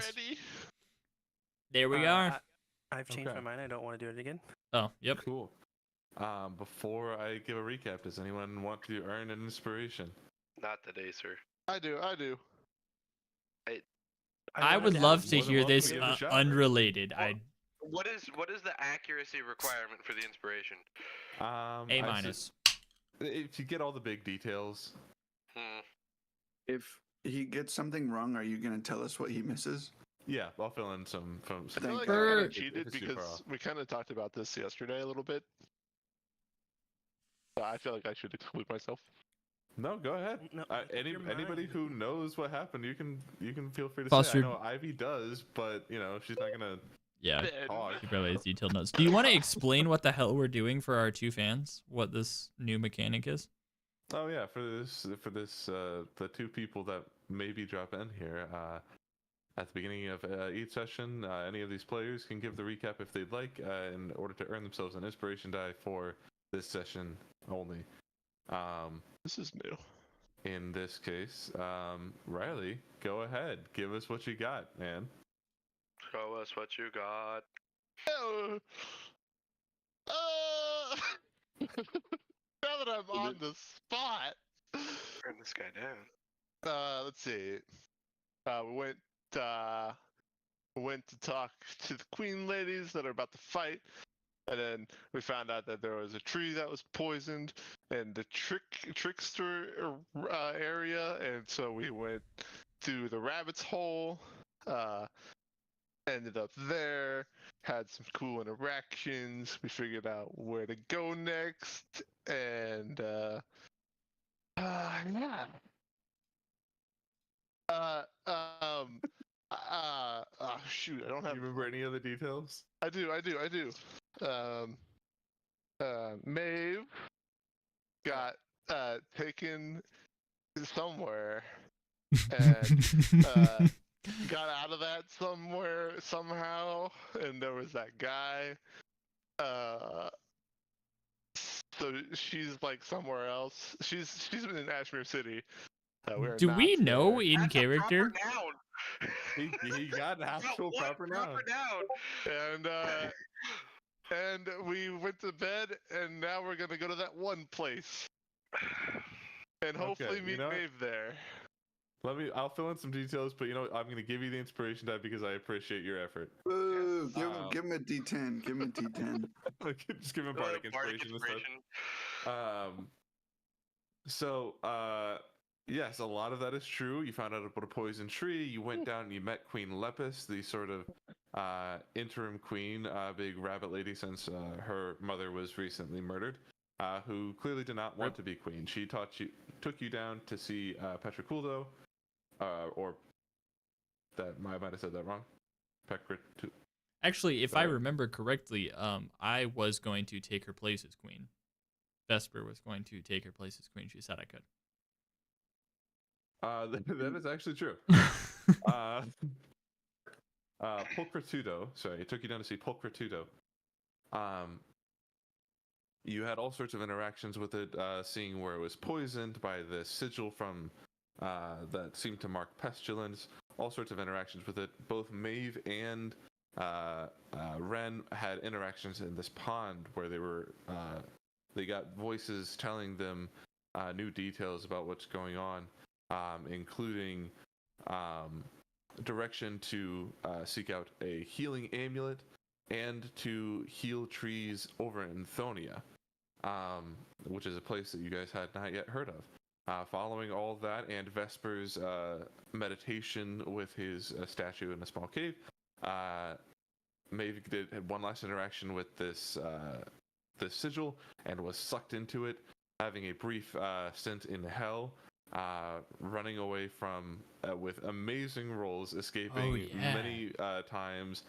quest. ready. There we are. I've changed my Okay. mind. I don't want to do it again. Oh, yep. Cool. Before I give a recap, does anyone want to earn an inspiration? Not today, sir. I do. I wanna would do love it. to More than hear welcome this to give it a shot. unrelated. Well, What is the accuracy requirement for the inspiration? A I'd say- minus. If you get all the big details, If he gets something wrong, are you going to tell us what he misses? yeah, I'll fill in some. I feel Thank like you. I kind For- of cheated If it's too far because off. we kind of talked about this yesterday a little bit. So I feel like I should exclude myself. No, go ahead. No, your Anybody mind. who knows what happened, you can feel free to Plus say. I you're- know Ivy does, but she's not gonna Yeah, talk. he probably has detailed notes. Do you want to explain what the hell we're doing for our 2 fans? What this new mechanic is? Oh yeah, for this the 2 people that maybe drop in here at the beginning of each session, any of these players can give the recap if they'd like in order to earn themselves an inspiration die for this session only. This is new. In this case, Riley, go ahead, give us what you got, man. Show us what you got. Oh. Now that I'm on the spot. Turn this guy down. Let's see. We went to talk to the queen ladies that are about to fight, and then we found out that there was a tree that was poisoned in the trickster area, and so we went through the rabbit's hole. Ended up there, had some cool interactions. We figured out where to go next, and yeah. Shoot, I don't Do have. you remember any other details? I do. Maeve got taken somewhere, and got out of that somewhere somehow, and there was that guy. So she's like somewhere else. She's been in Ashmere City. Do we know there. in That's a character? proper noun. He got an actual What proper noun. And we went to bed, and now we're gonna go to that one place, and hopefully Okay, meet Maeve there. I'll fill in some details, but I'm going to give you the inspiration die because I appreciate your effort. Ooh, give him a D10. Give him a D10. Just give him bardic inspiration and stuff. So, yes, a lot of that is true. You found out about a poison tree. You went down and you met Queen Lepus, the sort of interim queen, big rabbit lady since her mother was recently murdered, who clearly did not want to be queen. She took you down to see Petraculdo, or that I might have said that wrong. Actually, if I remember correctly, I was going to take her place as queen. Vesper was going to take her place as queen. She said I could. That is actually true. Pulchritudo, sorry, it took you down to see Pulchritudo. You had all sorts of interactions with it, seeing where it was poisoned by the sigil from that seemed to mark pestilence. All sorts of interactions with it. Both Maeve and Ren had interactions in this pond where they got voices telling them new details about what's going on, including direction to seek out a healing amulet and to heal trees over in Thonia, which is a place that you guys had not yet heard of. Following all of that and Vesper's meditation with his statue in a small cave, Maeve had one last interaction with this sigil and was sucked into it, having a brief stint in hell, running away from with amazing rolls, escaping many times,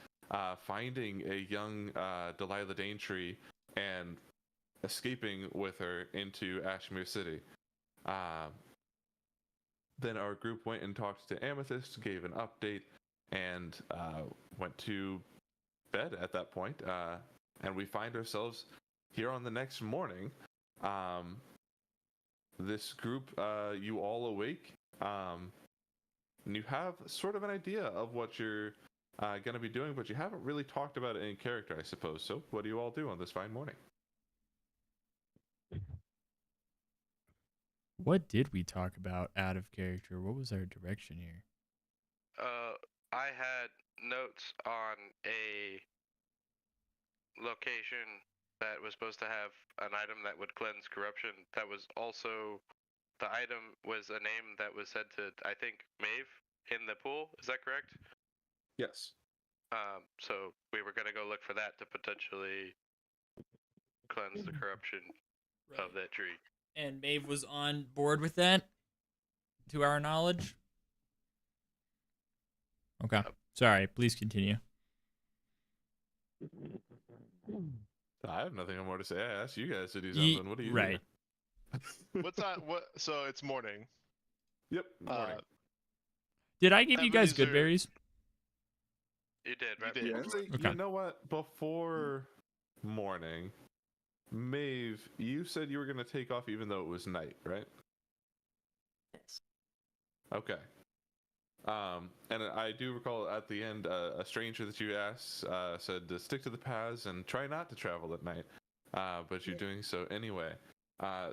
finding a young Delilah Daintree and escaping with her into Ashmere City. Then our group went and talked to Amethyst, gave an update, and went to bed at that point. And we find ourselves here on the next morning. This group, you all awake. and you have sort of an idea of what you're going to be doing, but you haven't really talked about it in character, I suppose. So, what do you all do on this fine morning? What did we talk about out of character? What was our direction here? I had notes on a location that was supposed to have an item that would cleanse corruption. That was also the item was a name that was said to, I think, Maeve in the pool. Is that correct? Yes. So we were gonna go look for that to potentially cleanse the corruption of that tree. And Maeve was on board with that, to our knowledge. Okay. Sorry, please continue. I have nothing more to say. I asked you guys to do something. What do you right. do? What's that? What? So it's morning. Yep. Morning. Did I give you guys good Ebenezer- berries? You did, right? did. Yeah. Actually, Okay. you know what? Before morning, Maeve, you said you were going to take off even though it was night, right? Yes. Okay. And I do recall at the end, a stranger that you asked said to stick to the paths and try not to travel at night. But you're doing so anyway.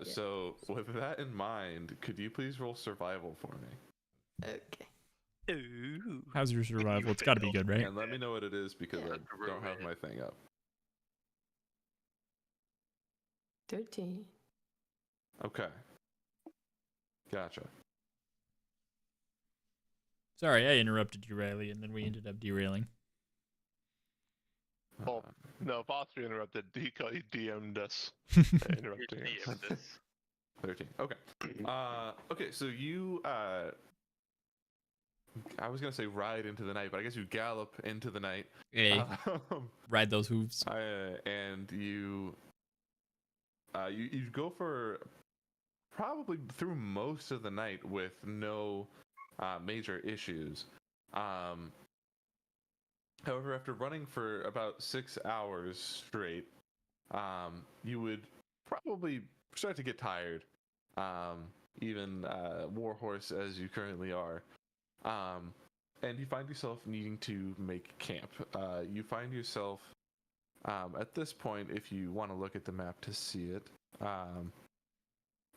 So with that in mind, could you please roll survival for me? Okay. Ooh. How's your survival? It's got to be good, right? And let me know what it is because Yeah. I don't have my thing up. 13. Okay. Gotcha. Sorry, I interrupted you, Riley, and then we ended up derailing. Oh, no, Foster interrupted. He DM'd us. Interrupting us. 13. Okay. Okay, so you I was gonna say ride into the night, but I guess you gallop into the night. Hey, ride those hooves. And you go for probably through most of the night with no major issues. However, after running for about 6 hours straight, you would probably start to get tired, even warhorse as you currently are. And you find yourself needing to make camp. You find yourself at this point, if you want to look at the map to see it,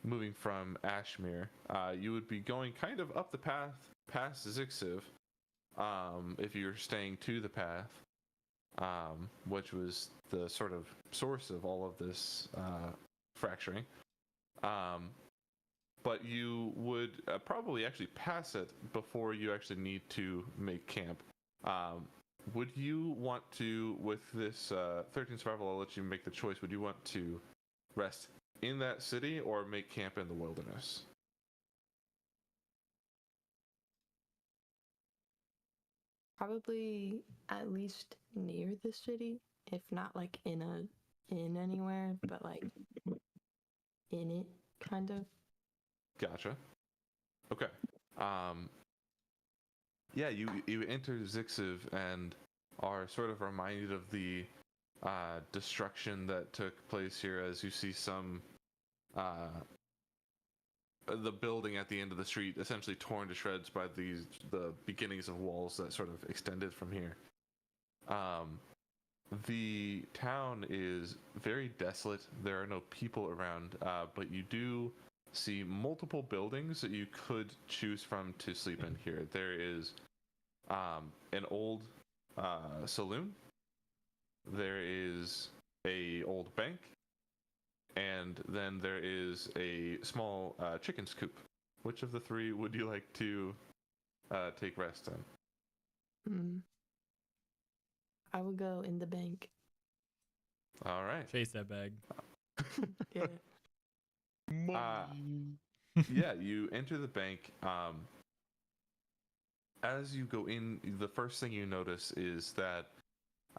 moving from Ashmere, you would be going kind of up the path past Zixiv, if you're staying to the path, which was the sort of source of all of this fracturing. But you would probably actually pass it before you actually need to make camp. Would you want to, with this 13 survival, I'll let you make the choice. Would you want to rest in that city or make camp in the wilderness? Probably at least near the city, if not like in anywhere, but like in it, kind of. Gotcha. Okay. Yeah, you enter Zixiv and are sort of reminded of the destruction that took place here as you see some the building at the end of the street essentially torn to shreds by the beginnings of walls that sort of extended from here. The town is very desolate. There are no people around, but you do see multiple buildings that you could choose from to sleep in here. There is an old saloon. There is a old bank. And then there is a small chicken coop. Which of the three would you like to take rest in? I would go in the bank. All right. Chase that bag. Yeah. Yeah, you enter the bank. As you go in, the first thing you notice is that,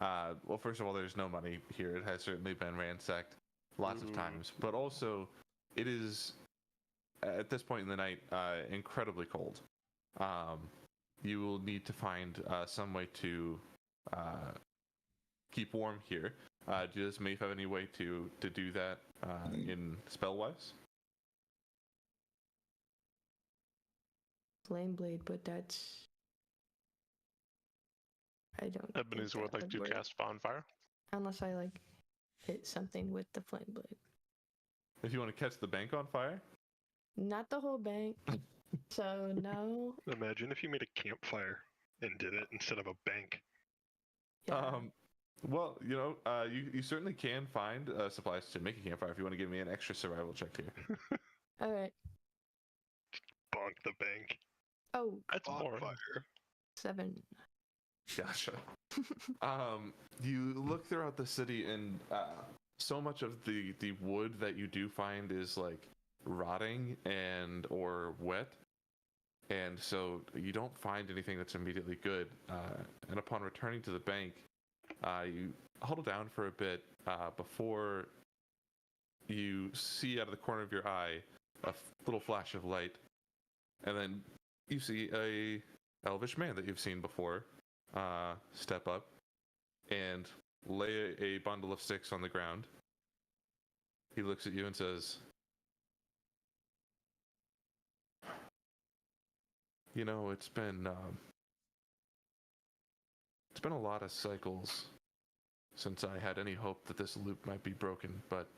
well, first of all, there's no money here. It has certainly been ransacked lots of times, but also it is, at this point in the night, incredibly cold. You will need to find some way to keep warm here. Does Maeve have any way to do that in spell-wise? flame blade, but that's. I don't. think Ebenezer that would like to work. cast bonfire. Unless I like hit something with the flame blade. If you want to catch the bank on fire, Not the whole bank. So no. Imagine if you made a campfire and did it instead of a bank. Yeah. well, you certainly can find supplies to make a campfire if you want to give me an extra survival check here. All right. Bonk the bank. Oh, That's more. Bonfire. 7. Gotcha. You look throughout the city, and so much of the wood that you do find is like rotting and or wet, and so you don't find anything that's immediately good. And upon returning to the bank, you huddle down for a bit before you see out of the corner of your eye a little flash of light, and then you see a elvish man that you've seen before step up and lay a bundle of sticks on the ground. He looks at you and says, it's been a lot of cycles since I had any hope that this loop might be broken, but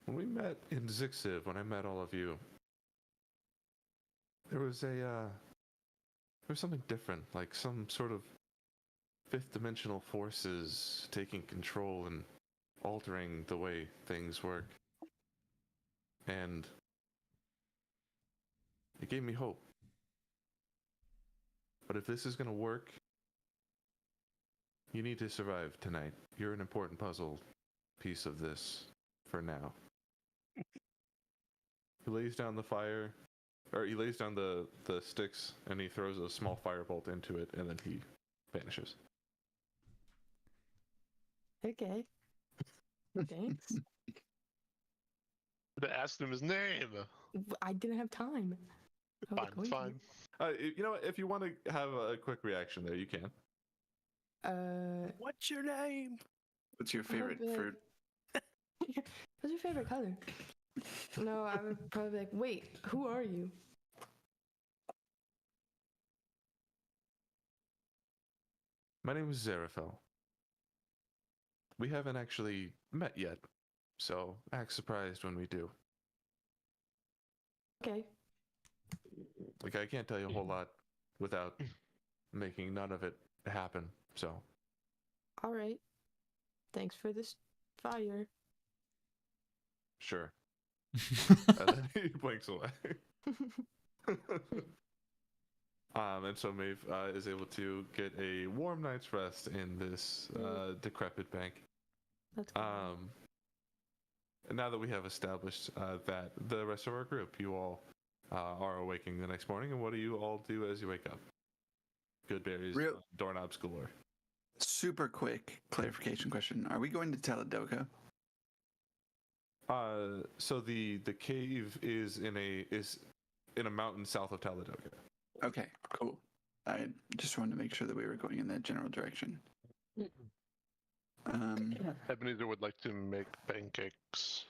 when we met in Zixiv, when I met all of you, there was something different, like some sort of fifth dimensional forces taking control and altering the way things work. And it gave me hope. But if this is going to work, you need to survive tonight. You're an important puzzle piece of this for now. He lays down the fire, or he lays down the sticks, and he throws a small firebolt into it, and then he vanishes. Okay. Thanks. They asked him his name. I didn't have time. I was Fine, going fine. You know what? If you want to have a quick reaction there, you can. What's your name? What's your favorite be like- fruit? What's your favorite color? No, I would probably be like, wait, who are you? My name is Zarafel. We haven't actually met yet, so act surprised when we do. Okay. Like, I can't tell you a whole lot without making none of it happen, so. All right. Thanks for this fire. Sure. And then he blinks away. And so Maeve is able to get a warm night's rest in this decrepit bank. That's cool. And now that we have established that the rest of our group, you all are awaking the next morning, and what do you all do as you wake up? Good berries, doorknobs galore. Super quick clarification question. Are we going to Taladoka? So the cave is in a mountain south of Taladoka. Okay, cool. I just wanted to make sure that we were going in that general direction. Ebenezer would like to make pancakes.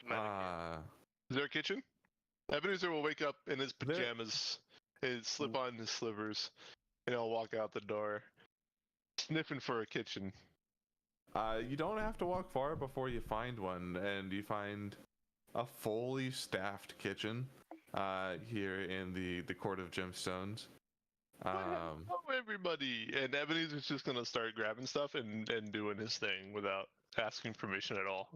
Is there a kitchen? Ebenezer will wake up in his pajamas, and slip on his slivers, and he'll walk out the door, sniffing for a kitchen. You don't have to walk far before you find one, and you find a fully staffed kitchen here in the Court of Gemstones. Oh, everybody! And Ebenezer's just gonna start grabbing stuff and doing his thing without asking permission at all.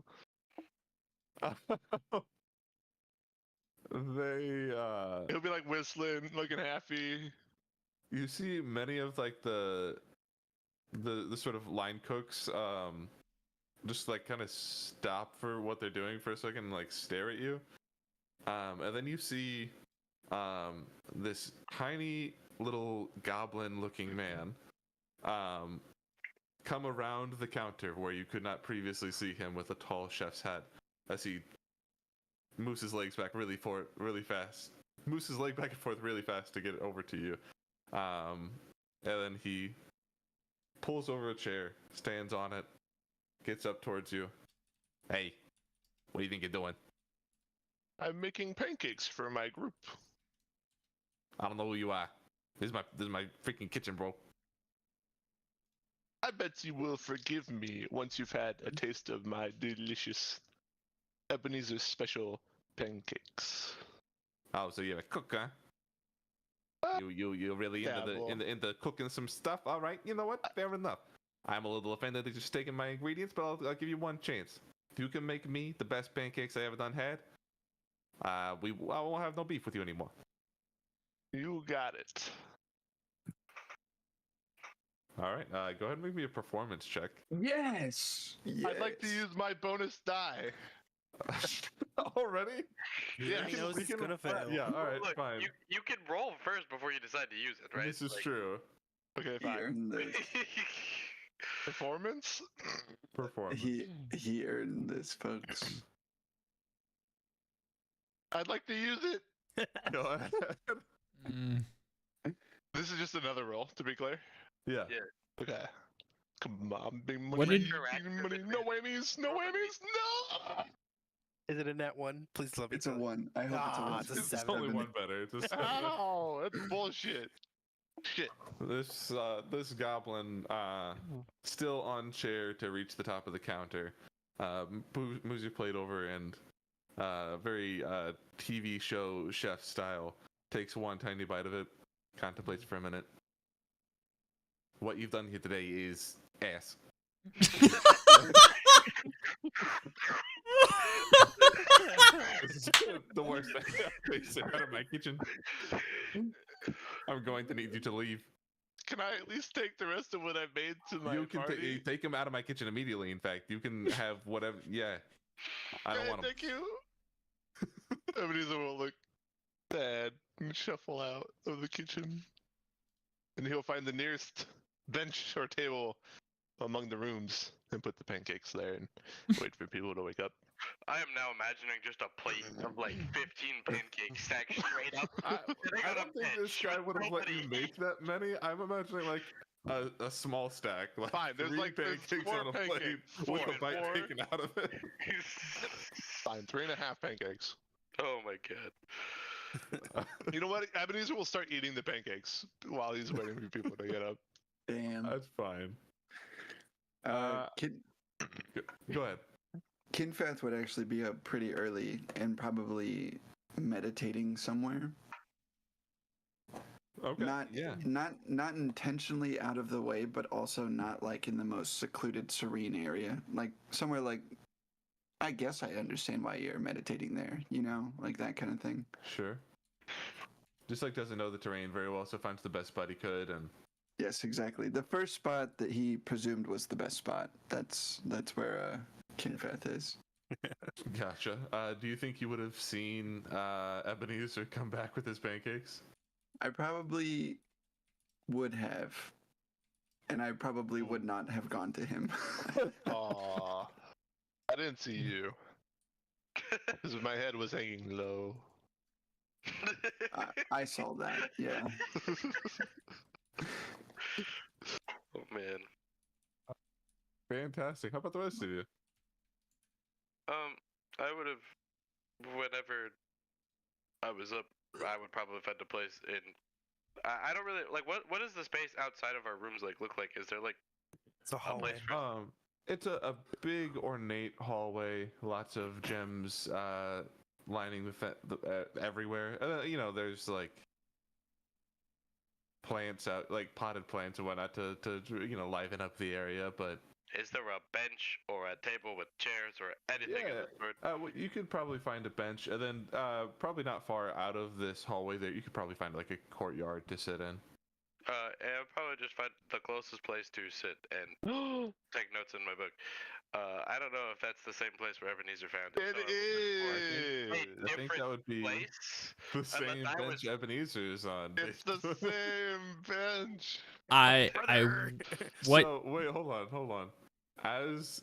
He'll be like whistling, looking happy. You see many of like the sort of line cooks just like kind of stop for what they're doing for a second and like stare at you. And then you see this tiny little goblin looking man come around the counter where you could not previously see him, with a tall chef's hat, as he moves his legs back really fast. Moves his leg back and forth really fast to get it over to you. And then he pulls over a chair, stands on it, gets up towards you. Hey, what do you think you're doing? I'm making pancakes for my group. I don't know who you are. This is my freaking kitchen, bro. I bet you will forgive me once you've had a taste of my delicious Ebenezer special pancakes. Oh, so you're a cook, huh? You're really into cooking some stuff. All right, you know what? Fair enough. I'm a little offended that you're taking my ingredients, but I'll give you one chance. If you can make me the best pancakes I ever had, I won't have no beef with you anymore. You got it. All right, go ahead and make me a performance check. Yes. I'd like to use my bonus die. Already? Yeah, he knows he's gonna fail. Yeah, all right, Look, fine. you can roll first before you decide to use it, right? This is Like- true. Okay, He fine. earned this. Performance? Performance. He earned this, folks. I'd like to use it. Go ahead. Mm. This is just another roll, to be clear. Yeah. Okay. Come on, big money. What did- big money. No whammies. No whammies. No. Is it a net one? Please let me It's a know. 1. I hope Ah, it's a 1. it's a It's seven. only one better. It's a seven. Ow, that's bullshit. Shit. This goblin still on chair to reach the top of the counter. Moves your plate over and very TV show chef style takes one tiny bite of it, contemplates for a minute. What you've done here today is ass. This is the worst thing takes it out of my kitchen. I'm going to need you to leave. Can I at least take the rest of what I made to my You can party? take him out of my kitchen immediately. In fact, you can have whatever. Yeah, I don't Okay, want him. thank you. Ebenezer will look sad and shuffle out of the kitchen. And he'll find the nearest bench or table among the rooms and put the pancakes there and wait for people to wake up. I am now imagining just a plate of like 15 pancakes stacked straight up. I don't think this guy would have let you make that many. I'm imagining like a small stack, like Fine, there's 3 like there's pancakes 4 on a plate pancakes. with Four. a bite taken out of it. Fine, 3.5 pancakes. Oh my god. You know what? Ebenezer will start eating the pancakes while he's waiting for people to get up. Damn. That's fine. Go ahead. Kinfath would actually be up pretty early and probably meditating somewhere. Okay. Not intentionally out of the way, but also not like in the most secluded, serene area. Like somewhere like, I guess I understand why you're meditating there. You know, like that kind of thing. Sure. Just like doesn't know the terrain very well, so finds the best spot he could, and Yes, exactly. The first spot that he presumed was the best spot. That's where Kinfath is. gotcha. Do you think you would have seen Ebenezer come back with his pancakes? I probably would have, and I probably would not have gone to him. Aww. I didn't see you. Because my head was hanging low. I saw that. Yeah. Oh man. Fantastic. How about the rest of you? I would have, whenever I was up, I would probably find a place in. I don't really like. What does the space outside of our rooms look like? Is there like It's a hallway. place for? It's a big ornate hallway, lots of gems lining everywhere. You know, there's like plants out, like potted plants and whatnot to you know liven up the area. But Is there a bench or a table with chairs or anything of the sort? well, you could probably find a bench, and then probably not far out of this hallway there, you could probably find like a courtyard to sit in. And I'll probably just find the closest place to sit and take notes in my book. I don't know if that's the same place where Ebenezer found it. It so is. I think that would be place. the Unless same I bench Ebenezer's on. It's the same bench. I what? So wait, hold on. As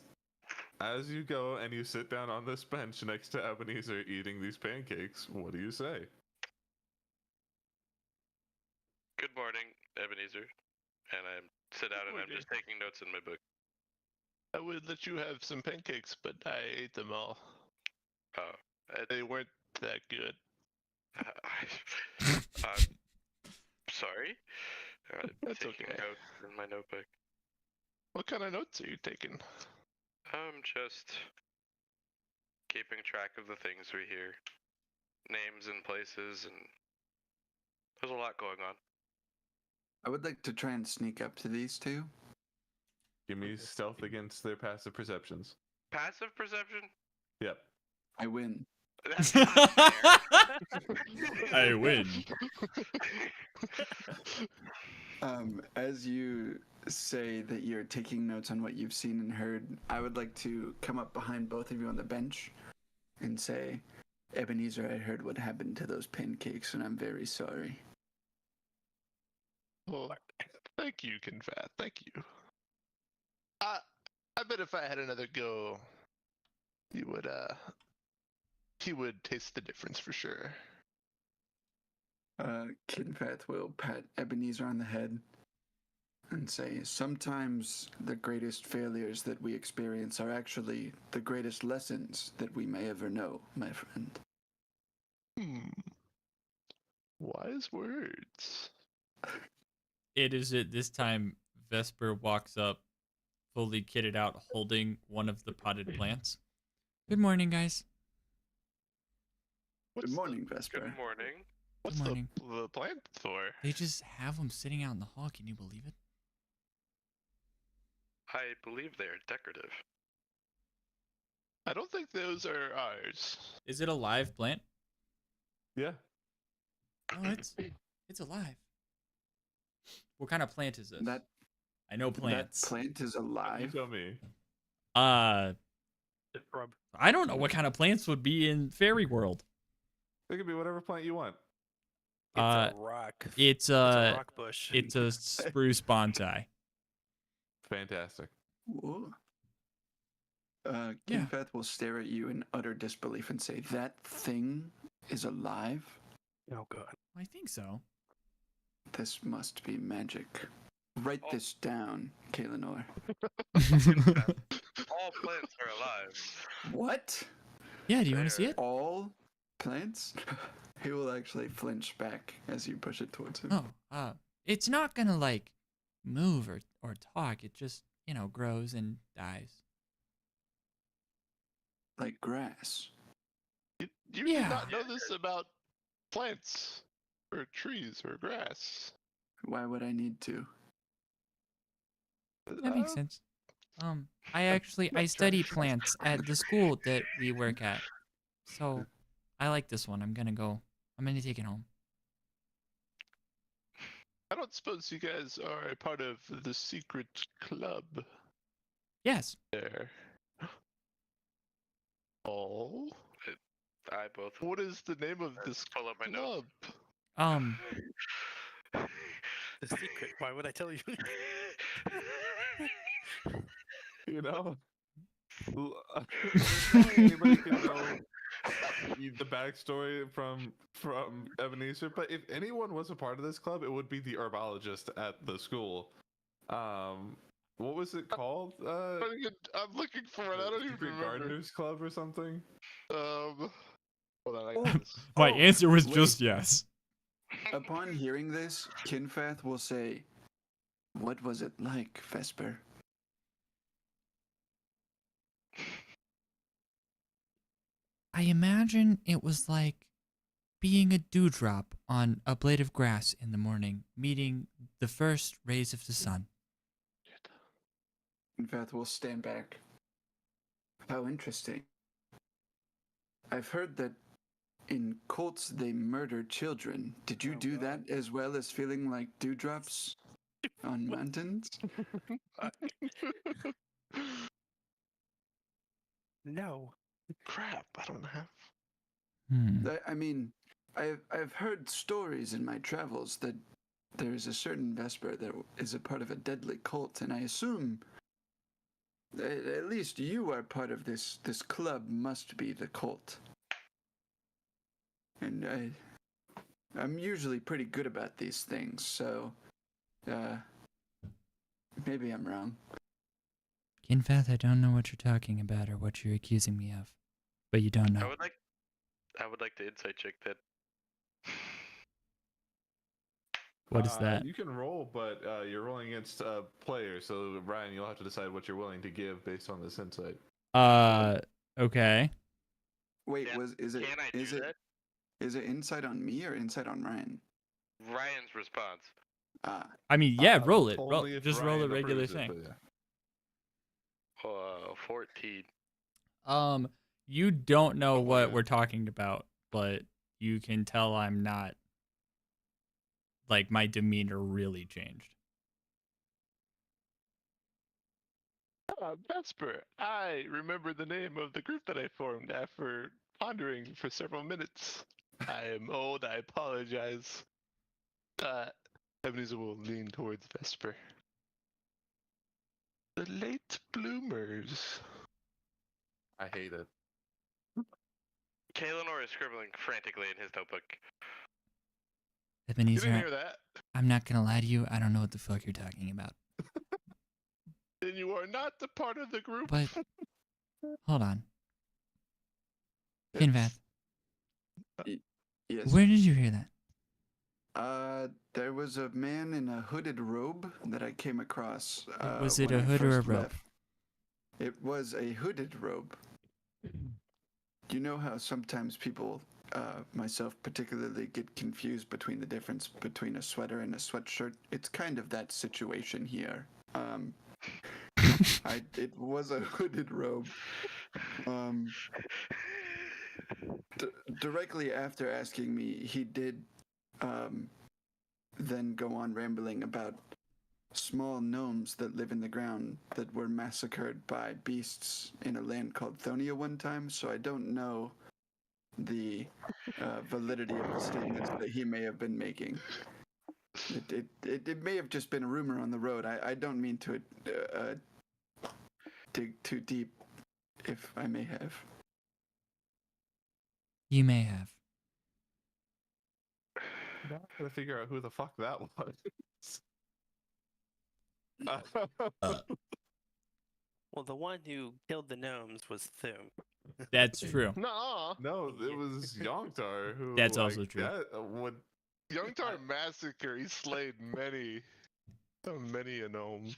you go and you sit down on this bench next to Ebenezer eating these pancakes, what do you say? Good morning, Ebenezer. And I sit down and I'm just taking notes in my book. I would let you have some pancakes, but I ate them all. Oh, They weren't that good. I'm sorry. That's Taking okay. notes in my notebook. What kind of notes are you taking? I'm just keeping track of the things we hear, names and places, and there's a lot going on. I would like to try and sneak up to these two. Give me stealth against their passive perceptions. Passive perception? Yep. I win. That's not fair. I win. As you say that you're taking notes on what you've seen and heard, I would like to come up behind both of you on the bench and say, Ebenezer, I heard what happened to those pancakes, and I'm very sorry. Well, thank you, Kinfat. Thank you. I bet if I had another go, he would taste the difference for sure. Kinfath will pat Ebenezer on the head and say, sometimes the greatest failures that we experience are actually the greatest lessons that we may ever know, my friend. Wise words. It is at this time Vesper walks up, fully kitted out, holding one of the potted plants. Good morning, guys. Good morning, Vesper. Good morning. What's Good morning. the plant for? They just have them sitting out in the hall. Can you believe it? I believe they are decorative. I don't think those are ours. Is it a live plant? Yeah. Oh, it's alive. What kind of plant is this? That I know plants. That plant is You alive. tell me. I don't know what kind of plants would be in fairy world. It could be whatever plant you want. It's a rock. It's a rock bush. It's a spruce bonsai. Fantastic. Whoa. Yeah. Kinfath will stare at you in utter disbelief and say, that thing is alive? Oh, God. I think so. This must be magic. Write this down, Kaelinor. All plants are alive. What? Yeah, do you want to see it? All plants? He will actually flinch back as you push it towards him. Oh, it's not gonna like move or talk. It just, grows and dies. Like grass. You Yeah. did not know this about plants or trees or grass. Why would I need to? That makes sense. I study plants at the school that we work at. So I like this one. I'm gonna take it home. I don't suppose you guys are a part of the secret club Yes. there. Oh? I both. What is the name of this Pull up my club? notes. The secret. Why would I tell you? You know? Anybody can know the backstory from Ebenezer, but if anyone was a part of this club, it would be the herbologist at the school. What was it called? I'm looking for it. I don't even Secret remember. Gardeners Club or something? Hold on, I got this. My answer was wait. just yes. Upon hearing this, Kinfath will say, what was it like, Vesper? I imagine it was like being a dewdrop on a blade of grass in the morning, meeting the first rays of the sun. Kinfath will stand back. How interesting. I've heard that in cults they murder children. Did you do that as well as feeling like dewdrops on mountains? No. Crap, I don't have. I mean, I've heard stories in my travels that there is a certain Vesper that is a part of a deadly cult, and I assume at least you are part of this club. Must be the cult. And I'm usually pretty good about these things, so maybe I'm wrong. Kinfath, I don't know what you're talking about or what you're accusing me of, but you don't know. I would like to insight check that. What is that? You can roll, but you're rolling against a player. So Ryan, you'll have to decide what you're willing to give based on this insight. Okay. Wait, Can- is it Can I do is it that? is it insight on me or insight on Ryan? Ryan's response. Ah, I mean, yeah, roll it. Only if Just roll a Ryan regular approves it, thing. but yeah. 14. You don't know Oh, what yeah. we're talking about, but you can tell I'm not. Like, my demeanor really changed. Vesper, I remember the name of the group that I formed after pondering for several minutes. I am old, I apologize. Ebenezer will lean towards Vesper. The late bloomers. I hate it. Kaelinor is scribbling frantically in his notebook. You didn't Ebenezer, hear that? I'm not gonna lie to you. I don't know what the fuck you're talking about. Then you are not the part of the group. But hold on, Kinvath, yes. where did you hear that? There was a man in a hooded robe that I came across. Was it when a I hood or a first robe? left. It was a hooded robe. You know how sometimes people, myself particularly, get confused between the difference between a sweater and a sweatshirt? It's kind of that situation here. It was a hooded robe. Directly after asking me, he did then go on rambling about small gnomes that live in the ground that were massacred by beasts in a land called Thonia one time, so I don't know the validity of the statements that he may have been making. It may have just been a rumor on the road. I don't mean to dig too deep, if I may have. You may have. Now I gotta figure out who the fuck that was. Well, the one who killed the gnomes was Thum. That's true. Nuh-uh. No, it was Yongtar who. That's also true. Would Youngtar Massacre, he slayed many a gnome. I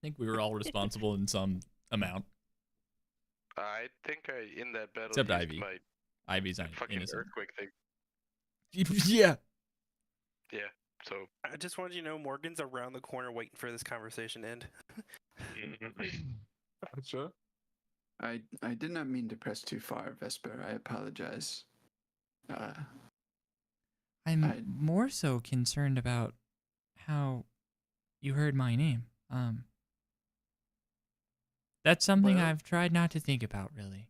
think we were all responsible in some amount. I think in that battle, Except used Ivy. my Ivy's fucking innocent. earthquake thing. Yeah. Yeah, so. I just wanted you to know Morgan's around the corner waiting for this conversation to end. Gotcha. I did not mean to press too far, Vesper. I apologize. I'm more so concerned about how you heard my name. That's something Well- I've tried not to think about, really.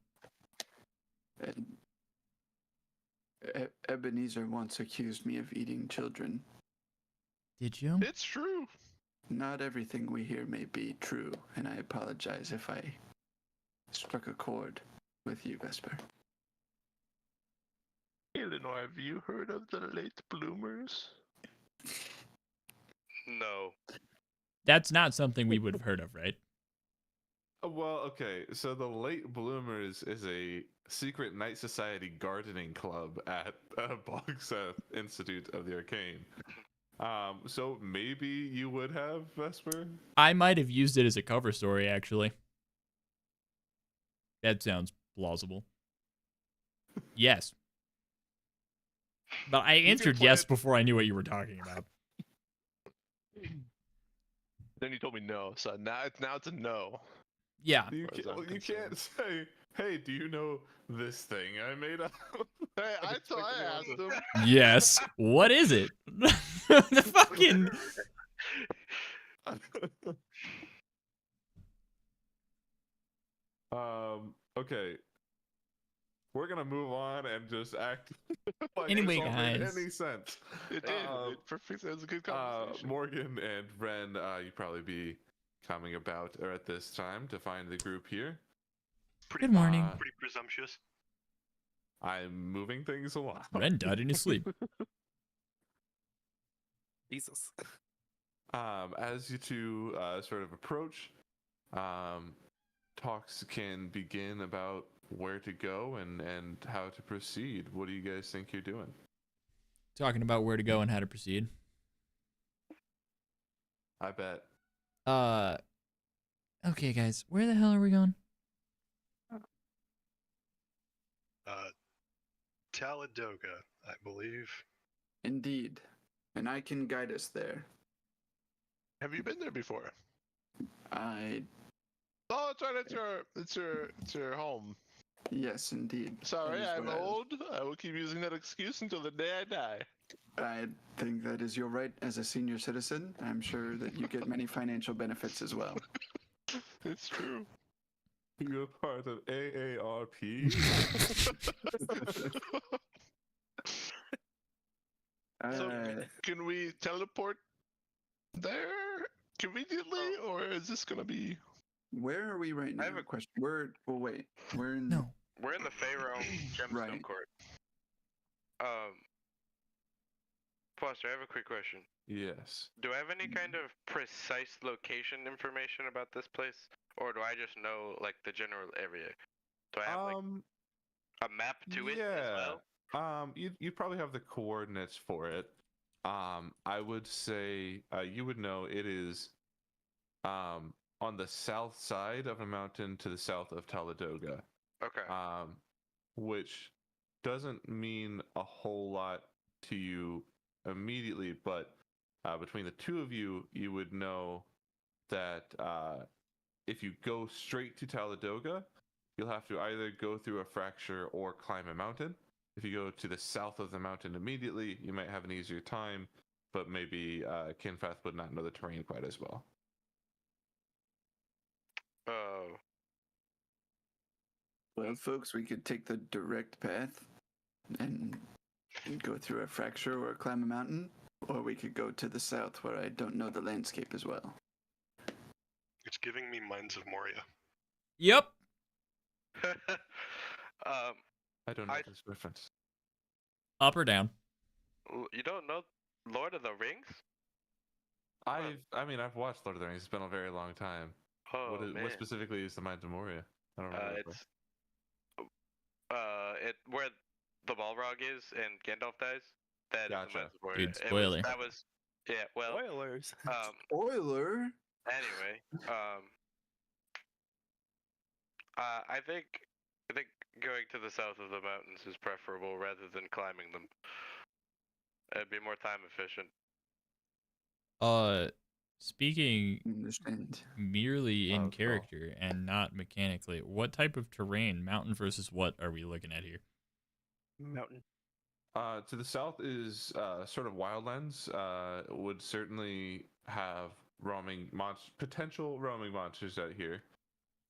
Ebenezer once accused me of eating children. Did you? It's true. Not everything we hear may be true, and I apologize if I struck a chord with you, Vesper. Eleanor, have you heard of the late bloomers? No. That's not something we would have heard of, right? Well, okay. So the Late Bloomers is a secret night society gardening club at Bogseth Institute of the Arcane. So maybe you would have, Vesper? I might have used it as a cover story, actually. That sounds plausible. Yes. But I answered play yes it- before I knew what you were talking about. Then you told me no, so now it's a no. Yeah. You, As I'm you can't concerned. say, hey, do you know this thing I made up? Hey, I asked him. Yes. What is it? The fucking. Okay. We're gonna move on and just act like Anyway, this all made guys. any sense. It did. It perfect. It was a good conversation. Morgan and Ren, you'd probably be coming about or at this time to find the group here. Pretty, Good morning. pretty presumptuous. I'm moving things along. Ren died in his sleep. Jesus. As you two sort of approach, talks can begin about where to go and how to proceed. What do you guys think you're doing? Talking about where to go and how to proceed. I bet. Okay, guys, where the hell are we going? Taladoga, I believe. Indeed. And I can guide us there. Have you been there before? I Oh, that's right. It's your home. yes, indeed. Sorry, That is I'm where I live. old. I will keep using that excuse until the day I die. I think that is your right as a senior citizen. I'm sure that you get many financial benefits as well. It's true. You're part of AARP. So Uh, can we teleport there conveniently, or is this gonna be? where are we right now? I have a question. Well, wait. We're in. No. We're in the Pharaoh Gemstone Right. Court. Foster, I have a quick question. Yes. Do I have any kind of precise location information about this place, or do I just know like the general area? Do I have like a map to it as well? You probably have the coordinates for it. I would say you would know it is on the south side of a mountain to the south of Taladoga. Okay. Which doesn't mean a whole lot to you immediately, but between the two of you, you would know that if you go straight to Taladoga, you'll have to either go through a fracture or climb a mountain. If you go to the south of the mountain immediately, you might have an easier time, but maybe Kinfath would not know the terrain quite as well. Oh. Well, folks, we could take the direct path and go through a fracture or climb a mountain, or we could go to the south where I don't know the landscape as well. It's giving me Mines of Moria. Yep. I don't know this reference. Up or down? You don't know Lord of the Rings? I've watched Lord of the Rings. It's been a very long time. Oh, man. What specifically is the Mines of Moria? I don't remember. It's where the Balrog is and Gandalf dies. That is the Gotcha. Mines of Moria. Dude, spoiler. That was yeah. Well, Spoilers. Spoiler! anyway, I think going to the south of the mountains is preferable rather than climbing them. It'd be more time efficient. Speaking Understand. merely in Oh, cool. character and not mechanically, what type of terrain, mountain versus what, are we looking at here? Mountain. To the south is sort of wildlands. Would certainly have potential roaming monsters out here.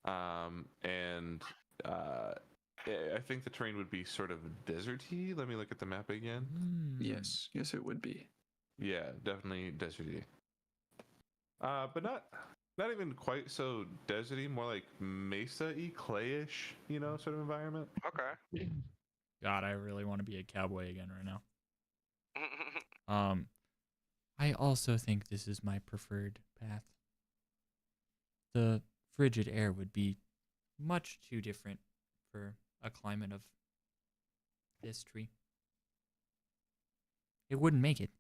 And I think the terrain would be sort of deserty. Let me look at the map again. Yes, it would be. Yeah, definitely deserty. But not even quite so deserty. More like mesa-y, clayish, sort of environment. Okay. God, I really want to be a cowboy again right now. I also think this is my preferred path. The frigid air would be much too different for a climate of this tree. It wouldn't make it.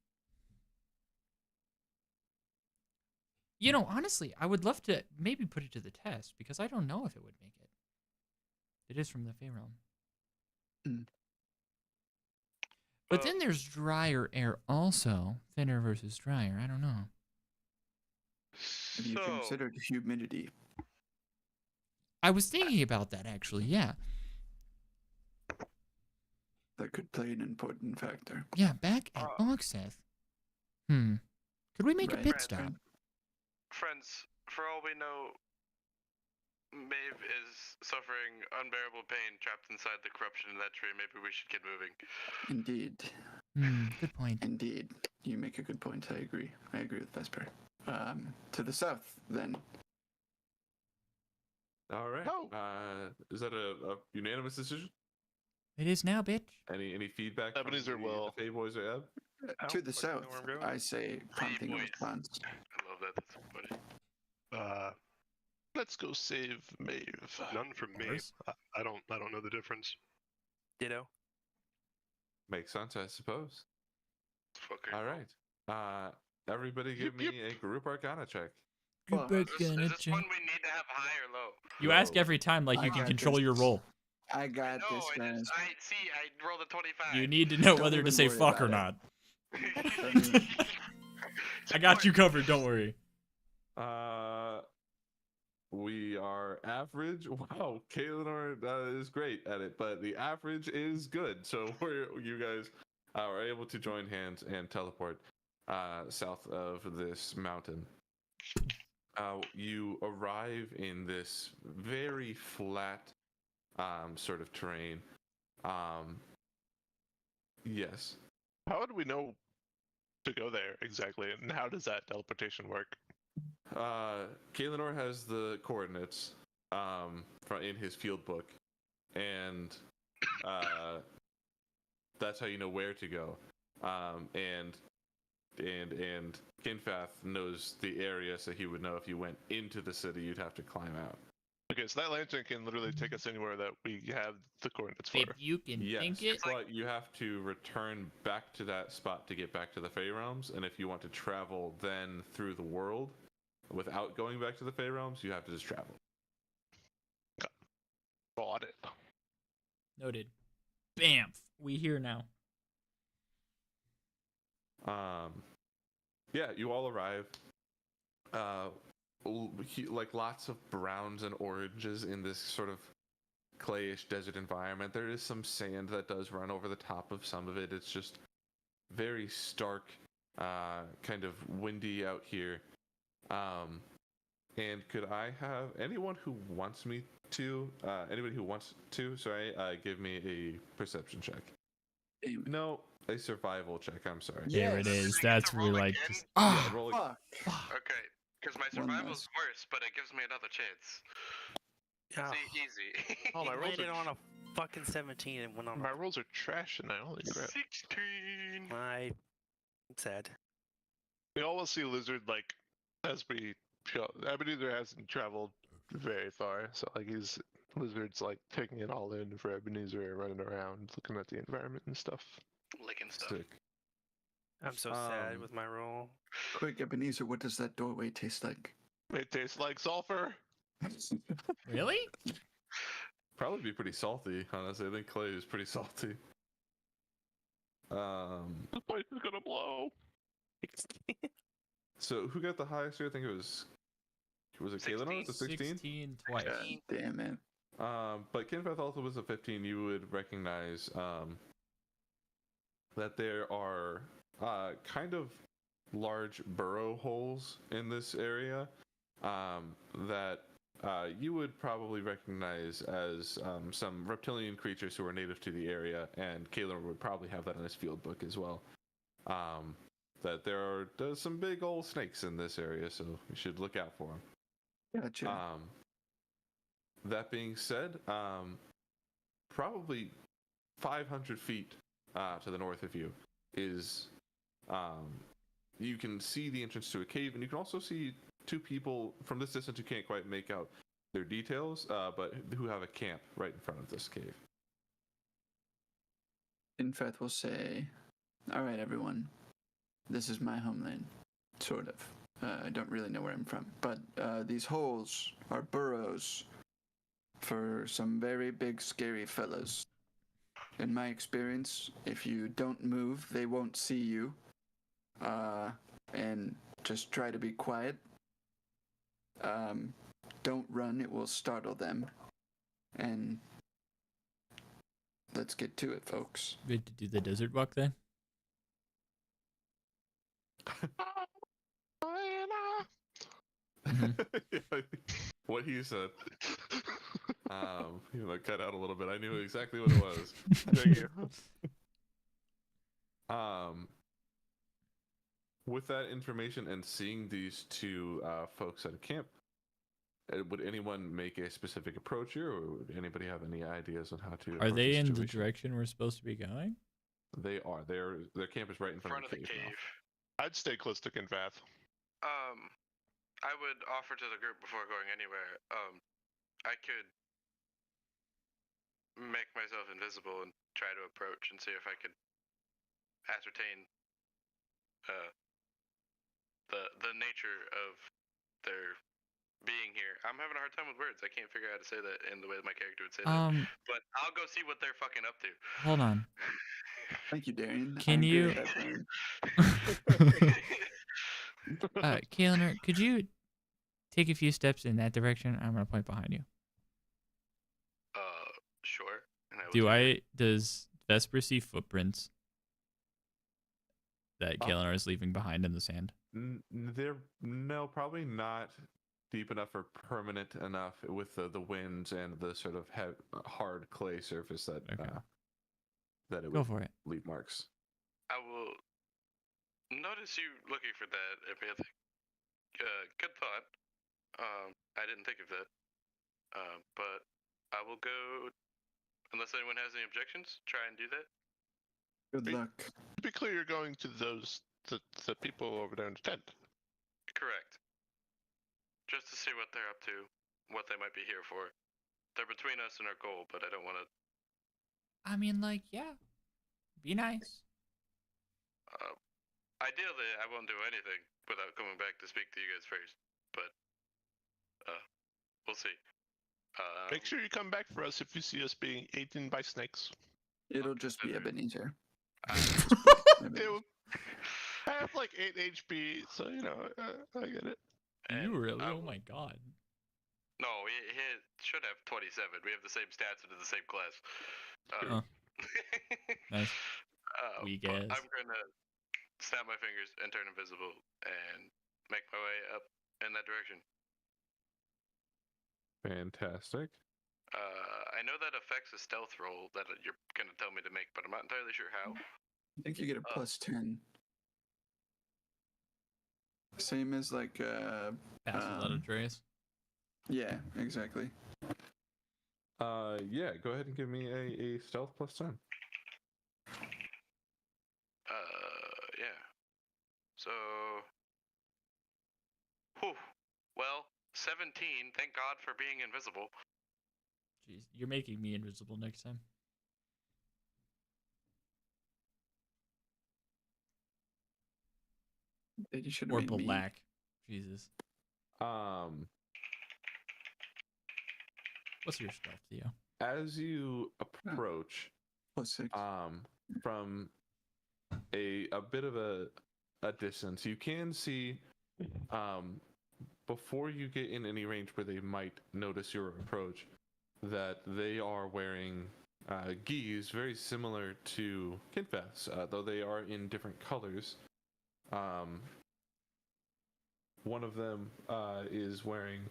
Honestly, I would love to maybe put it to the test because I don't know if it would make it. It is from the Fey realm. But then there's drier air also. Thinner versus drier. I don't know. Have you considered humidity? I was thinking about that actually, yeah. That could play an important factor. Yeah, back at Logseth. Could we make a pit stop? Friends, for all we know, Maeve is suffering unbearable pain trapped inside the corruption in that tree. Maybe we should get moving. Indeed. Good point. Indeed. You make a good point. I agree. I agree with Vesper. To the south, then. All right. Oh. Is that a unanimous decision? It is now, bitch. Any feedback from Ebenezer will. the Fey Boys or Eb? To the south, where I'm going. I say prompting a boys. response. I love that. That's so funny. Let's go save Maeve. None from me. Ours? I don't know the difference. Ditto. Makes sense, I suppose. Fucking All right. Everybody give me a group arcana check. Well, Is this one we need to have high or low? You ask Low. every time like I you can got control this. your roll. I got No, this, I guys. just, I rolled a 25. You need to know Don't whether to even say worry fuck or about not. I got you covered, don't worry. We are average. Wow, Kaelinor is great at it, but the average is good. So you guys are able to join hands and teleport south of this mountain. You arrive in this very flat sort of terrain. Yes. How would we know to go there exactly, and how does that teleportation work? Kaelinor has the coordinates in his field book, and that's how you know where to go. And Kinfath knows the area, so he would know if you went into the city, you'd have to climb out. Okay, so that lantern can literally take us anywhere that we have the coordinates for. If you can Yes, think it. but you have to return back to that spot to get back to the Fey Realms, and if you want to travel then through the world without going back to the Fey Realms, you have to just travel. Bought it. Noted. Bamf. We here now. Yeah, you all arrive. Like lots of browns and oranges in this sort of clayish desert environment. There is some sand that does run over the top of some of it. It's just very stark, kind of windy out here. And could I have anyone who wants me to, anybody who wants to, give me a perception check. No, a survival check, I'm sorry. There it is. Do I get That's to where roll like again? just, Yeah, roll a- Fuck. Okay, because my One survival's less. worse, but it gives me another chance. Yeah. See, easy. Oh, my He rolls landed are on a fucking 17 and went on my rolls are trash tonight. Holy crap! 16. I'm sad. We always see Lizard like as we show. Ebenezer hasn't traveled very far, so like Lizard's like taking it all in for Ebenezer, running around, looking at the environment and stuff. Licking stuff. Sick. I'm so sad with my roll. Quick, Ebenezer, what does that doorway taste like? It tastes like sulfur. really? Probably be pretty salty, honestly. I think clay is pretty salty. This place is gonna blow. So who got the highest here? I think it was it Kaelinor with the 16? 16 twice. God damn it. But Kinfath also was a 15. You would recognize that there are kind of large burrow holes in this area that you would probably recognize as some reptilian creatures who are native to the area, and Kaelinor would probably have that in his field book as well. That there's some big old snakes in this area, so you should look out for them. Gotcha. That being said, probably 500 feet to the north of you is you can see the entrance to a cave, and you can also see two people from this distance who can't quite make out their details, but who have a camp right in front of this cave. Infeth will say, all right, everyone, this is my homeland, sort of. I don't really know where I'm from, but these holes are burrows for some very big, scary fellas. In my experience, if you don't move, they won't see you. And just try to be quiet. Don't run, it will startle them. And let's get to it, folks. We had to do the desert walk then? What he said. Cut out a little bit. I knew exactly what it was. Thank you. With that information and seeing these two folks at a camp, would anyone make a specific approach here, or would anybody have any ideas on how to? Are they in the situation? direction we're supposed to be going? They are. Their camp is right in front of the cave. I'd stay close to Kinfath. I would offer to the group before going anywhere. I could make myself invisible and try to approach and see if I could ascertain the nature of their being here. I'm having a hard time with words. I can't figure out how to say that in the way that my character would say that. But I'll go see what they're fucking up to. Hold on. Thank you, Darian. Can I agree you- with that plan. Kaelin, could you take a few steps in that direction? I'm gonna point behind you. Sure. And Does Vesper see footprints that Kaelin is leaving behind in the sand? No, probably not deep enough or permanent enough with the winds and the sort of hard clay surface that that it Go would for it. leave marks. I will notice you looking for that. I mean, good thought. I didn't think of that. But I will go, unless anyone has any objections, try and do that. Good luck. To be clear, you're going to the people over there in the tent. Correct. Just to see what they're up to, what they might be here for. They're between us and our goal, but I don't want to. I mean, like, yeah, be nice. Ideally, I won't do anything without coming back to speak to you guys first, but we'll see. Make sure you come back for us if you see us being eaten by snakes. It'll just be Ebenezer. Ew. I have like 8 HP, so I get it. You really? Oh my god. No, he should have 27. We have the same stats into the same class. Nice. Weak ass. I'm gonna snap my fingers and turn invisible and make my way up in that direction. Fantastic. I know that affects a stealth roll that you're gonna tell me to make, but I'm not entirely sure how. I think you get a plus 10. Same as like Pass without a trace. yeah, exactly. Yeah, go ahead and give me a stealth plus 10. Yeah. So, whew. Well, 17. Thank God for being invisible. Jeez, you're making me invisible next time. You should Or have made me. black. Jesus. What's your stealth, Theo? As you approach, Plus 6. from a bit of a distance, you can see before you get in any range where they might notice your approach, that they are wearing gis very similar to Kinfeth's, though they are in different colors. One of them is wearing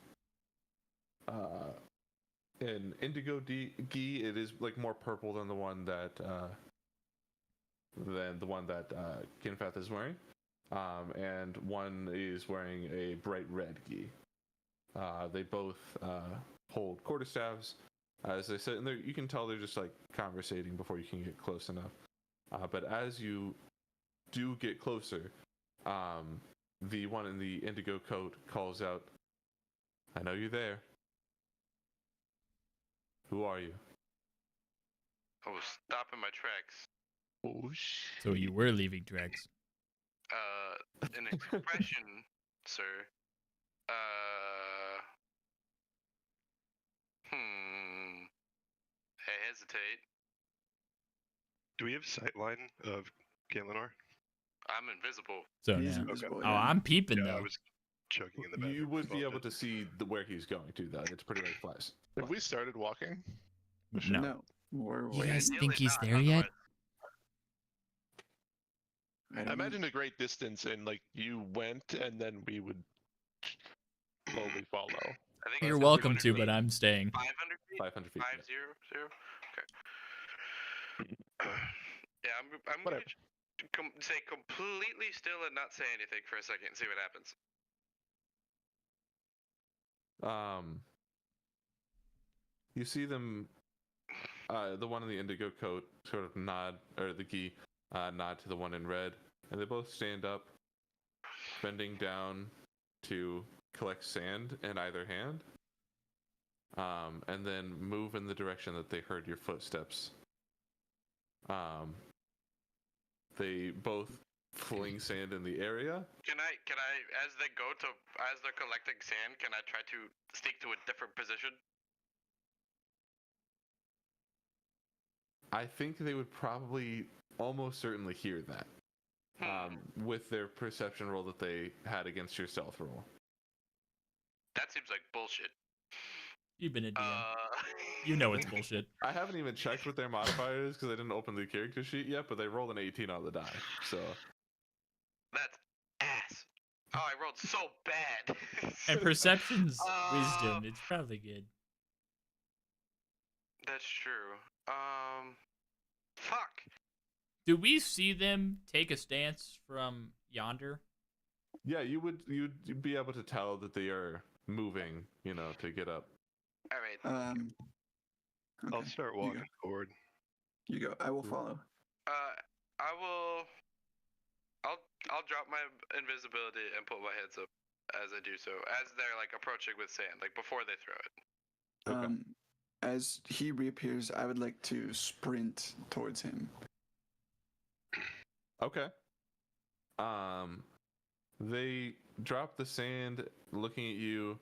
an indigo gi. It is like more purple than the one that Kinfeth is wearing, and one is wearing a bright red gi. They both hold quarterstaffs. As I said, and you can tell they're just like conversating before you can get close enough. But as you do get closer, the one in the indigo coat calls out, "I know you're there. Who are you?" I was stopping my tracks. Oh shit. So you were leaving tracks. An expression, sir. I hesitate. Do we have sightline of Galenor? I'm invisible. So He's now. invisible, Oh, yeah. I'm peeping Yeah, though. I was choking in the bathroom. You would be so able to see where he's going to, though. It's pretty like flies. Have we started walking? No. No, we're You waiting. guys Ideally think he's not, there yet? otherwise- I I don't know. imagine a great distance, and like you went, and then we would slowly follow. I think You're it's welcome 200 to, but feet. I'm staying. 500 feet? 500 feet. 500? Okay. Yeah, I'm gonna Whatever. say completely still and not say anything for a second and see what happens. You see them, the one in the indigo coat sort of nod, or the gi nod to the one in red, and they both stand up, bending down to collect sand in either hand, and then move in the direction that they heard your footsteps. They both fling sand in the area. Can I, as they're collecting sand, can I try to stick to a different position? I think they would probably almost certainly hear that. With their perception roll that they had against your stealth roll. That seems like bullshit. You've been a DM. You know it's bullshit. I haven't even checked what their modifier is because I didn't open the character sheet yet, but they rolled an 18 on the die, so... That's ass. Oh, I rolled so bad. And perception's wisdom. It's probably good. That's true. Fuck. Do we see them take a stance from yonder? Yeah, you'd be able to tell that they are moving, to get up. All right. I'll Okay, start you walking go. forward. You go. I will follow. I'll drop my invisibility and put my heads up as I do so, as they're like approaching with sand, like before they throw it. Okay. As he reappears, I would like to sprint towards him. Okay. They drop the sand, looking at you.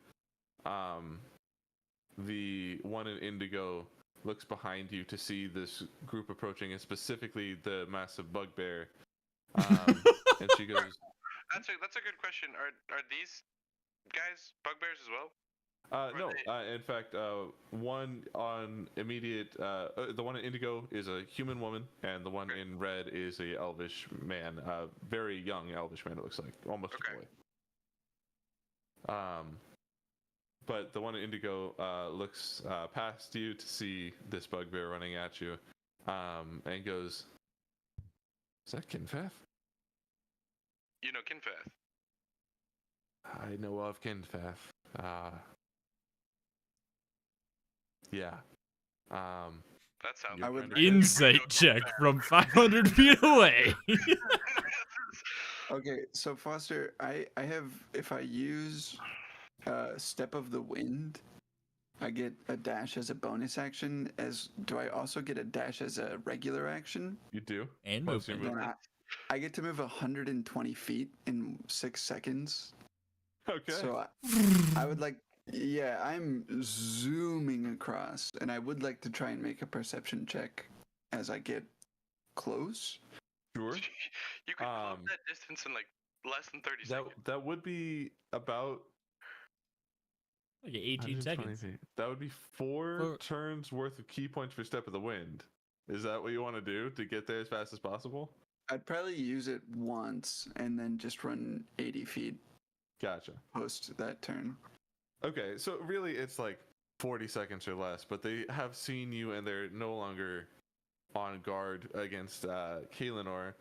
The one in indigo looks behind you to see this group approaching, and specifically the massive bugbear. And she goes, That's a good question. Are these guys bugbears as well? No. In fact, one on immediate, the one in indigo is a human woman, and the one in red is a elvish man, very young elvish man. It looks like almost a boy. But the one in indigo looks past you to see this bugbear running at you, and goes, "Is that Kinfath?" You know Kinfath. I know of Kinfath. Yeah. That sounds. I would- Insight check from 500 feet away. Okay, so Foster, I have, if I use Step of the Wind, I get a dash as a bonus action. Do I also get a dash as a regular action? You do. And Plus your movement. Then I get to move 120 feet in 6 seconds. Okay. So I would like, yeah, I'm zooming across, and I would like to try and make a perception check as I get close. Sure. You could close that distance in like less than 30 seconds. That would be about Like 18 120 seconds. feet. That would be four turns worth of key points for Step of the Wind. Is that what you want to do to get there as fast as possible? I'd probably use it once and then just run 80 feet Gotcha. post that turn. Okay, so really it's like 40 seconds or less, but they have seen you and they're no longer on guard against Kaelinor.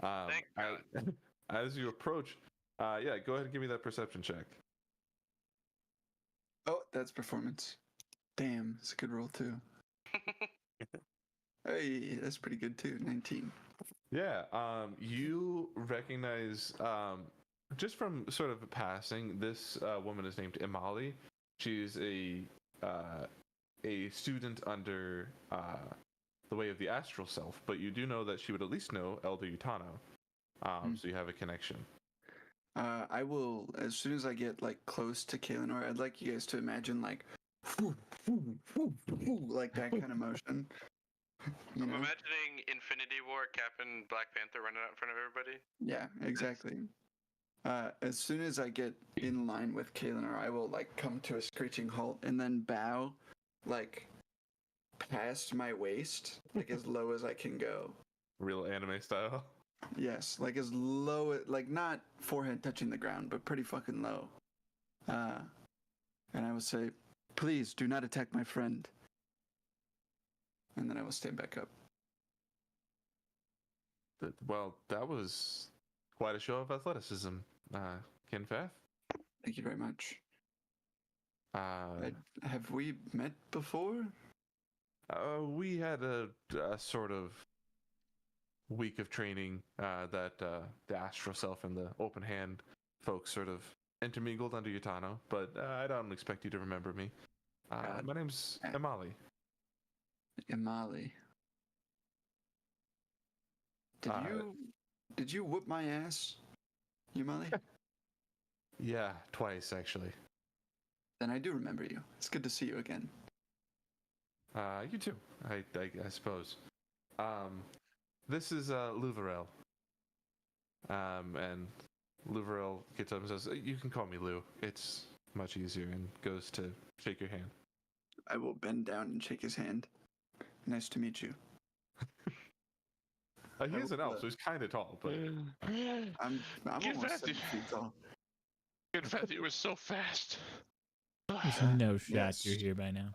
Thank God. As you approach, yeah, go ahead and give me that perception check. Oh, that's performance. Damn, it's a good roll too. Hey, that's pretty good too. 19. Yeah, you recognize, just from sort of passing, this woman is named Imali. She's a student under the Way of the Astral Self, but you do know that she would at least know Elder Utano, so you have a connection. I will, as soon as I get like close to Kaelinor, I'd like you guys to imagine like, like that kind of motion. You I'm know? imagining Infinity War, Cap and Black Panther running out in front of everybody. Yeah, exactly. As soon as I get in line with Kaelinor, I will like come to a screeching halt and then bow, like past my waist, like as low as I can go. Real anime style. Yes, like as low, like not forehead touching the ground, but pretty fucking low. And I will say, "Please do not attack my friend." And then I will stand back up. Well, that was quite a show of athleticism, Kinfath. Thank you very much. Uh, Have we met before? we had a sort of week of training that the Astral Self and the Open Hand folks sort of intermingled under Yutano, but I don't expect you to remember me. My name's Imali. Imali. Did you whoop my ass, Imali? Yeah, twice actually. Then I do remember you. It's good to see you again. You too. I suppose. This is Louverel. And Louverel gets up and says, "You can call me Lou. It's much easier," and goes to shake your hand. I will bend down and shake his hand. Nice to meet you. He is an elf, so he's kind of tall, but I'm almost 7 feet tall. In fact, you were so fast. There's no shot yes. you're here by now.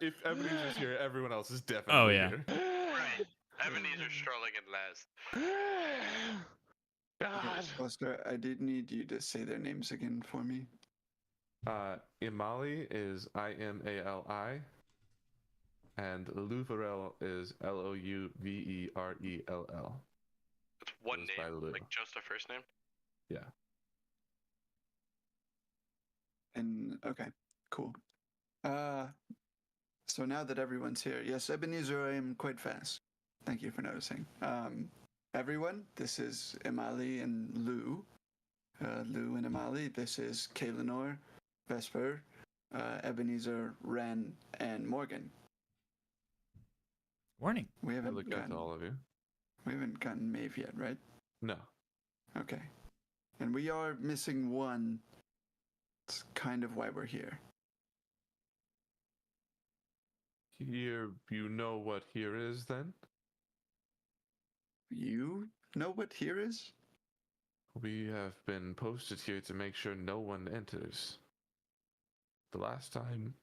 if Ebenezer's here, everyone else is definitely here. Right. Ebenezer strolling in last. God. Buster, I did need you to say their names again for me. Imali is Imali, and Louverel is Louverell. It's one Goes by name, Lou. like just a first name. Yeah. And okay, cool. So now that everyone's here, yes, Ebenezer, I am quite fast. Thank you for noticing. Everyone, this is Imali and Lou. Lou and Imali. This is Kaelinor, Vesper, Ebenezer, Ren, and Morgan. Warning. We I haven't look at all of you. We haven't gotten Maeve yet, right? No. Okay. And we are missing one. It's kind of why we're here. Here, you know what here is then? You know what here is? We have been posted here to make sure no one enters. The last time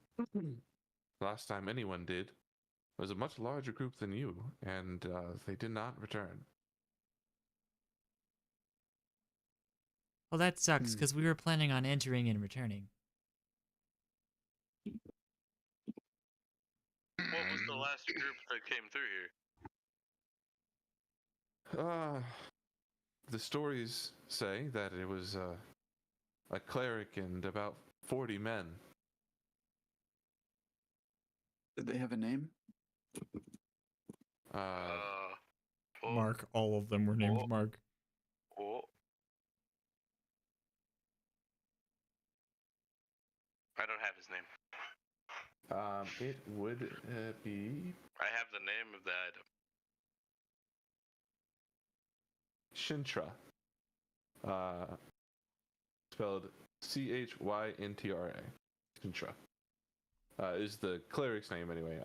anyone did was a much larger group than you, and they did not return. Well, that sucks because we were planning on entering and returning. What was the last group that came through here? The stories say that it was a cleric and about 40 men. Did they have a name? Mark. All of them were named Mark. I don't have his name. It would be I have the name of the item. Shintra. Spelled Chyntra. Shintra. Is the cleric's name anyway.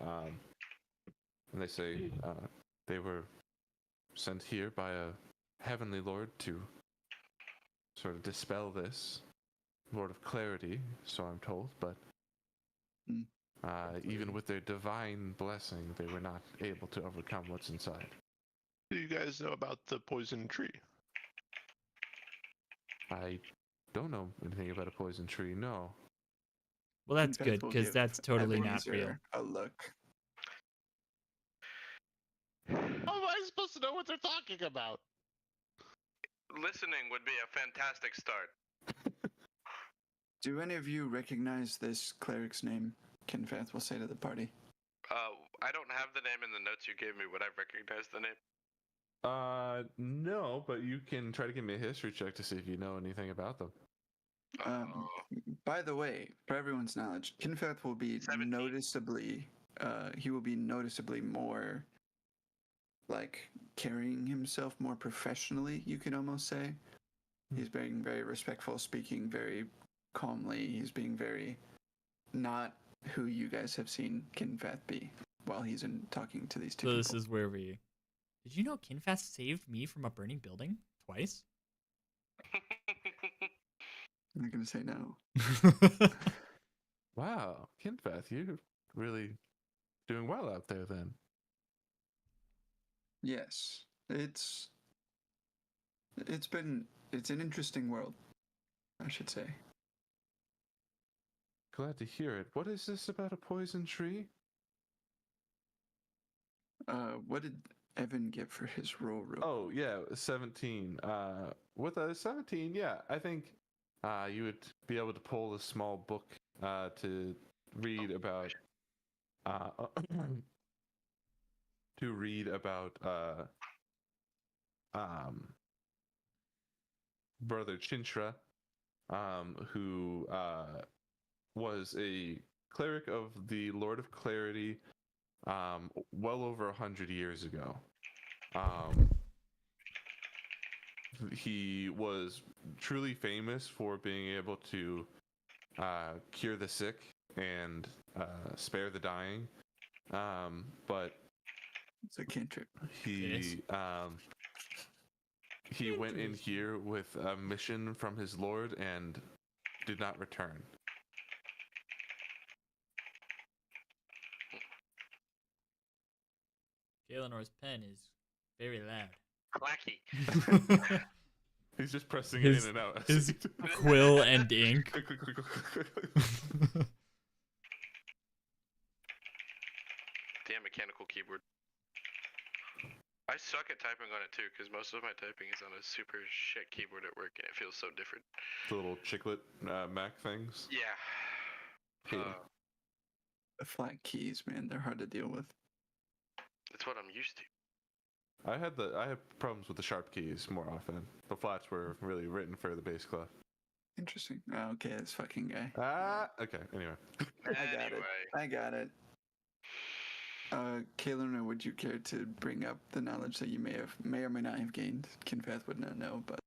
And they say they were sent here by a heavenly lord to sort of dispel this. Lord of Clarity, so I'm told, but even with their divine blessing, they were not able to overcome what's inside. Do you guys know about the poison tree? I don't know anything about a poison tree, no. Well, that's In fact, good we'll because give that's totally not Ebenezer real. A look. How am I supposed to know what they're talking about? Listening would be a fantastic start. Do any of you recognize this cleric's name? Kinfath will say to the party. I don't have the name in the notes you gave me. Would I recognize the name? No, but you can try to give me a history check to see if you know anything about them. By the way, for everyone's knowledge, Kinfath will be 17. noticeably more like carrying himself more professionally, you could almost say. He's being very respectful, speaking very calmly. He's being very not who you guys have seen Kinfath be while he's talking to these two So people. this is where we... Did you know Kinfast saved me from a burning building twice? I'm not going to say no. Wow, Kinfath, you're really doing well out there then. Yes, it's an interesting world, I should say. Glad to hear it. What is this about a poison tree? What did Evan get for his roll? Oh, yeah, 17. with a 17, yeah, I think you would be able to pull a small book to read about to read about Brother Chintra, who was a cleric of the Lord of Clarity well over 100 years ago. He was truly famous for being able to cure the sick and spare the dying. But It's a cantrip. he went in here with a mission from his lord and did not return. Galenor's pen is very loud. Clacky. He's just pressing His- it in and out. his quill and ink. Damn mechanical keyboard. I suck at typing on it too, because most of my typing is on a super shit keyboard at work, and it feels so different. The little chiclet Mac things. Yeah. Yeah. The flat keys, man, they're hard to deal with. That's what I'm used to. I had problems with the sharp keys more often. The flats were really written for the bass clef. Interesting. Oh, okay, this fucking guy. Okay. Anyway, I got it. Kayluna, would you care to bring up the knowledge that you may or may not have gained? Kinfath would not know, but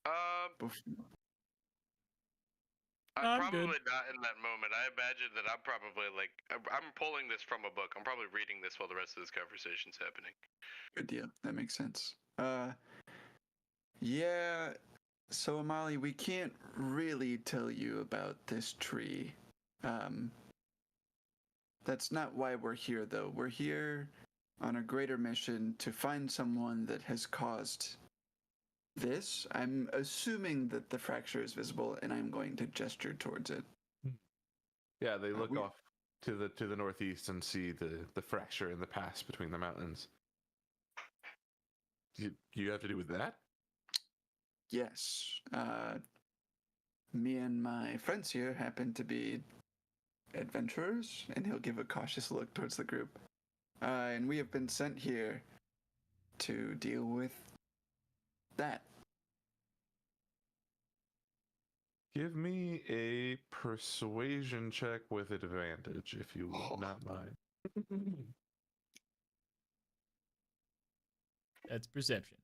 I'm I'm probably good. not in that moment. I imagine that I'm probably like I'm pulling this from a book. I'm probably reading this while the rest of this conversation's happening. good deal. That makes sense. Yeah. So Amali, we can't really tell you about this tree. That's not why we're here, though. We're here on a greater mission to find someone that has caused this. I'm assuming that the fracture is visible, and I'm going to gesture towards it. yeah, they look we- off to the northeast and see the fracture in the pass between the mountains. You have to do with that? Yes. Me and my friends here happen to be adventurers, and he'll give a cautious look towards the group. And we have been sent here to deal with that. Give me a persuasion check with advantage, if you would not mind. That's perception.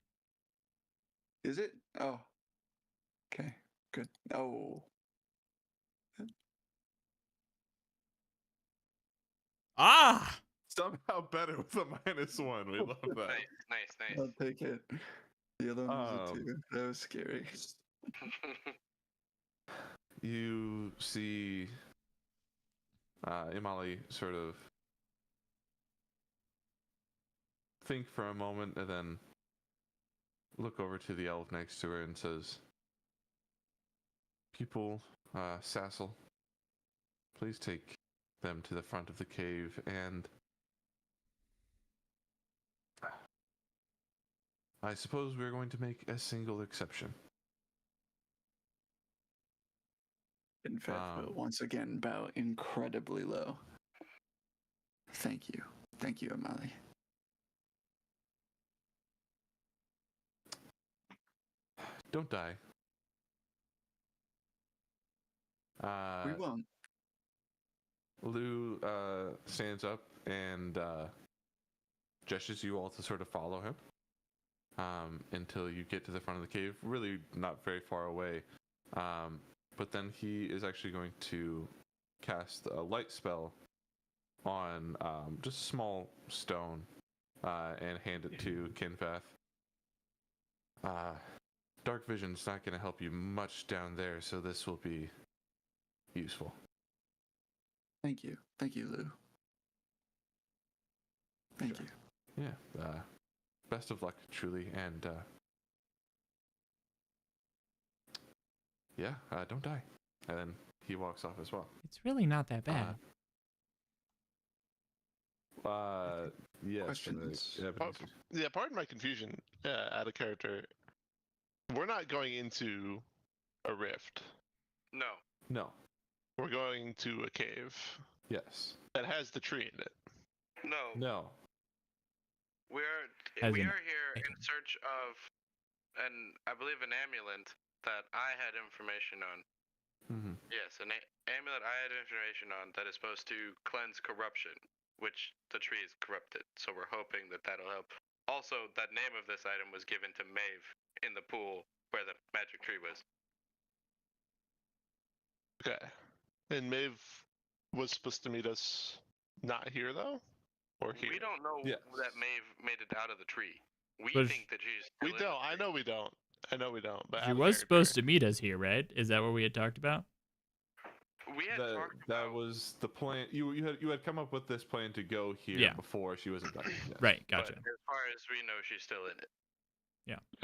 Is it? Oh. Okay, good. Oh. Ah! Somehow better with a -1. We love that. Nice. I'll take it. The other one was a 2. That was scary. You see Imali sort of think for a moment and then look over to the elf next to her and says, "People, Sassel, please take them to the front of the cave, and I suppose we're going to make a single exception." In fact, will once again bow incredibly low. Thank you. Thank you, Amali. Don't die. We won't. Lou stands up and gestures you all to sort of follow him until you get to the front of the cave. Really not very far away. But then he is actually going to cast a light spell on just a small stone and hand it to Kinfath. Dark vision's not going to help you much down there, so this will be useful. Thank you. Thank you, Lou. Thank you. Yeah. Best of luck, truly, and don't die. And then he walks off as well. It's really not that bad. Yes. Questions? Yeah, pardon my confusion. Out of character. we're not going into a rift. No. No. We're going to a cave Yes. that has the tree in it. No. No. We As are in here in egg. search of I believe an amulet that I had information on. Mm-hmm. Yes, an amulet I had information on that is supposed to cleanse corruption, which the tree is corrupted. So we're hoping that that'll help. Also, that name of this item was given to Maeve in the pool where the magic tree was. Okay. And Maeve was supposed to meet us not here though? Or here? We don't know Yes. that Maeve made it out of the tree. We But think that she's We still in the don't. I tree. know we don't. I know we don't. But She out of was supposed character. to meet us here, right? Is that what we had talked about? We had talked That about was the plan. You had come up with this plan to go here Yeah. before she was abducted. Yes. Right, gotcha. But as far as we know, she's still in it.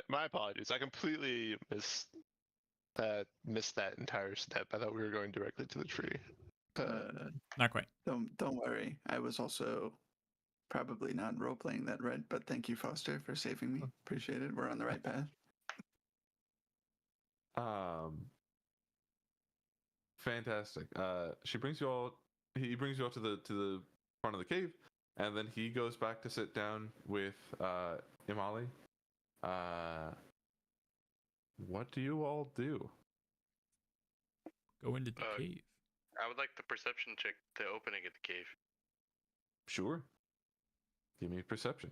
My apologies. I completely missed that entire step. I thought we were going directly to the tree. Not quite. Don't worry. I was also probably not role playing that right, but thank you, Foster, for saving me. Appreciate it. We're on the right path. Fantastic. He brings you all to the front of the cave, and then he goes back to sit down with Imali. What do you all do? Go into the cave. I would like the perception check to opening at the cave. Sure. Give me perception.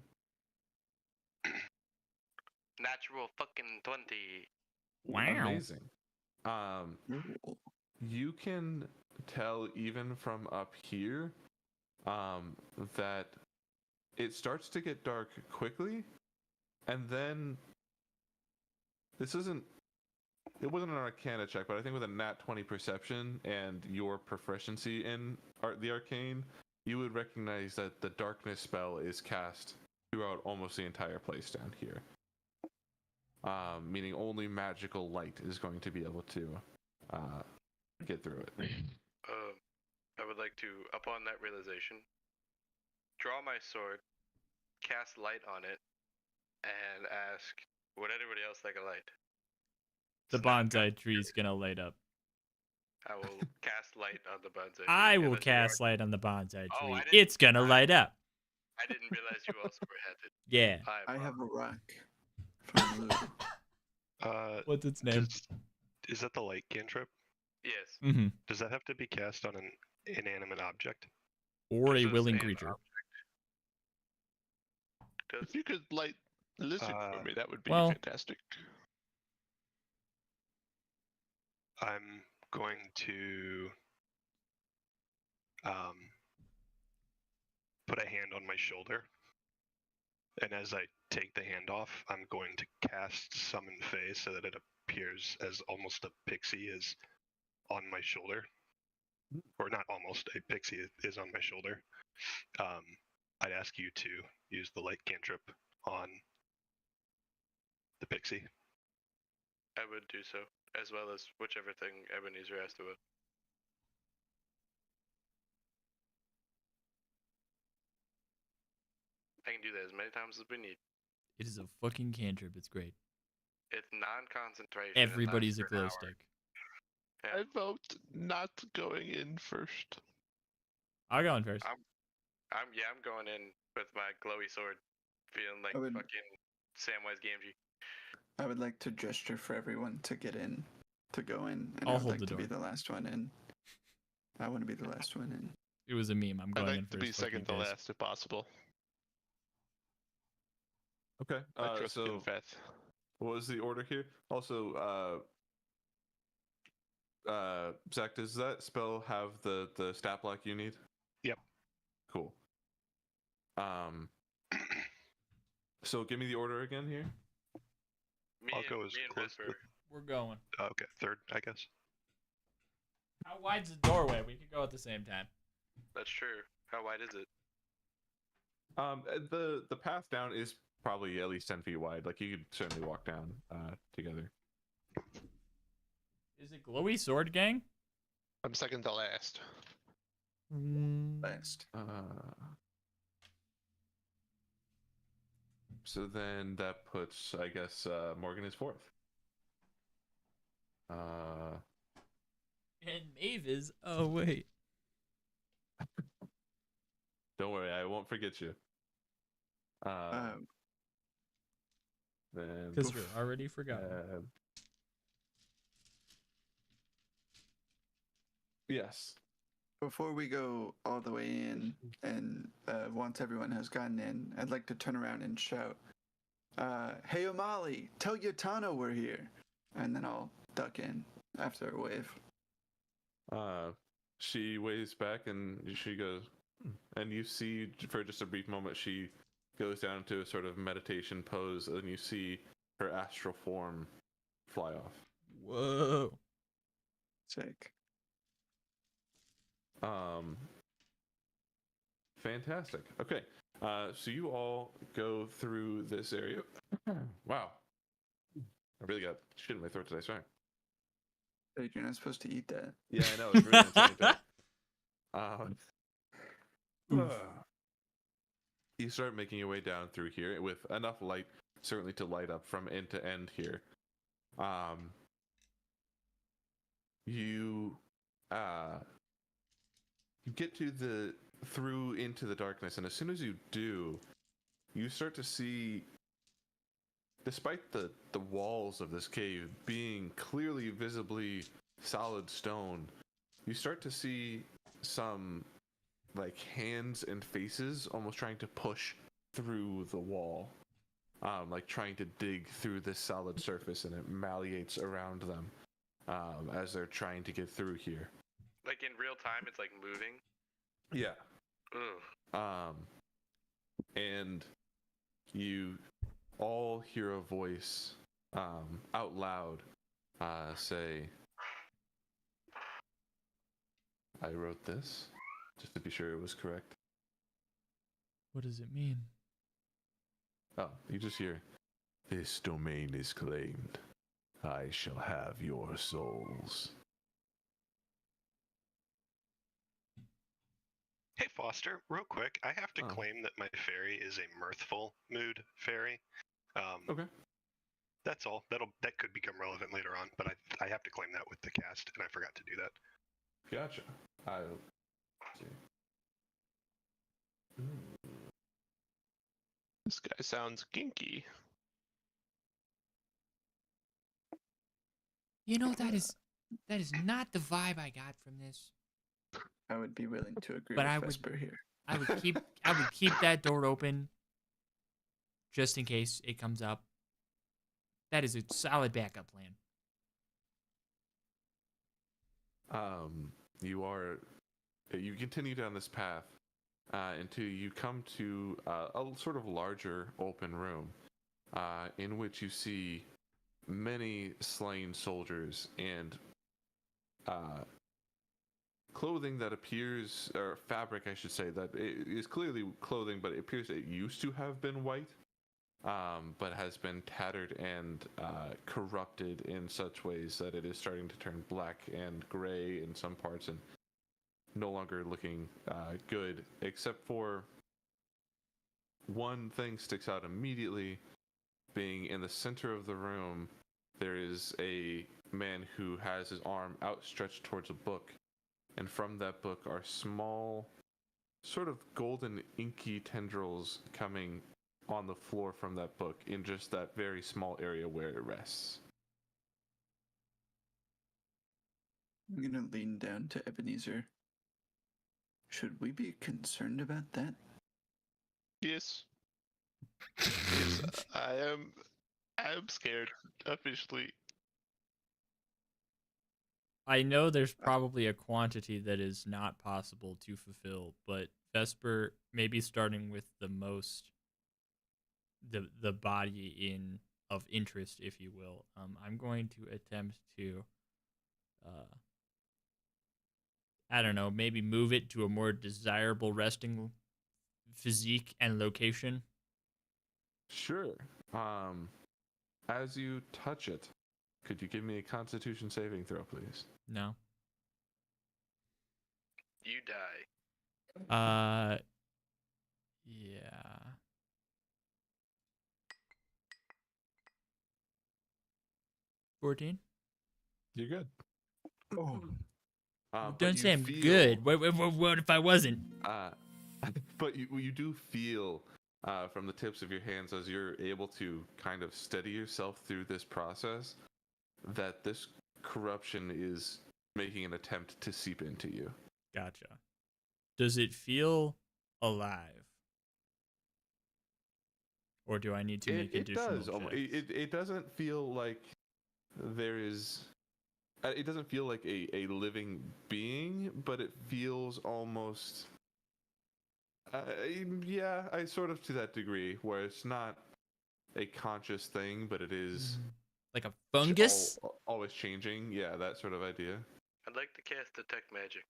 Natural fucking 20. Wow. Amazing. Ooh. You can tell even from up here that it starts to get dark quickly, and then it wasn't an Arcana check, but I think with a nat 20 perception and your proficiency in the arcane, you would recognize that the darkness spell is cast throughout almost the entire place down here. Meaning only magical light is going to be able to get through it. I would like to, upon that realization, draw my sword, cast light on it, and ask, would anybody else like a light? The bonsai tree's gonna light up. I will cast light on the bonsai tree. I will unless you cast are- light on the bonsai Oh, tree. I didn't- It's gonna I- light up. I didn't realize you also had it. Yeah. I have a rock from Lou. What's its name? Is that the light cantrip? Yes. Mm-hmm. Does that have to be cast on an inanimate object? Or a Just willing an creature. object. Does If you could light the lizard for me, that would be well- fantastic. I'm going to put a hand on my shoulder. And as I take the hand off, I'm going to cast Summon Fae so that it appears as almost a pixie is on my shoulder. Or not almost, a pixie is on my shoulder. I'd ask you to use the light cantrip on the pixie. I would do so, as well as whichever thing Ebenezer asked about. I can do that as many times as we need. It is a fucking cantrip. It's great. It's non-concentration. Everybody's a it lasts for an glow hour. stick. Yeah. I vote not going in first. I'll go in first. I'm going in with my glowy sword, feeling like I would- fucking Samwise Gamgee. I would like to gesture for everyone to get in, to go in, and I'll I would hold like the to be door. the last one in. I want to be the last one in. It was a meme. I'm I'd going in like to first. be Fuck second you to guys. last if possible. Okay. I trust So Kinfeth. what was the order here? Also, Zach, does that spell have the stat block you need? Yep. Cool. So give me the order again here. Me I'll and, go as me and close to Vesper. We're going. Okay, third, I guess. How wide's the doorway? We could go at the same time. That's true. How wide is it? The path down is probably at least 10 feet wide. Like you could certainly walk down together. Is it glowy sword gang? I'm second to last. Last. So then that puts, I guess, Morgan is fourth. And Mavis. Oh wait. Don't worry, I won't forget you. Then Because you're already forgotten. Yes. Before we go all the way in, and once everyone has gotten in, I'd like to turn around and shout, "Hey, O'Malley, tell Yatano we're here," and then I'll duck in after a wave. She waves back and she goes, and you see for just a brief moment she goes down into a sort of meditation pose, and you see her astral form fly off. Whoa. Sick. Fantastic. Okay. So you all go through this area. Wow. I really got shit in my throat today, sorry. Hey, you're not supposed to eat that. Yeah, I know. It's really insane. You start making your way down through here with enough light, certainly to light up from end to end here. You get to through into the darkness, and as soon as you do, you start to see, despite the walls of this cave being clearly visibly solid stone, you start to see some like hands and faces almost trying to push through the wall, like trying to dig through this solid surface, and it malleates around them as they're trying to get through here. Like in real time, it's like moving. Yeah. Ugh. And you all hear a voice out loud say, "I wrote this," just to be sure it was correct. What does it mean? Oh, you just hear, "This domain is claimed. I shall have your souls." Hey Foster, real quick, I have to claim that my fairy is a mirthful mood fairy. Okay. That's all. That could become relevant later on, but I have to claim that with the cast, and I forgot to do that. Gotcha. I'll see. This guy sounds kinky. You know, that is not the vibe I got from this. I would be willing to agree But with I would- Vesper here. I would keep that door open just in case it comes up. That is a solid backup plan. You continue down this path until you come to a sort of larger open room in which you see many slain soldiers and clothing that appears, or fabric I should say, that it is clearly clothing, but it appears it used to have been white, but has been tattered and corrupted in such ways that it is starting to turn black and gray in some parts and no longer looking good, except for one thing sticks out immediately, being in the center of the room. There is a man who has his arm outstretched towards a book, and from that book are small, sort of golden inky tendrils coming on the floor from that book in just that very small area where it rests. I'm gonna lean down to Ebenezer. Should we be concerned about that? Yes. Yes, I am scared officially. I know there's probably a quantity that is not possible to fulfill, but Vesper, maybe starting with the most, the body of interest, if you will. I'm going to attempt to, I don't know, maybe move it to a more desirable resting physique and location. Sure. As you touch it, could you give me a Constitution saving throw, please? No. You die. Yeah. $14. You're good. Oh, But Don't you say I'm feel, good. What if I wasn't? But you do feel from the tips of your hands as you're able to kind of steady yourself through this process that this corruption is making an attempt to seep into you. Gotcha. Does it feel alive? Or do I need to make It additional does. checks? It doesn't feel like there is. It doesn't feel like a living being, but it feels almost. Yeah, I sort of to that degree where it's not a conscious thing, but it is Like a fungus? always changing. Yeah, that sort of idea. I'd like to cast detect magic.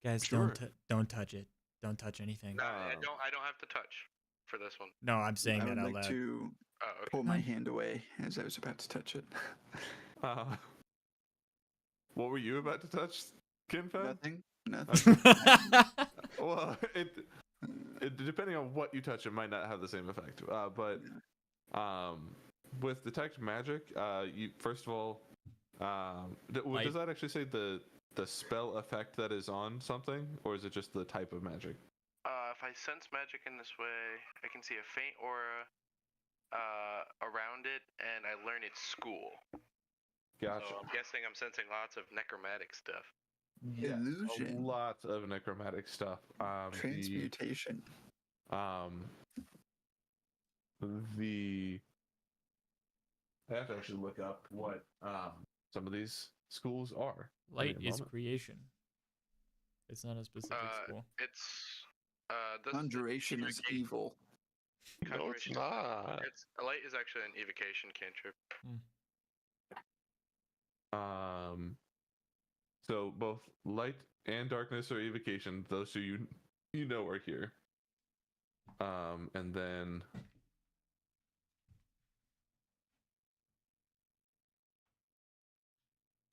Guys, Sure. don't touch it. Don't touch anything. No, I don't have to touch for this one. No, I'm saying I that would out like loud. to Oh, okay. pull my hand away as I was about to touch it. What were you about to touch, Kinfan? Nothing. Well, it depending on what you touch, it might not have the same effect. But with detect magic, you first of all, does that actually say the spell effect that is on something, or is it just the type of magic? If I sense magic in this way, I can see a faint aura around it, and I learn its school. Gotcha. So I'm guessing I'm sensing lots of necromantic stuff. Yes, Illusion. a lot of necromantic stuff. Transmutation. I have to actually look up what some of these schools are. Light is creation. It's not a specific school. It's Conjuration is evil. No, it's not. Light is actually an evocation cantrip. So both light and darkness are evocation. Those who you know are here. And then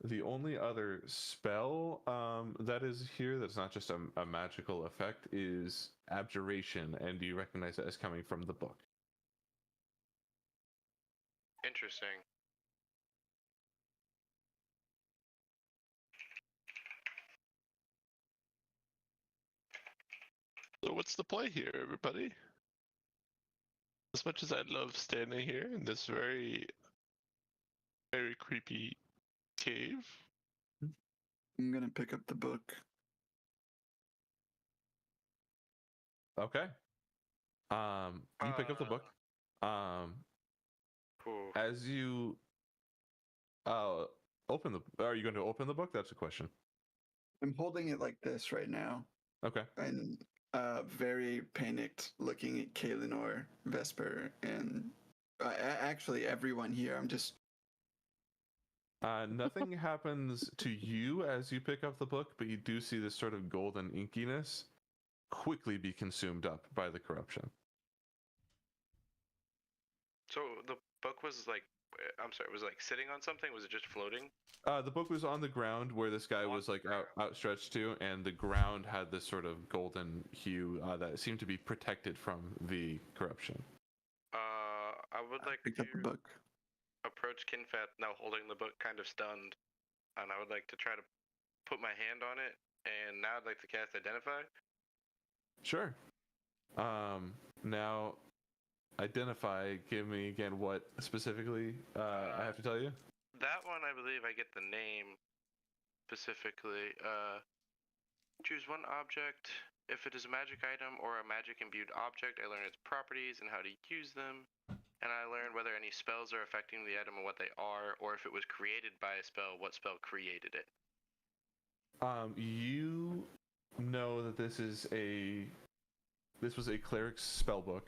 the only other spell that is here that's not just a magical effect is abjuration, and you recognize it as coming from the book. Interesting. So what's the play here, everybody? As much as I love standing here in this very, very creepy cave, I'm gonna pick up the book. Okay. You pick up the book. Cool. As you open the, are you going to open the book? That's a question. I'm holding it like this right now. Okay. And very panicked, looking at Kaelinor, Vesper, and actually everyone here. I'm just. Nothing happens to you as you pick up the book, but you do see this sort of golden inkiness quickly be consumed up by the corruption. So the book was like, I'm sorry, was it like sitting on something? Was it just floating? The book was on the ground where this guy was like outstretched to, and the ground had this sort of golden hue that seemed to be protected from the corruption. I would like picked to up the book. approach Kinfat, now holding the book, kind of stunned, and I would like to try to put my hand on it, and now I'd like to cast Identify. Sure. Now, Identify, give me again what specifically I have to tell you. That one, I believe I get the name specifically. Choose one object. If it is a magic item or a magic imbued object, I learn its properties and how to use them. And I learn whether any spells are affecting the item and what they are, or if it was created by a spell, what spell created it. You know that this was a cleric's spell book.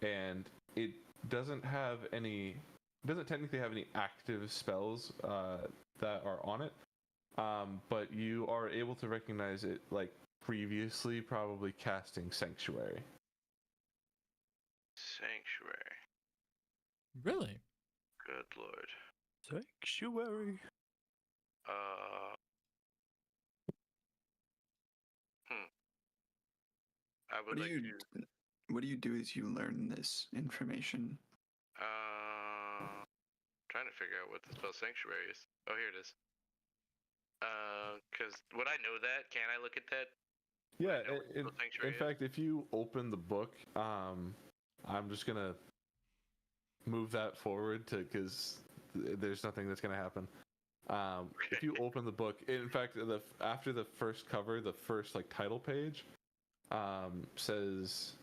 And it doesn't technically have any active spells that are on it. But you are able to recognize it like previously probably casting Sanctuary. Sanctuary. Really? Good lord. Sanctuary. I would like to. What do you do as you learn this information? Trying to figure out what the spell Sanctuary is. Oh, here it is. Because would I know that? Can I look at that? Yeah, know what in the sanctuary fact, if you open the book, I'm just gonna move that forward to because there's nothing that's gonna happen. If you open the book, in fact, after the first cover, the first like title page, says,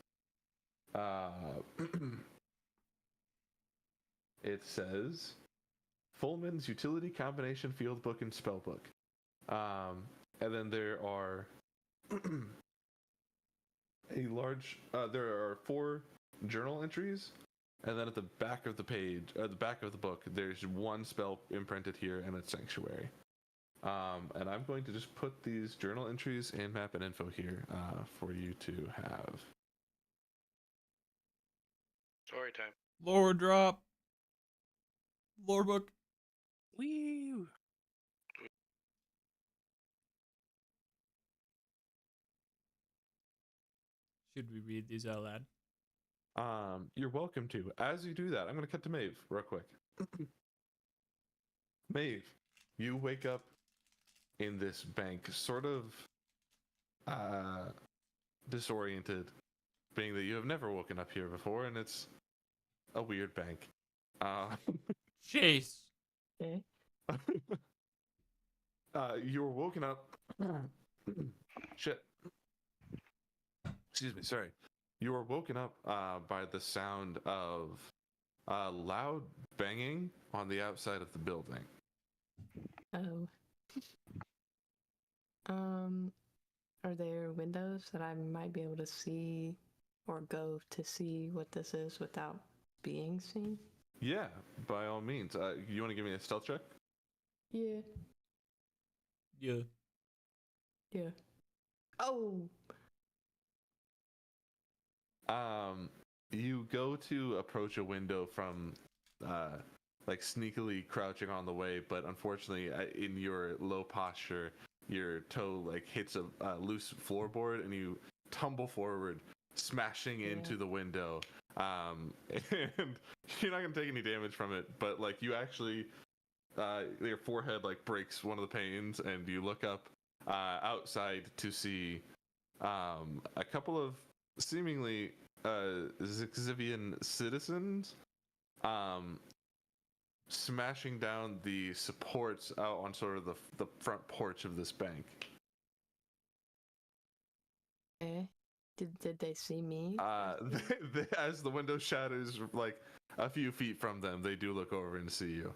it says, Fullman's Utility Combination Field Book and Spell Book, and then there are there are 4 journal entries, and then at the back of the page, the back of the book, there's 1 spell imprinted here, and it's Sanctuary. And I'm going to just put these journal entries and map and info here for you to have. Story time. Lore drop. Lore book. Woo! Should we read these out loud? You're welcome to. As you do that, I'm going to cut to Maeve real quick. Maeve, you wake up in this bank, sort of disoriented, being that you have never woken up here before, and it's a weird bank. Chase. Okay. You were woken up. Shit. Excuse me, sorry. You were woken up by the sound of loud banging on the outside of the building. Oh. Are there windows that I might be able to see or go to see what this is without being seen? Yeah, by all means. You want to give me a stealth check? Yeah. Yeah. Yeah. Oh. You go to approach a window from like sneakily crouching on the way, but unfortunately in your low posture your toe like hits a loose floorboard and you tumble forward, smashing into the window. And you're not gonna take any damage from it, but like you actually your forehead like breaks one of the panes, and you look up outside to see a couple of seemingly Zixivian citizens smashing down the supports out on sort of the front porch of this bank. Okay. Did they see me? As the window shatters like a few feet from them, they do look over and see you.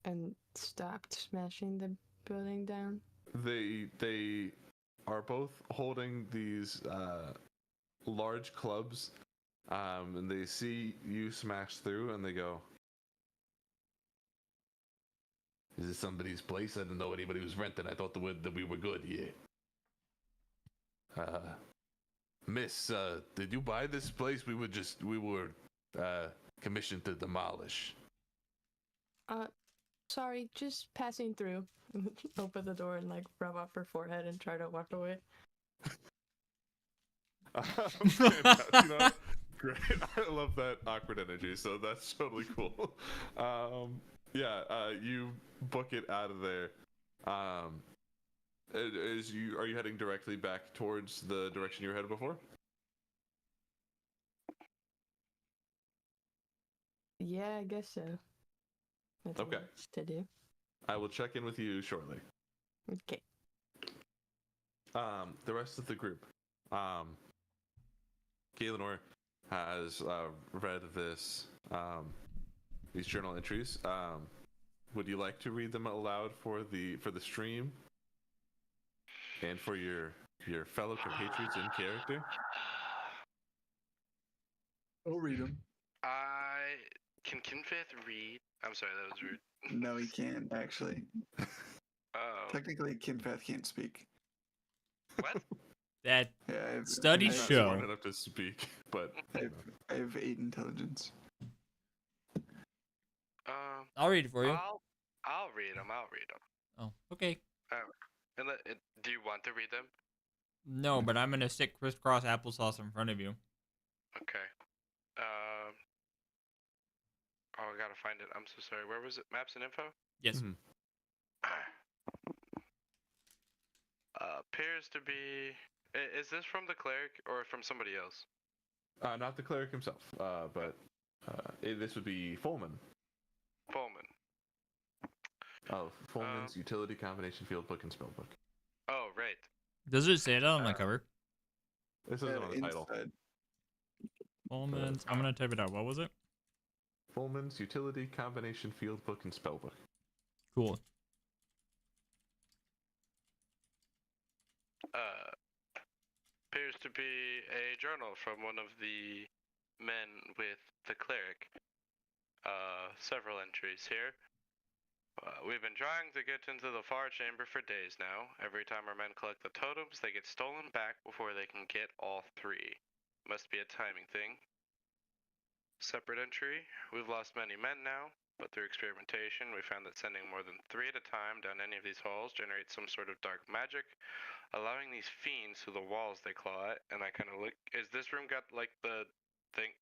And stopped smashing the building down? They are both holding these large clubs, and they see you smash through, and they go, "Is this somebody's place? I didn't know anybody was renting. I thought that we were good here." Miss, did you buy this place? We were commissioned to demolish. Sorry, just passing through. Open the door and like rub off her forehead and try to walk away. You know, great. I love that awkward energy, so that's totally cool. You book it out of there. Are you heading directly back towards the direction you were headed before? Yeah, I guess so. That's Okay. what it's to do. I will check in with you shortly. Okay. The rest of the group. Galenor has read this these journal entries. Would you like to read them aloud for the stream and for your fellow compatriots in character? I'll read them. Can Kinfith read? I'm sorry, that was rude. No, he can't actually. Oh. Technically, Kimfeth can't speak. What? That Yeah, studies Not show. smart enough to speak, but I have 8 intelligence. I'll read it for you. I'll read them. Oh, okay. Do you want to read them? No, but I'm gonna stick crisscross applesauce in front of you. Okay. I gotta find it. I'm so sorry. Where was it? Maps and info? Yes. Mhm. appears to be. Is this from the cleric or from somebody else? Not the cleric himself, but this would be Fulman. Fulman. Oh, Fulman's Utility Combination Field Book and Spellbook. Oh, right. Does it say that on the cover? This isn't on the title. Fulman's. I'm gonna type it out. What was it? Fulman's Utility Combination Field Book and Spellbook. Cool. Appears to be a journal from one of the men with the cleric. Several entries here. We've been trying to get into the far chamber for days now. Every time our men collect the totems, they get stolen back before they can get all three. Must be a timing thing. Separate entry. We've lost many men now, but through experimentation, we found that sending more than 3 at a time down any of these halls generates some sort of dark magic, allowing these fiends through the walls they claw at. And I kind of look. Is this room got like the thing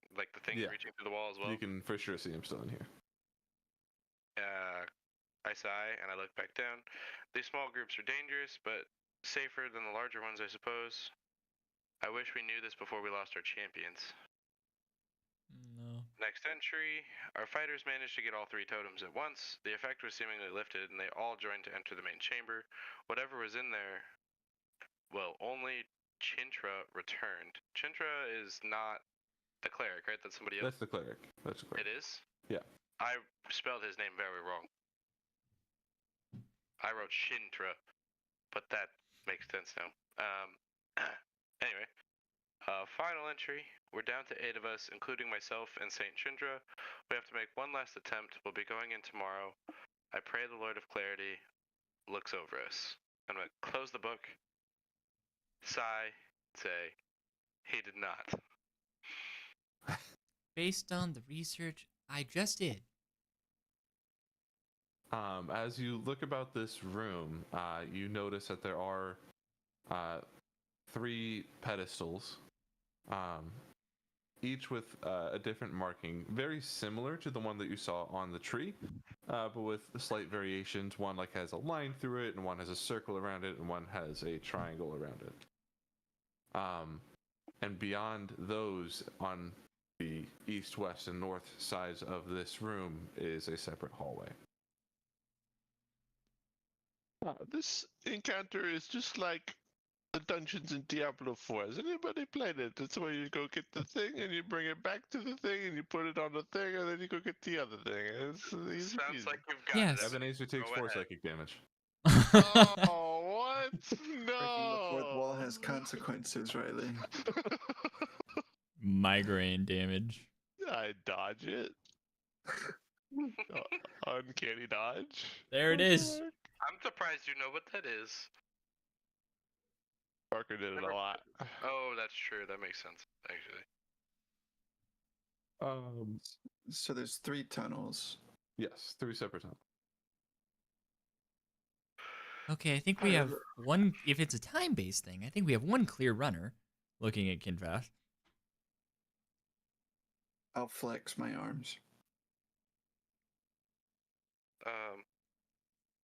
reaching through the wall as well? You can for sure see him still in here. I sigh and I look back down. These small groups are dangerous, but safer than the larger ones, I suppose. I wish we knew this before we lost our champions. No. Next entry. Our fighters managed to get all 3 totems at once. The effect was seemingly lifted, and they all joined to enter the main chamber. Whatever was in there, well, only Chintra returned. Chintra is not the cleric, right? That's somebody else? That's the cleric. That's the cleric. It is? Yeah. I spelled his name very wrong. I wrote Shintra, but that makes sense now. Anyway, final entry. We're down to 8 of us, including myself and Saint Shindra. We have to make one last attempt. We'll be going in tomorrow. I pray the Lord of Clarity looks over us. I'm going to close the book, sigh, say, he did not. Based on the research I just did. As you look about this room, you notice that there are 3 pedestals, each with a different marking, very similar to the one that you saw on the tree, but with slight variations. One has a line through it, and one has a circle around it, and one has a triangle around it. And beyond those, on the east, west, and north sides of this room is a separate hallway. This encounter is just like the dungeons in Diablo 4. Has anybody played it? It's where you go get the thing and you bring it back to the thing and you put it on the thing and then you go get the other thing. It's easy. Sounds like you've got Yes. it. Ebenezer takes Go 4 ahead. psychic damage. Oh, what? Breaking the fourth wall has No. consequences, Riley. Migraine damage. I dodge it. Uncanny dodge. There it is. I'm surprised you know what that is. Parker did it a lot. Oh, that's true. That makes sense, actually. So there's 3 tunnels. Yes, 3 separate tunnels. Okay, I think we have one. If it's a time-based thing, I think we have one clear runner. Looking at Kinfast. I'll flex my arms.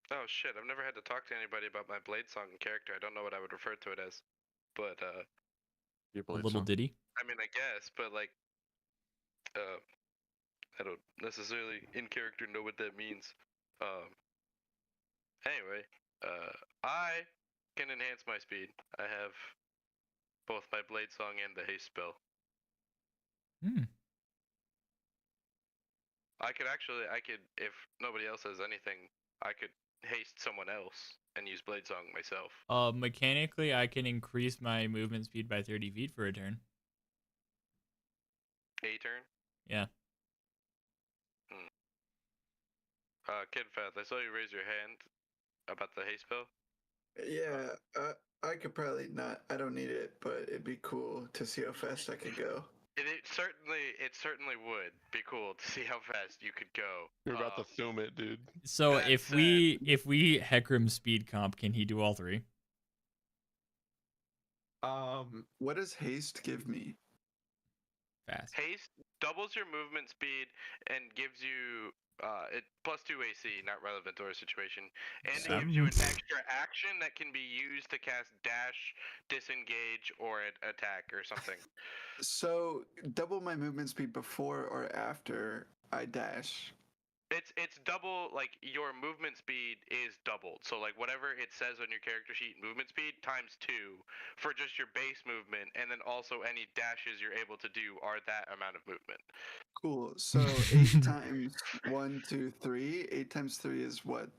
Oh shit, I've never had to talk to anybody about my Blade Song character. I don't know what I would refer to it as. But, Your A blade little song. ditty. I mean, I guess, but like, I don't necessarily in character know what that means. Anyway, I can enhance my speed. I have both my Blade Song and the haste spell. I could, if nobody else has anything, I could haste someone else and use Blade Song myself. Mechanically, I can increase my movement speed by 30 feet for a turn. A turn? Yeah. Kidfath, I saw you raise your hand about the haste spell. Yeah, I could probably not. I don't need it, but it'd be cool to see how fast I could go. It certainly would be cool to see how fast you could go. You're about to film it, dude. So That if we Heckram speed comp, can he do all 3? What does haste give me? fast. Haste doubles your movement speed and gives you it plus 2 AC, not relevant to our situation, and it gives you an extra action that can be used to cast dash, disengage, or an attack or something. So double my movement speed before or after I dash. It's double, like your movement speed is doubled. So like whatever it says on your character sheet, movement speed times 2 for just your base movement, and then also any dashes you're able to do are that amount of movement. Cool. So 8 times 1, 2, 3. 8 times 3 is what?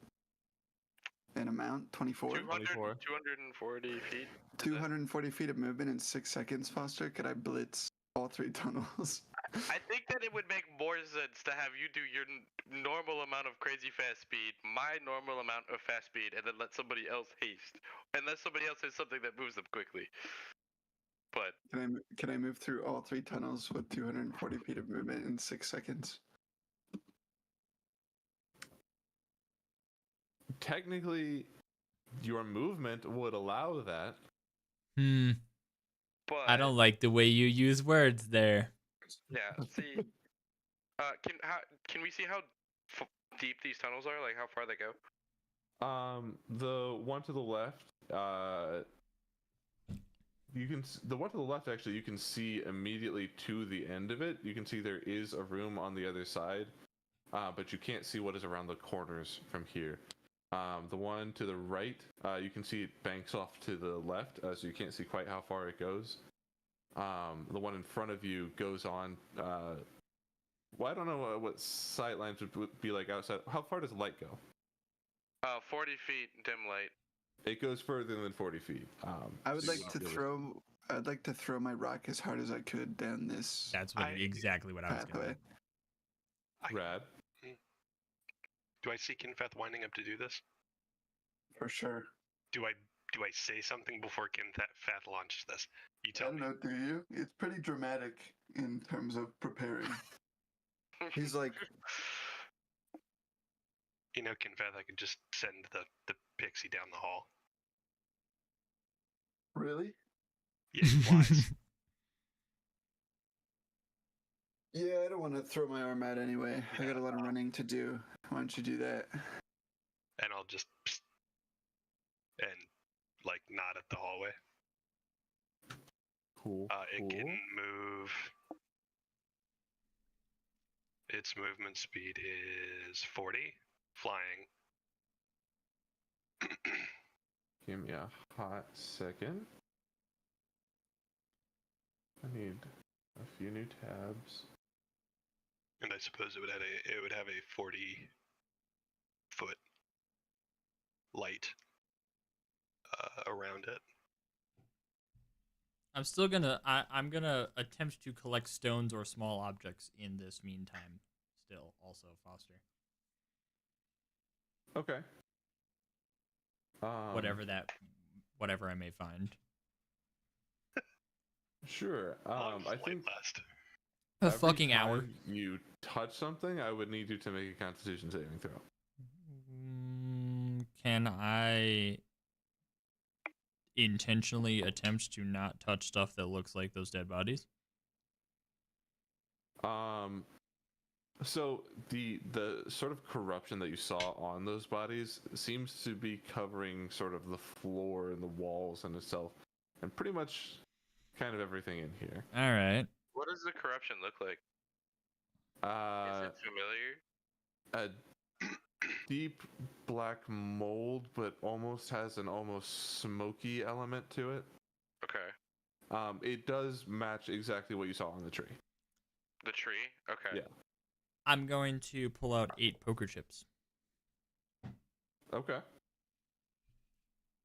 An amount? 24? 24. 240 feet. 240 feet of movement in 6 seconds, Foster. Could I blitz all 3 tunnels? I think that it would make more sense to have you do your normal amount of crazy fast speed, my normal amount of fast speed, and then let somebody else haste, unless somebody else has something that moves them quickly. But Can I move through all 3 tunnels with 240 feet of movement in 6 seconds? Technically, your movement would allow that. but I don't like the way you use words there. Yeah. See, can we see how deep these tunnels are? Like how far they go? The one to the left, the one to the left actually you can see immediately to the end of it. You can see there is a room on the other side, but you can't see what is around the corners from here. The one to the right, you can see it banks off to the left, so you can't see quite how far it goes. The one in front of you goes on. Well, I don't know what sight lines would be like outside. How far does light go? 40 feet dim light. It goes further than 40 feet. I would so you like won't to be able throw. I'd like to throw my rock as hard as I could down this That's exactly what I was going pathway. to do. Rad. Do I see Kinfeth winding up to do this? For sure. Do I say something before Kinfeth launches this? You I tell don't me. know, do you? It's pretty dramatic in terms of preparing. He's like, You know, Kinfeth, I could just send the pixie down the hall. really? Yeah, he flies. Yeah, I don't want to throw my arm out anyway. I Yeah. got a lot of running to do. Why don't you do that? And I'll just psst, and like nod at the hallway. Cool. It can move. Its movement speed is 40, flying. Give me a hot second. I need a few new tabs. And I suppose it would have a 40-foot light around it. I'm gonna attempt to collect stones or small objects in this meantime. Still, also Foster. Okay. Whatever I may find. Sure. I think last. A every fucking hour. time you touch something, I would need you to make a Constitution saving throw. Can I intentionally attempt to not touch stuff that looks like those dead bodies? So the sort of corruption that you saw on those bodies seems to be covering sort of the floor and the walls and itself, and pretty much kind of everything in here. All right. What does the corruption look like? Is it familiar? A deep black mold, but almost has an almost smoky element to it. Okay. It does match exactly what you saw on the tree. The tree? Okay. Yeah. I'm going to pull out 8 poker chips. Okay.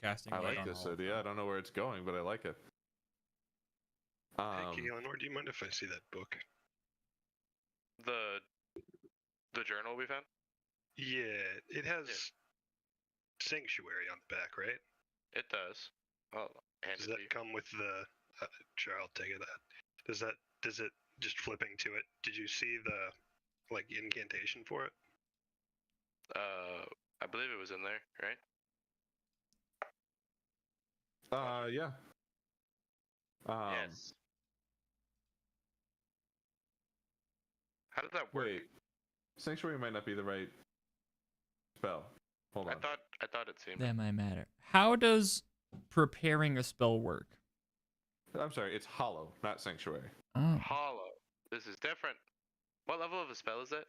Casting I light like on this all of idea. them. I don't know where it's going, but I like it. Hey, Eleanor, do you mind if I see that book? The journal we found? Yeah, it has sanctuary on the back, right? It does. Oh, Does that come with the? Sure, I'll take it. Does it just flipping to it? Did you see the incantation for it? I believe it was in there, right? Yeah. Yes. How did that work? Wait, Sanctuary might not be the right spell. Hold on. I thought it seemed. That might matter. How does preparing a spell work? I'm sorry, it's Hollow, not Sanctuary. Oh. Hollow. This is different. What level of a spell is it?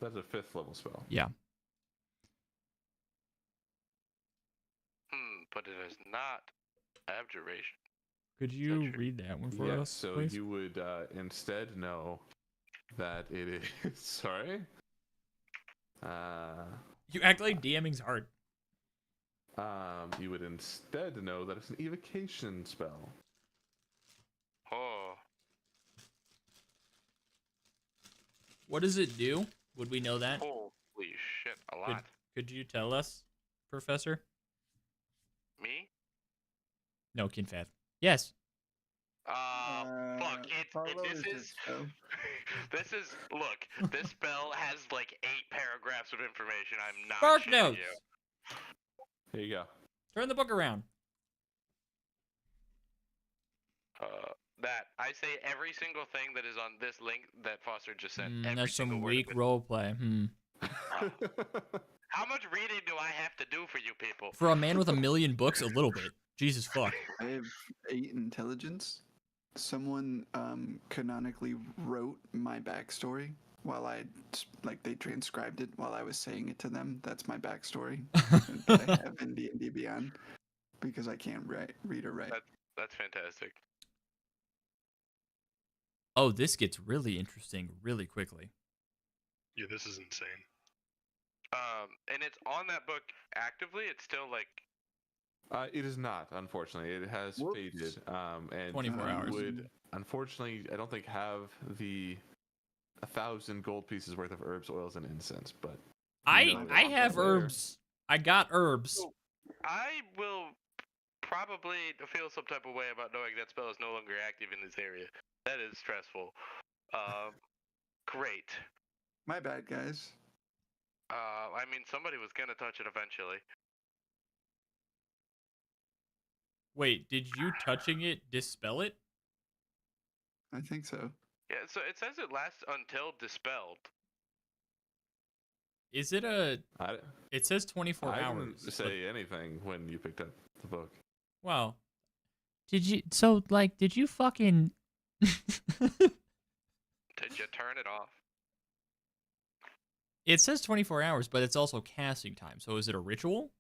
That's a 5th level spell. Yeah. But it is not abjuration. Could you read that one for Yes, us, so please? you would instead know that it is. Sorry. You act like DMing's hard. You would instead know that it's an evocation spell. Oh. What does it do? Would we know that? Holy shit, a lot. Could you tell us, Professor? Me? No, Kinfath. Yes. Fuck. This is. Look, this spell has like 8 paragraphs of information. I'm not. Spark shitting notes. you. Here you go. Turn the book around. That I say every single thing that is on this link that Foster just sent. Every That's some single word weak of it. roleplay. How much reading do I have to do for you people? For a man with 1,000,000 books, a little bit. Jesus fuck. I have 8 intelligence. Someone canonically wrote my backstory while they transcribed it while I was saying it to them. That's my backstory that I have in D&D Beyond because I can't read or write. That's fantastic. Oh, this gets really interesting really quickly. Yeah, this is insane. And it's on that book actively. It's still like. It is not, unfortunately. It has faded. And 24 hours. Would unfortunately, I don't think have the 1,000 gold pieces worth of herbs, oils, and incense. But I have there. herbs. I got herbs. I will probably feel some type of way about knowing that spell is no longer active in this area. That is stressful. Great. My bad, guys. I mean, somebody was gonna touch it eventually. Wait, did you touching it dispel it? I think so. Yeah, so it says it lasts until dispelled. Is it it says 24 I hours. didn't say anything when you picked up the book. Wow. Did you fucking Did you turn it off? It says 24 hours, but it's also casting time. So is it a ritual?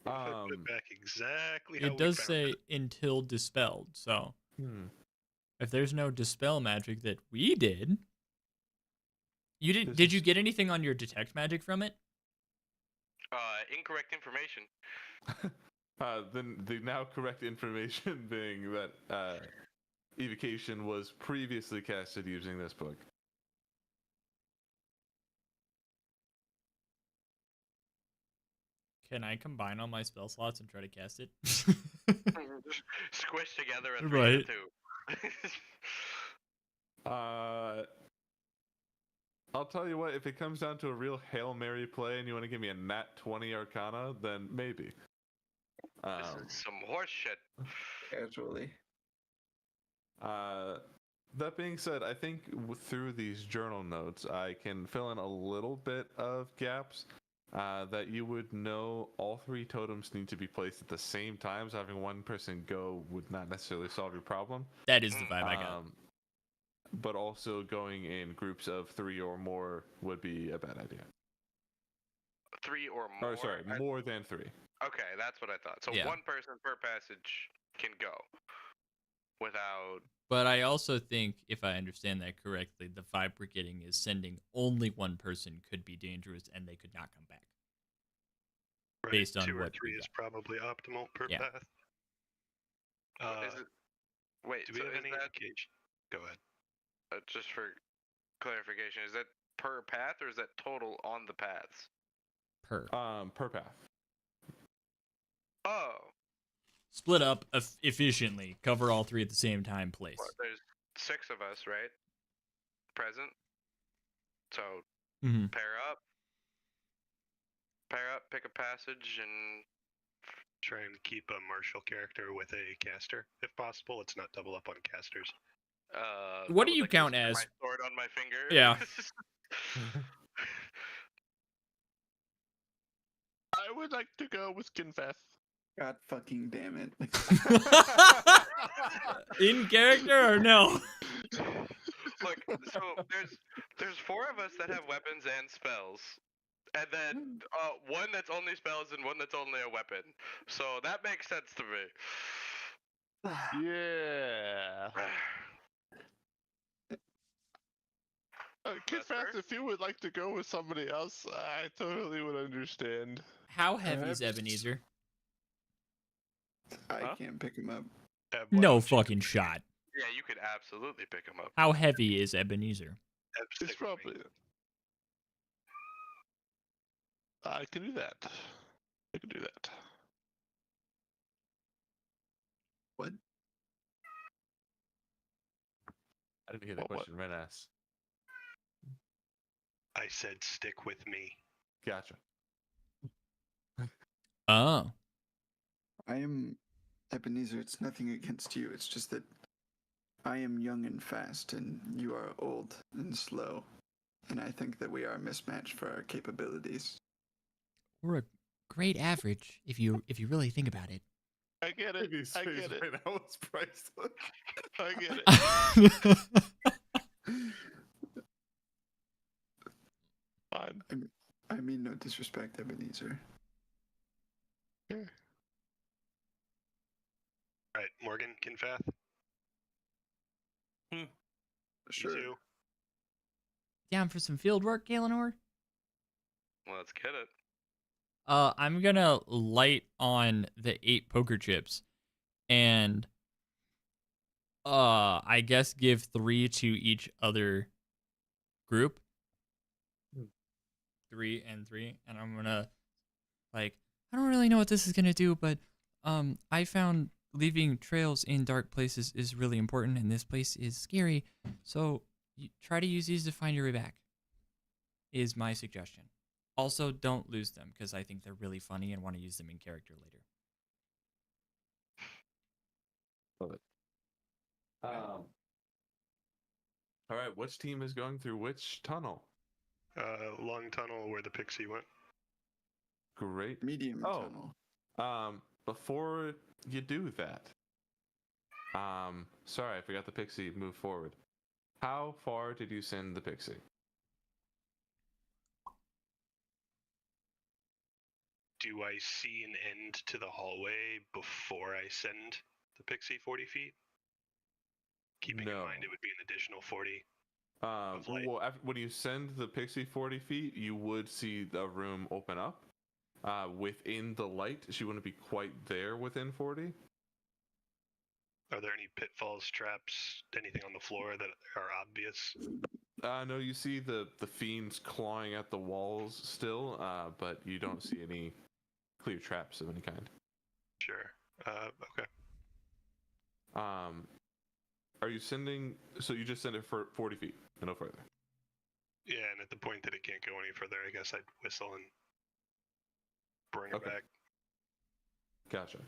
Put it back exactly how It we does found say it. until dispelled. So if there's no dispel magic that we did, you did. Did you get anything on your detect magic from it? Incorrect information. The now correct information being that evocation was previously casted using this book. Can I combine all my spell slots and try to cast it? Squish together a 3 Right. and a 2. I'll tell you what, if it comes down to a real Hail Mary play and you want to give me a nat 20 Arcana, then maybe. This is some horse shit. Casually. That being said, I think through these journal notes, I can fill in a little bit of gaps that you would know all 3 totems need to be placed at the same time, so having one person go would not necessarily solve your problem. That is the vibe I got. But also going in groups of 3 or more would be a bad idea. 3 or more? Or sorry, more than 3. Okay, that's what I thought. So Yeah. 1 person per passage can go without. But I also think, if I understand that correctly, the vibe we're getting is sending only one person could be dangerous and they could not come back. Right, Based on 2 or what 3 we is got. probably optimal per Yeah. path. Is it, wait, Do we so have is any that, indication? Go ahead. just for clarification, is that per path or is that total on the paths? Per. Per path. Oh, Split up efficiently. Cover all 3 at the same time, place. well, there's 6 of us, right? Present. So Mm-hmm. pair up, pick a passage, and Try and keep a martial character with a caster, if possible. Let's not double up on casters. What I do would you like to count spin as? My sword on my finger. Yeah. I would like to go with Kinfeth. God fucking damn it. In character or no? Look, so there's 4 of us that have weapons and spells, and then one that's only spells and one that's only a weapon. So that makes sense to me. Yeah. Kinfeth, fair. if you would like to go with somebody else, I totally would understand. How heavy is Ebenezer? I Huh? can't pick him up. Eb, why No don't you fucking shot. Yeah, you could absolutely pick him up. How heavy is Ebenezer? Eb, It's stick with me? probably. I can do that. I can do that. What? I didn't hear the What? question. Ren asked. I said stick with me. Gotcha. Oh. I am Ebenezer. It's nothing against you. It's just that I am young and fast, and you are old and slow. And I think that we are mismatched for our capabilities. We're a great average if you really think about it. I get it. His I face get it. right now is priceless. I get it. Fine. I mean no disrespect, Ebenezer. All right, Morgan, Kinfath. Sure. You two. Down for some field work, Galenor? Let's get it. I'm gonna light on the 8 poker chips and I guess give 3 to each other group. 3 and 3, and I'm gonna I don't really know what this is gonna do, but I found leaving trails in dark places is really important, and this place is scary, so you try to use these to find your way back is my suggestion. Also, don't lose them, because I think they're really funny and want to use them in character later. Love it. All right, which team is going through which tunnel? Long tunnel where the pixie went. Great. Medium Oh. tunnel. Before you do that, sorry, I forgot the pixie move forward. How far did you send the pixie? Do I see an end to the hallway before I send the pixie 40 feet? Keeping in No. mind it would be an additional 40. Of light. Well, when you send the pixie 40 feet, you would see the room open up. Within the light, she wouldn't be quite there within 40. Are there any pitfalls, traps, anything on the floor that are obvious? No, you see the fiends clawing at the walls still, but you don't see any clear traps of any kind. Sure. Okay. Are you sending? So you just send it for 40 feet and no further. Yeah, and at the point that it can't go any further, I guess I'd whistle and bring it back. Gotcha.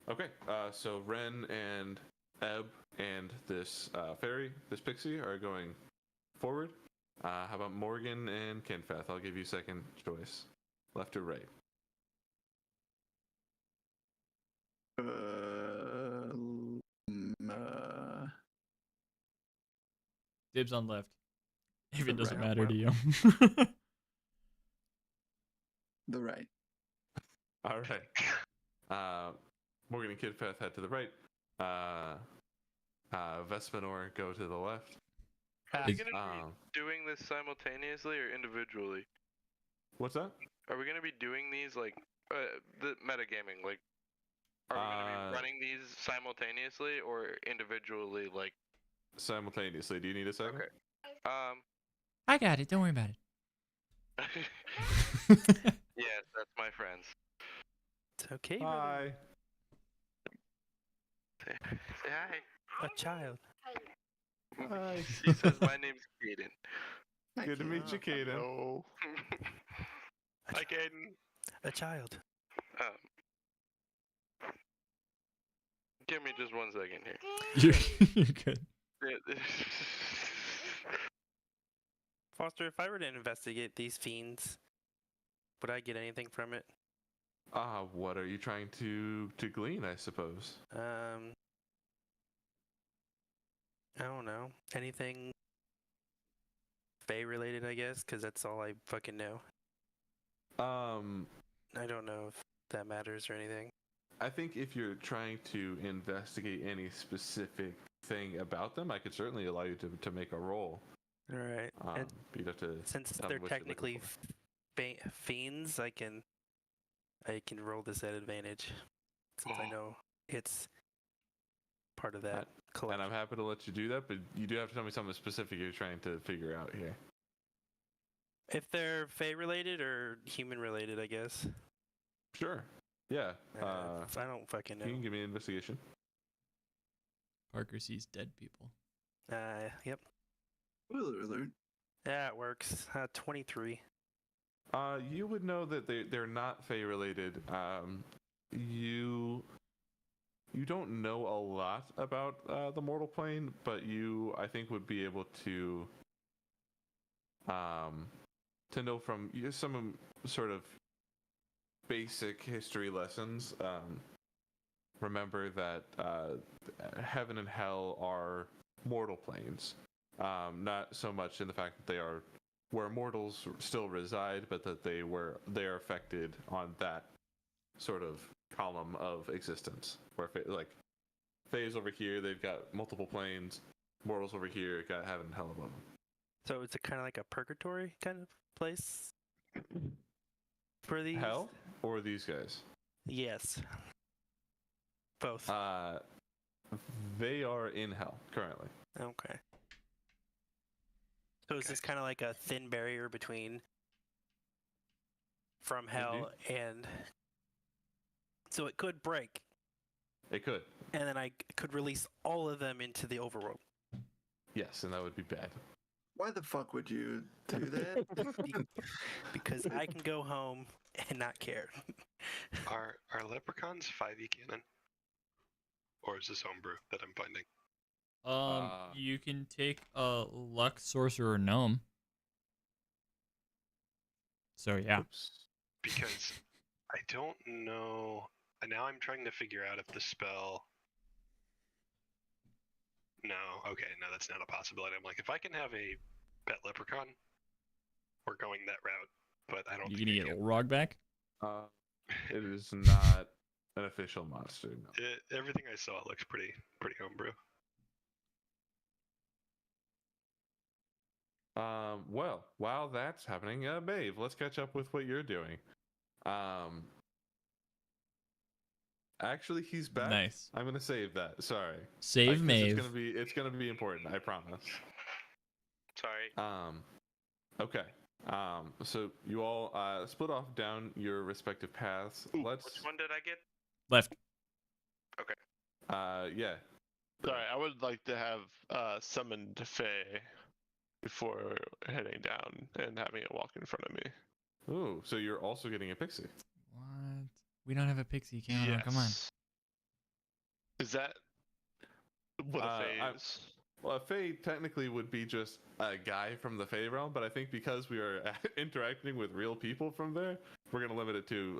Okay, so Ren and Eb and this fairy, this pixie, are going forward. How about Morgan and Kinfath? I'll give you second choice. Left or right? Dibs on left. If The it doesn't right. matter to you. The right. All right. Morgan and Kinfath head to the right. Vespanor go to the left. Are we gonna Um, be doing this simultaneously or individually? What's that? Are we gonna be doing these like the metagaming? Like, are we gonna be running these simultaneously or individually? Like, Simultaneously. Do you need a second? okay. I got it. Don't worry about it. Yes, that's my friends. It's okay, brother. Hi. Say hi. A child. Hi. She says my name's Kaden. Good to meet you, Kaden. No. Hi, Caden. A child. Give me just 1 second here. You're good. Foster, if I were to investigate these fiends, would I get anything from it? What are you trying to glean, I suppose? I don't know. Anything Fae related, I guess, because that's all I fucking know. I don't know if that matters or anything. I think if you're trying to investigate any specific thing about them, I could certainly allow you to make a roll. All right. And you'd have to since tell me they're what you're looking technically for. fiends, I can roll this at advantage since I know it's part of that collection. And I'm happy to let you do that, but you do have to tell me something specific you're trying to figure out here. If they're Fae related or human related, I guess. Sure. Yeah. I don't fucking know. You can give me an investigation. Parker sees dead people. Yep. Spoiler alert. Yeah, it works. 23. You would know that they're not Fae related. You don't know a lot about the mortal plane, but you, I think, would be able to know from some sort of basic history lessons. Remember that heaven and hell are mortal planes. Not so much in the fact that they are where mortals still reside, but that they are affected on that sort of column of existence. Where Fae's over here, they've got multiple planes. Mortals over here got heaven and hell above them. So it's kind of like a purgatory kind of place for these? Hell or these guys? Yes. Both. They are in hell currently. Okay. So is this kind of like a thin barrier from hell and so it could break? It could. And then I could release all of them into the overworld. Yes, and that would be bad. Why the fuck would you do that? Because I can go home and not care. Are leprechauns 5e canon? Or is this homebrew that I'm finding? You can take a luck, sorcerer, gnome. So yeah. Oops. Because I don't know. And now I'm trying to figure out if the spell. No, okay, no, that's not a possibility. I'm like, if I can have a pet leprechaun, we're going that route. But I don't. You gonna get Rog back? It is not an official monster. No. Everything I saw looks pretty homebrew. Well, while that's happening, Maeve, let's catch up with what you're doing. Actually, he's back. Nice. I'm gonna save that. Sorry. Save Maeve. It's gonna be important. I promise. Sorry. Okay. So you all split off down your respective paths. Which one did I get? Left. Okay. Yeah. Sorry, I would like to have summoned Faye before heading down and having it walk in front of me. Ooh, so you're also getting a pixie. What? We don't have a pixie counter. Come on. Is that what a Fae is? Well, a Fae technically would be just a guy from the Fae realm, but I think because we are interacting with real people from there, we're going to limit it to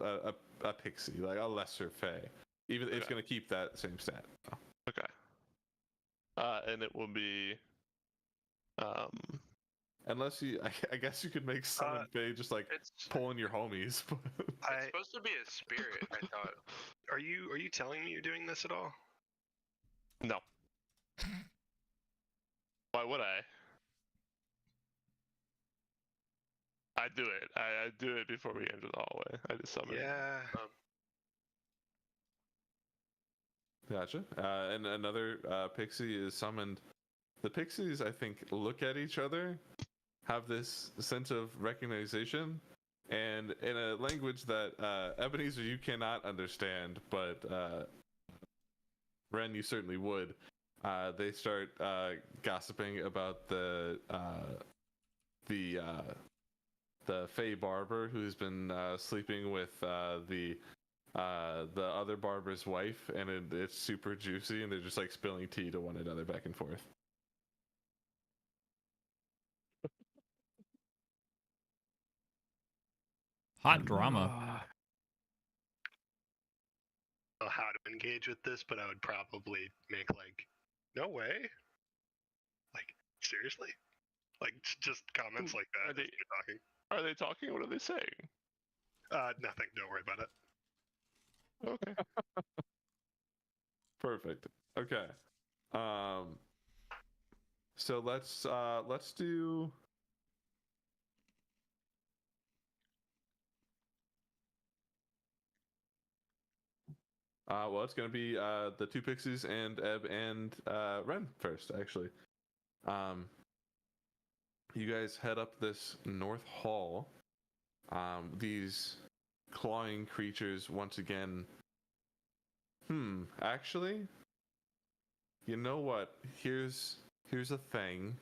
a pixie, like a lesser Fae. Even it's going to keep that same stat. Okay. And it will be... Unless you, I guess you could make summon Fae just like pulling your homies. It's supposed to be a spirit, I thought. Are you telling me you're doing this at all? No. Why would I? I do it. I do it before we enter the hallway. I just summon. Yeah. Gotcha. And another pixie is summoned. The pixies, I think, look at each other, have this sense of recognition, and in a language that Ebenezer, you cannot understand, but Ren, you certainly would. They start gossiping about the Fae barber who's been sleeping with the other barber's wife, and it's super juicy, and they're just like spilling tea to one another back and forth. Hot drama. How to engage with this, but I would probably make like, no way. Like, seriously? Like, just comments like that as you're talking. Are they talking? What are they saying? Nothing. Don't worry about it. Okay. Perfect. Okay. So let's do. Well, it's gonna be the two pixies and Eb and Ren first, actually. You guys head up this north hall. These clawing creatures once again. Actually, you know what? Here's a thing.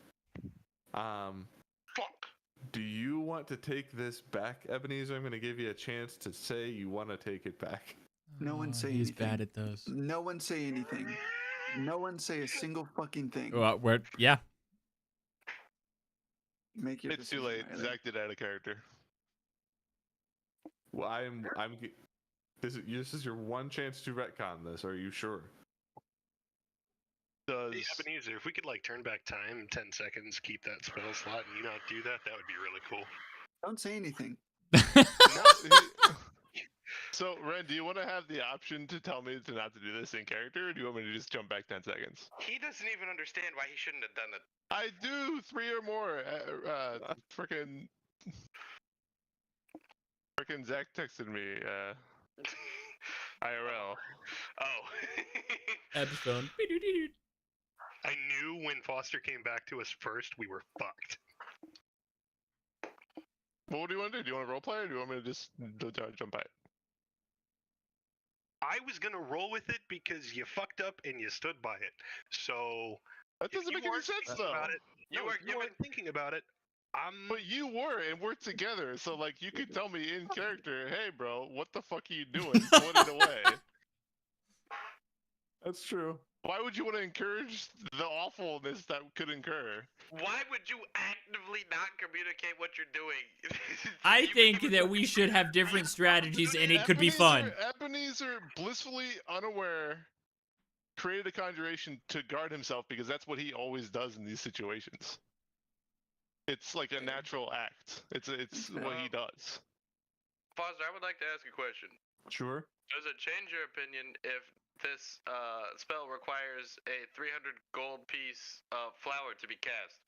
Fuck. Do you want to take this back, Ebenezer? I'm going to give you a chance to say you want to take it back. No one say He's anything. bad at those. No one say anything. No one say a single fucking thing. Yeah. Make your It's too decision, late. Riley. Zach did add a character. Well, this is your one chance to retcon this. Are you sure? Does Hey, Ebenezer, if we could like turn back time 10 seconds, keep that spell slot, and you not do that, that would be really cool. Don't say anything. So, Ren, do you want to have the option to tell me to not to do this in character, or do you want me to just jump back 10 seconds? He doesn't even understand why he shouldn't have done it. I do 3 or more. Frickin' Zach texted me. IRL. Oh. Eb's phone. I knew when Foster came back to us first, we were fucked. Well, what do you want to do? Do you want to roleplay, or do you want me to just jump by it? I was gonna roll with it because you fucked up and you stood by it. So That doesn't if make you any weren't sense, thinking though. about it, you No, weren't thinking about it. But you were, and we're together, so like you could tell me in character, hey, bro, what the fuck are you doing? Put it away. That's true. Why would you want to encourage the awfulness that could occur? Why would you actively not communicate what you're doing? I think that we should have different strategies and it could be fun. Ebenezer, blissfully unaware, created a conjuration to guard himself because that's what he always does in these situations. It's like a natural act. It's what he does. Foster, I would like to ask a question. Sure. Does it change your opinion if this spell requires a 300 gold piece of flower to be cast?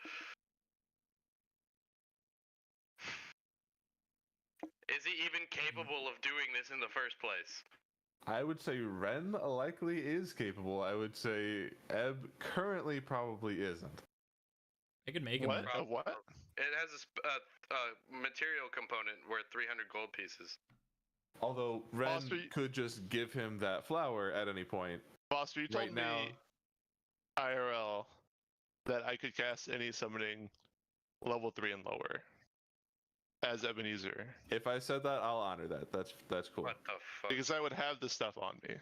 Is he even capable of doing this in the first place? I would say Ren likely is capable. I would say Eb currently probably isn't. I could make him. What? What? It has a material component worth 300 gold pieces. Although Ren Foster, could just give him that flower at any point. Foster, you told Right me now, IRL that I could cast any summoning level 3 and lower as Ebenezer. if I said that, I'll honor that. That's cool. What the fuck? Because I would have the stuff on me.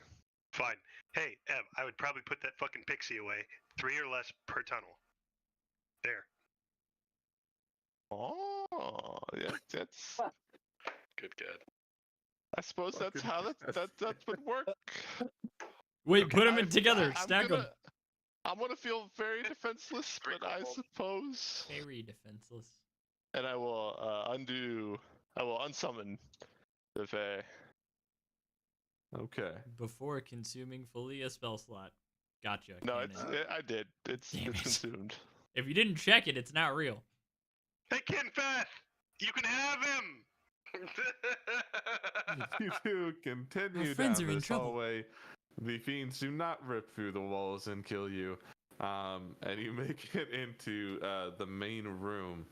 Fine. Hey, Ev, I would probably put that fucking pixie away. 3 or less per tunnel. There. Oh, yeah, that's. Good God. I suppose that's Fucking how that would work. Wait, put them in together. I'm Stack them. I'm gonna feel very defenseless, but I Sprinkle. suppose. Very defenseless. And I will unsummon the Fae. Okay. Before consuming fully a spell slot. Gotcha. No, canon. I did. It's Damn it. consumed. If you didn't check it, it's not real. Hey, Ken Feth! You can have him! You two continue Our friends down are in this trouble. hallway. The fiends do not rip through the walls and kill you. And you make it into the main room.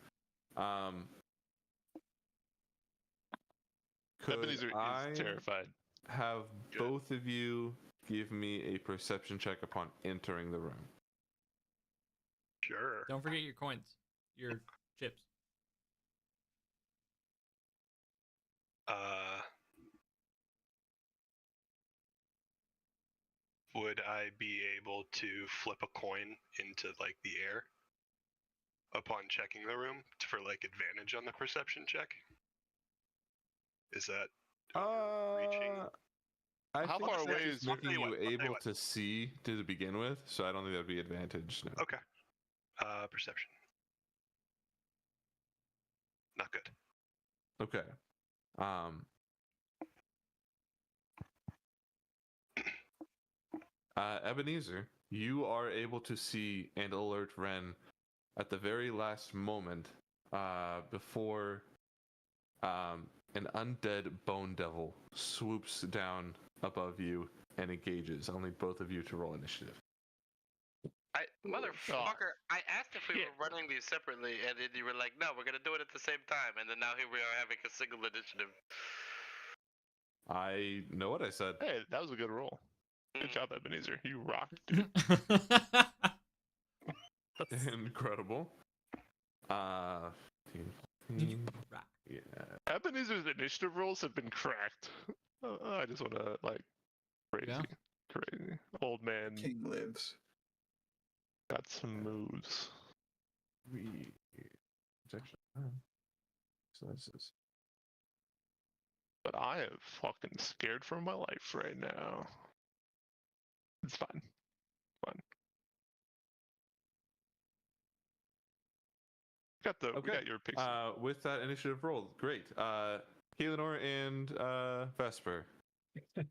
Could Ebenezer I is terrified. have Good. both of you give me a perception check upon entering the room? Sure. Don't forget your coins. Your chips. Would I be able to flip a coin into like the air upon checking the room for like advantage on the perception check? Is that reaching? I How think far it's away just is- I'll making tell you you what, I'll tell you able what. to see to begin with, so I don't think that'd be advantage. No. Okay. Perception. Not good. Okay. Ebenezer, you are able to see and alert Ren at the very last moment before an undead bone devil swoops down above you and engages. I'll need both of you to roll initiative. Motherfucker, I asked if we shit. were running these separately, and then you were like, no, we're going to do it at the same time. And then now here we are having a single initiative. I know what I said. Hey, that was a good roll. Good Mm. job, Ebenezer. You rocked, dude. Incredible. 15, yeah. Ebenezer's initiative rolls have been cracked. I just want to, like, crazy. Yeah. Crazy. Old man King lives. got some moves. Protection. So this is But I am fucking scared for my life right now. It's fine. We got your picks. with that initiative roll. Great. Helenor and Vesper. You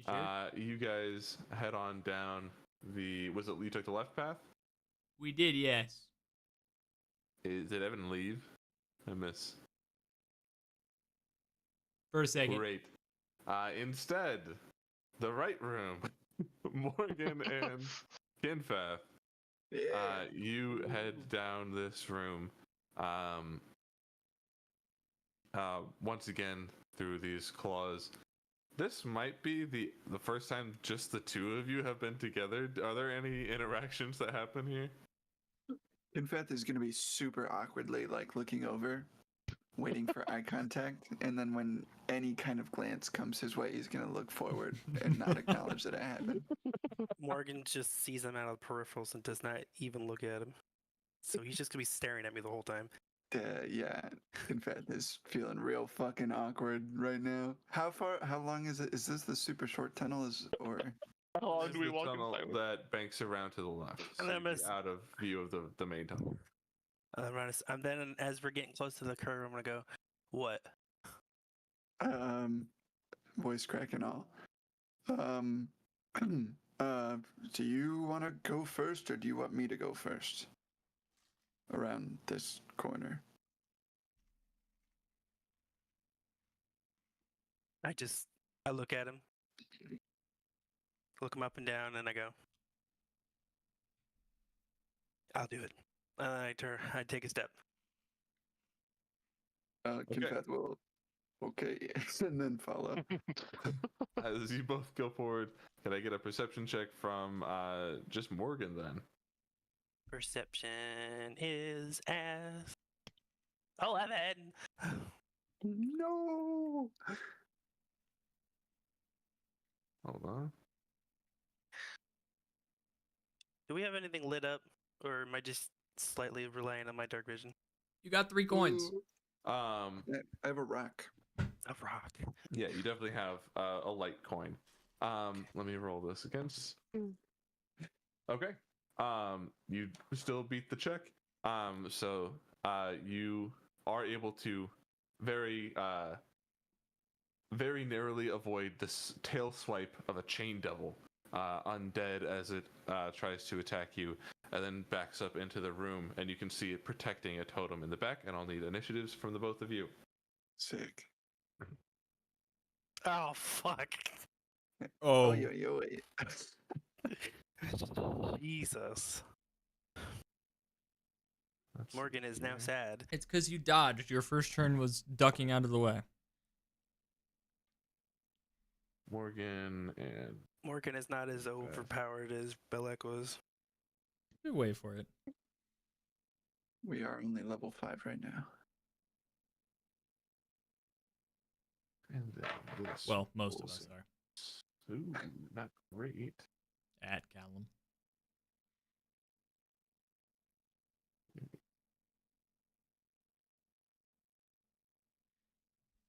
sure? You guys head on down the. Was it you took the left path? We did, yes. Did Evan leave? I miss. For a second. Great. Instead, the right room. Morgan and Kinfath. Yeah. You head down this room. Once again through these claws. This might be the first time just the two of you have been together. Are there any interactions that happen here? Kinfath is going to be super awkwardly like looking over, waiting for eye contact, and then when any kind of glance comes his way, he's going to look forward and not acknowledge that it happened. Morgan just sees him out of the peripherals and does not even look at him. So he's just gonna be staring at me the whole time. Yeah, Kinfath is feeling real fucking awkward right now. How long is it? Is this the super short tunnel? Or How long This do we is the walk in tunnel silence? that banks around to the left, so And then you'd be miss- out of view of the main tunnel. And then as we're getting close to the curve, I'm gonna go, what? voice crack and all. Do you want to go first, or do you want me to go first? Around this corner. I look at him, look him up and down, and I go, I'll do it. And then I take a step. Kinfath will. Okay, and then follow. As you both go forward, can I get a perception check from just Morgan then? Perception is as 11. No. Hold on. Do we have anything lit up, or am I just slightly relying on my dark vision? You got 3 coins. I have a rock. A rock. Yeah, you definitely have a light coin. Let me roll this against. Okay. You still beat the check. So you are able to very narrowly avoid this tail swipe of a chain devil, undead as it tries to attack you, and then backs up into the room, and you can see it protecting a totem in the back. And I'll need initiatives from the both of you. Sick. Oh, fuck. Oh. Yo. Jesus. Let's Morgan see is now here. sad. It's because you dodged. Your first turn was ducking out of the way. Morgan and Morgan is not as overpowered as Belek was. Good way for it. We are only level 5 right now. then this. Well, most of rolls us are. Ooh, not great. At Callum.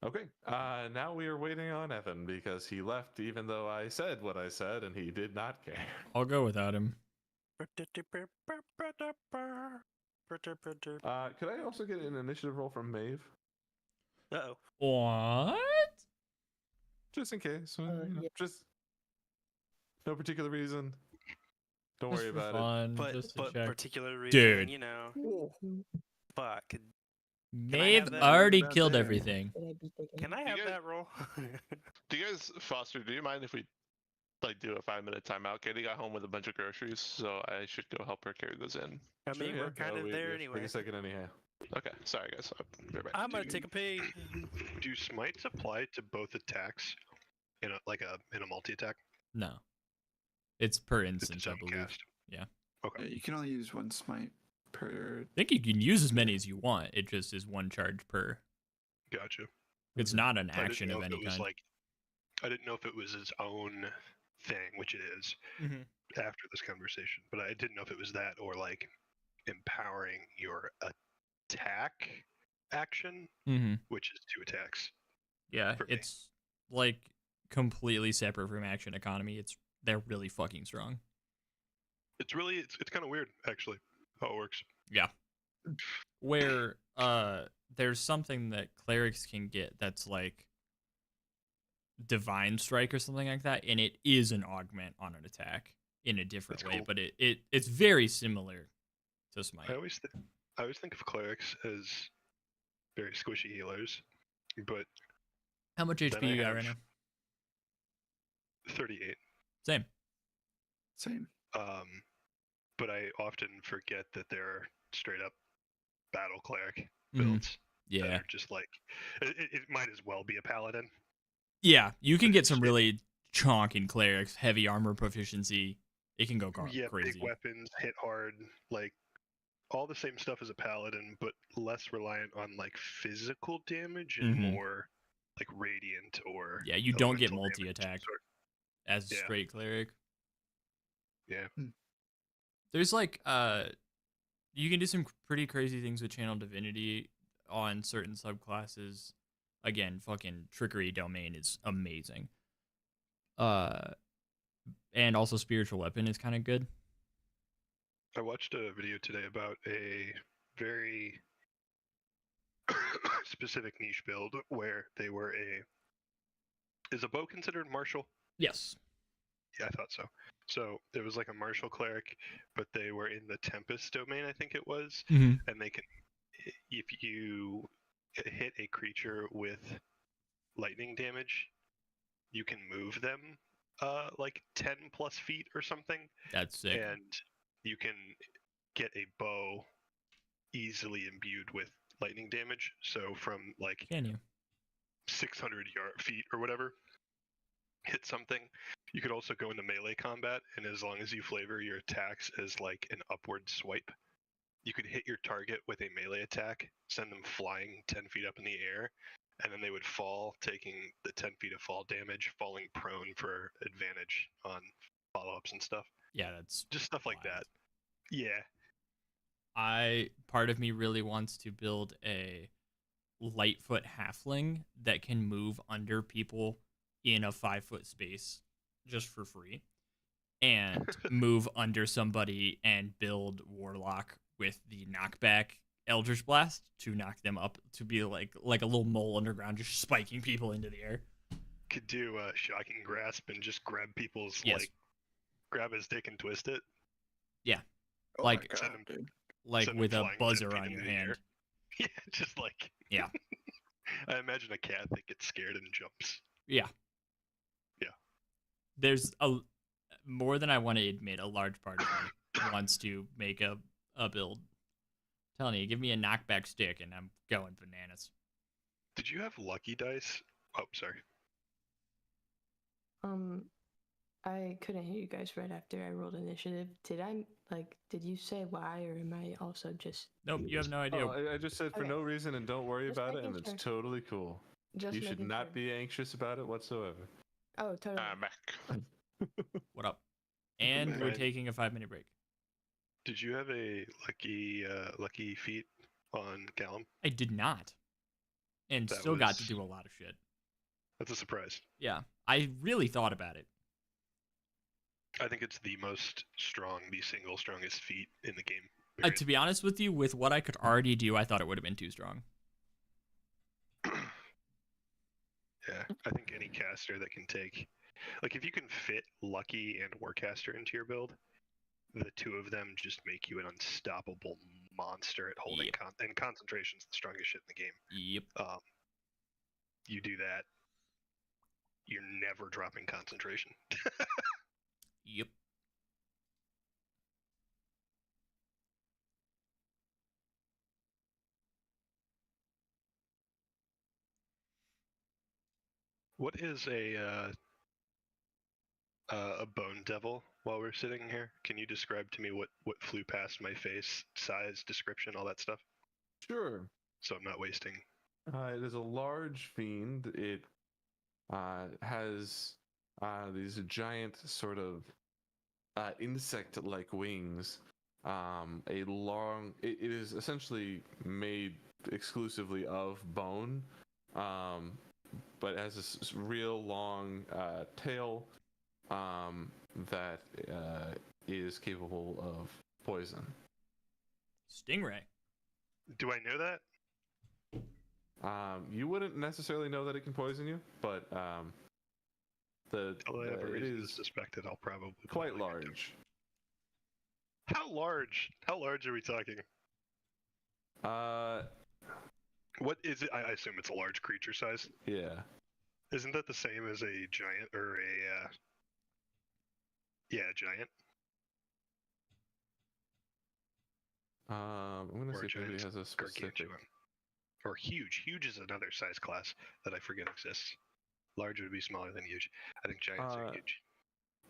Okay. Now we are waiting on Evan because he left even though I said what I said and he did not care. I'll go without him. Could I also get an initiative roll from Maeve? Uh-oh. What? Just in case. Yeah. Just no particular reason. Don't Just worry for about fun, But just to but check. particular reason, Dude. you know. Mhm. Fuck. Maeve have that already out killed there? everything. Should I be thinking? Can I You have guys- that roll? Do you guys, Foster? Do you mind if we do a 5-minute timeout? Katie got home with a bunch of groceries, so I should go help her carry those in. I Sure, mean, yeah. we're kind of we there have to anyway. Take a second anyhow. Okay, sorry guys. I'll be right back. I'm gonna take a pee. Do smites apply to both attacks in a multi attack? No. It's per It's instance, its I own believe. cast. Yeah. Okay. Yeah, you can only use one smite per. I think you can use as many as you want. It just is one charge per. Gotcha. It's not an I didn't action know of if any it was kind. I didn't know if it was its own thing, which it is Mhm. after this conversation, but I didn't know if it was that or like empowering your attack action, Mm-hmm. which is 2 attacks. Yeah, For me. it's like completely separate from action economy. They're really fucking strong. It's really it's kind of weird actually how it works. Yeah. Where there's something that clerics can get that's like divine strike or something like that, and it is an augment on an attack in a different That's way, cool. but it's very similar to smite. I always think of clerics as very squishy healers, but How much then HP I you got right have- now? 38. Same. Same. But I often forget that there are straight up battle cleric Mhm. builds that Yeah. are just like it might as well be a paladin. Yeah, you can But get some it's- really chonking clerics, heavy armor proficiency. It can go Yeah, crazy. big weapons, hit hard, like all the same stuff as a paladin, but less reliant on like physical damage and Mhm. more like radiant or Yeah, you don't get elemental damage multi-attack sort. as a Yeah. straight cleric. Yeah. There's like you can do some pretty crazy things with channel divinity on certain subclasses. Again, fucking trickery domain is amazing. And also spiritual weapon is kind of good. I watched a video today about a very specific niche build where they were is a bow considered martial? Yes. Yeah, I thought so. So it was like a martial cleric, but they were in the Tempest domain, I think it was, Mm-hmm. and they can, if you hit a creature with lightning damage, you can move them like 10 plus feet or something, That's sick. and you can get a bow easily imbued with lightning damage. So from like Can you? 600 feet or whatever, hit something. You could also go into melee combat, and as long as you flavor your attacks as like an upward swipe, you could hit your target with a melee attack, send them flying 10 feet up in the air, and then they would fall, taking the 10 feet of fall damage, falling prone for advantage on follow-ups and stuff. Yeah, that's Just stuff like wild. that. Yeah. Part of me really wants to build a Lightfoot halfling that can move under people in a 5-foot space just for free, and move under somebody and build warlock with the knockback Eldritch Blast to knock them up to be like a little mole underground, just spiking people into the air. Could do a shocking grasp and just grab people's Yes. like grab his dick and twist it. Oh Like- my God, Send 'em- dude. Like Send them with a flying 10 buzzer feet on into your the air. hand. Yeah, just like Yeah. I imagine a cat that gets scared and jumps. Yeah. Yeah. There's more than I want to admit, a large part of me wants to make a build. Telling you, give me a knockback stick and I'm going bananas. Did you have lucky dice? Oh, sorry. I couldn't hear you guys right after I rolled initiative. Did you say why, or am I also just Nope, you have no idea. Oh, I just said for Okay. no reason and don't worry Just about it, making and it's sure. totally cool. just You should making not sure? be anxious about it whatsoever. Oh, totally. I'm back. What up? And we're Right. taking a 5-minute break. Did you have a lucky feat on Callum? I did not. and That still got to was- do a lot of shit. That's a surprise. Yeah, I really thought about it. I think it's the single strongest feat in the game. To be honest with you, with what I could already do, I thought it would have been too strong. Yeah, I think any caster that can take, like, if you can fit Lucky and Warcaster into your build, the two of them just make you an unstoppable monster at holding Yep. and concentration's the strongest shit in the game. Yep. You do that, you're never dropping concentration. Yep. What is a bone devil? While we're sitting here, can you describe to me what flew past my face, size, description, all that stuff, Sure. so I'm not wasting? It is a large fiend. It has these giant sort of insect-like wings. It is essentially made exclusively of bone, but it has this real long tail that is capable of poison. Stingray. Do I know that? You wouldn't necessarily know that it can poison you, but Although I have a it reason to is suspect it, I'll probably be quite willing to. large. How large? How large are we talking? What is it? I assume it's a large creature size. Yeah. Isn't that the same as a giant or a? Yeah, giant. I'm gonna Or see if anybody has a specific. Gargantuan. Or huge. Huge is another size class that I forget exists. Large would be smaller than huge. I think giants are huge.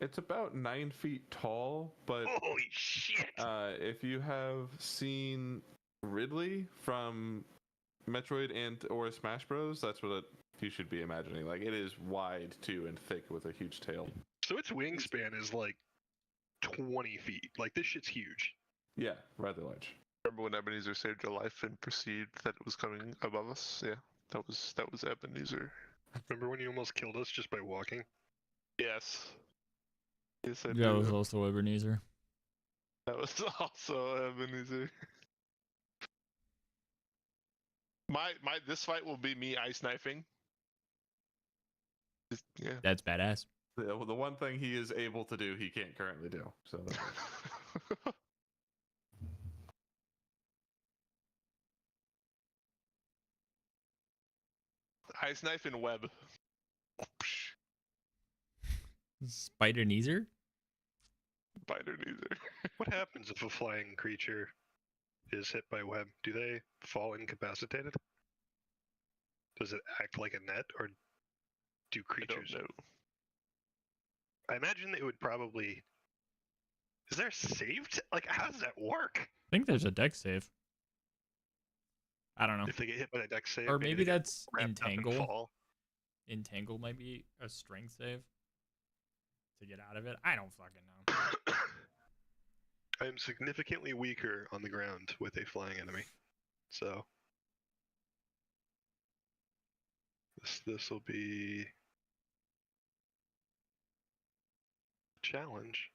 It's about 9 feet tall, but Holy shit! if you have seen Ridley from Metroid and or Smash Bros, that's what you should be imagining. Like, it is wide too and thick with a huge tail. So its wingspan is like 20 feet. Like, this shit's huge. Yeah, rather large. Remember when Ebenezer saved your life and perceived that it was coming above us? Yeah, that was Ebenezer. Remember when you almost killed us just by walking? Yes. Yes, I That do. was also Ebenezer. That was also Ebenezer. This fight will be me ice knifing. Yeah. That's badass. The one thing he is able to do, he can't currently do. So. Ice knife and web. Spider Neezer? Spider Neezer. What happens if a flying creature is hit by web? Do they fall incapacitated? Does it act like a net, or do creatures? I don't know. I imagine it would probably. Is there saved? Like, how does that work? I think there's a deck save. I don't know. If they get hit by the deck save, Or maybe they get that's wrapped up and Entangle. fall. Entangle might be a strength save to get out of it. I don't fucking know. I am significantly weaker on the ground with a flying enemy, so this will be a challenge.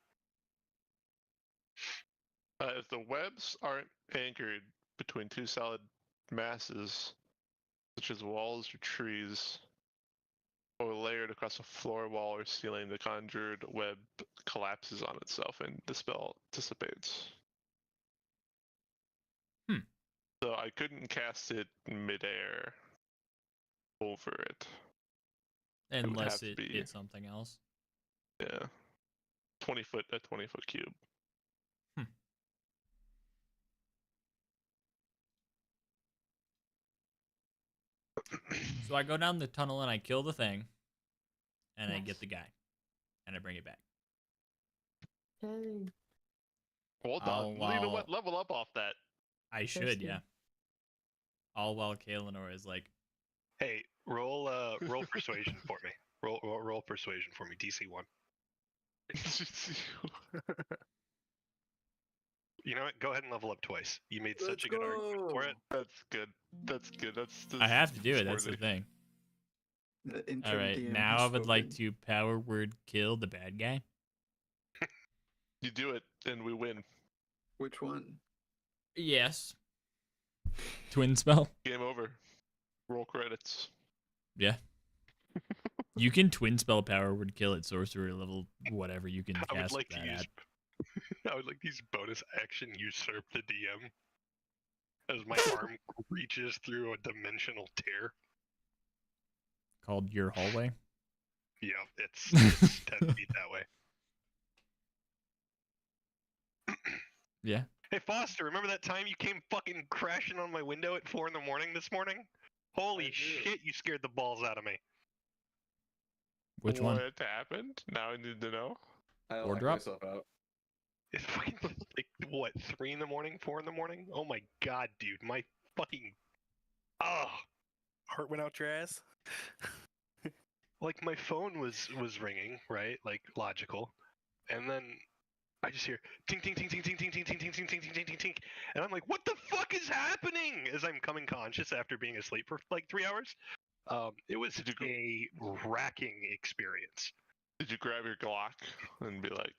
If the webs aren't anchored between two solid masses, such as walls or trees, or layered across a floor, wall, or ceiling, the conjured web collapses on itself and the spell dissipates. So I couldn't cast it midair over it. would Unless have to it be- hit something else. Yeah. 20-foot cube. So I go down the tunnel and I kill the thing. And I Nice. get the guy. And I bring it back. Hey, Well done. Oh, You know wow. what? Level up off that. I should, Thirsty. yeah. All while Kaelinor is like, Hey, roll persuasion for me. Roll persuasion for me. DC 1. You know what? Go ahead and level up twice. You made such a good argument for it. That's good. That's good. That's I have to do it. That's worthy. the thing. The All interim right, DM now has I would like spoken. to power word kill the bad guy. You do it, and we win. Which one? Yes. Twin spell. Game over. Roll credits. Yeah. You can twin spell power word kill at sorcerer level, whatever you can I would cast like to that use. at. I would like to use bonus action usurp the DM as my arm reaches through a dimensional tear. Called your hallway. Yeah, it's 10 feet that way. Yeah. Hey Foster, remember that time you came fucking crashing on my window at 4 in the morning this morning? Holy I do. shit, you scared the balls out of me. Which one? What happened? Now I need to know. I Or locked drop? myself out. It's fucking like what, 3 in the morning, 4 in the morning? Oh my god, dude, my fucking Heart went out your ass. like my phone was ringing, right? Like logical. And then I just hear ting ting ting ting ting ting ting ting ting ting ting ting ting ting ting, and I'm like, what the fuck is happening? As I'm coming conscious after being asleep for like 3 hours. It was a racking experience. Did you grab your Glock and be like,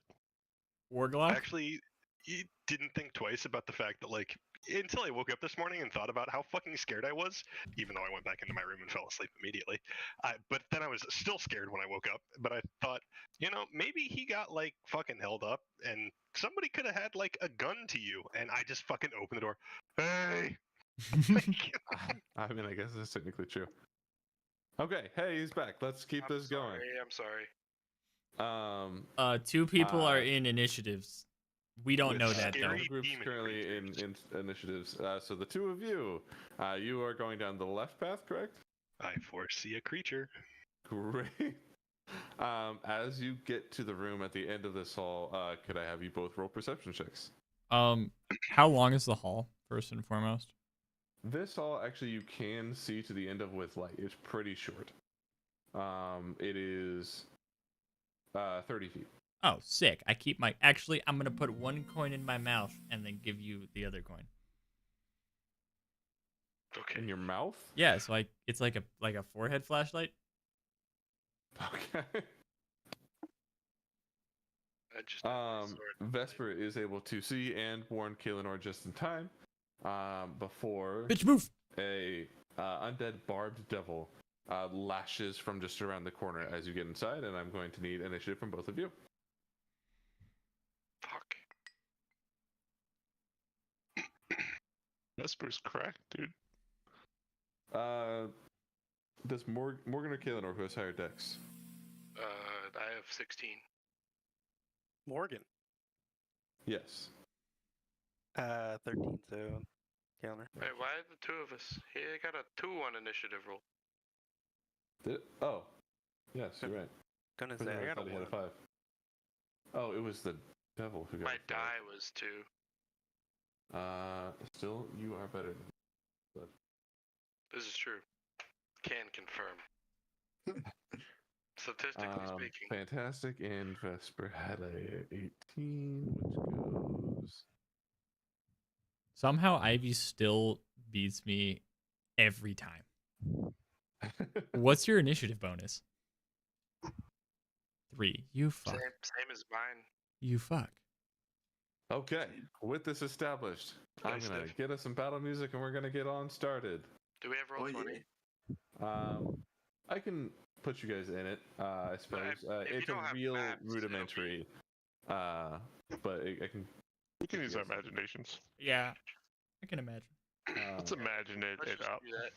Warglock? Actually, you didn't think twice about the fact that like until I woke up this morning and thought about how fucking scared I was, even though I went back into my room and fell asleep immediately. But then I was still scared when I woke up. But I thought, you know, maybe he got like fucking held up and somebody could have had like a gun to you. And I just fucking opened the door. Hey! I mean, I guess that's technically true. Okay, hey, he's back. Let's keep this going. I'm sorry. Two people are in initiatives. We don't with, know that though. scary The group's demon currently in initiatives. So the two of you, you are going down the left path, correct? I foresee a creature. Great. As you get to the room at the end of this hall, could I have you both roll perception checks? How long is the hall, first and foremost? This hall, actually, you can see to the end of with light. It's pretty short. It is 30 feet. Oh, sick. I keep my... Actually, I'm going to put one coin in my mouth and then give you the other coin. Okay. In your mouth? Yeah, so it's like a forehead flashlight. Okay. I just need my sword. Vesper is able to see and warn Kaelinor just in time. Before Bitch, move! a undead barbed devil lashes from just around the corner as you get inside, and I'm going to need initiative from both of you. Fuck. Vesper's cracked, dude. Does Morgan or Kaelinor, who has higher dex? I have 16. Morgan. Yes. 13, so counter. Wait, why are the two of us? He got a 2-1 initiative roll. Did it? Oh. Yes, you're right. Gonna For say some I reason, got a thought he had a 1. 5. Oh, it was the devil who got My a 5. die was 2. Still, you are better than me. This is true. Can confirm. Statistically speaking. Fantastic, and Vesper had a 18, which goes... Somehow Ivy still beats me every time. What's your initiative bonus? 3. You fuck. Same as mine. You fuck. Okay, with this established, I'm Nice, gonna Steph. get us some battle music and we're gonna get on started. Do we have roll 20? I can put you guys in it, I suppose. if you It's don't a have real maps, it'll be- rudimentary, but I can. We can use our imaginations. Yeah, I can imagine. Let's imagine it Let's just up. do that.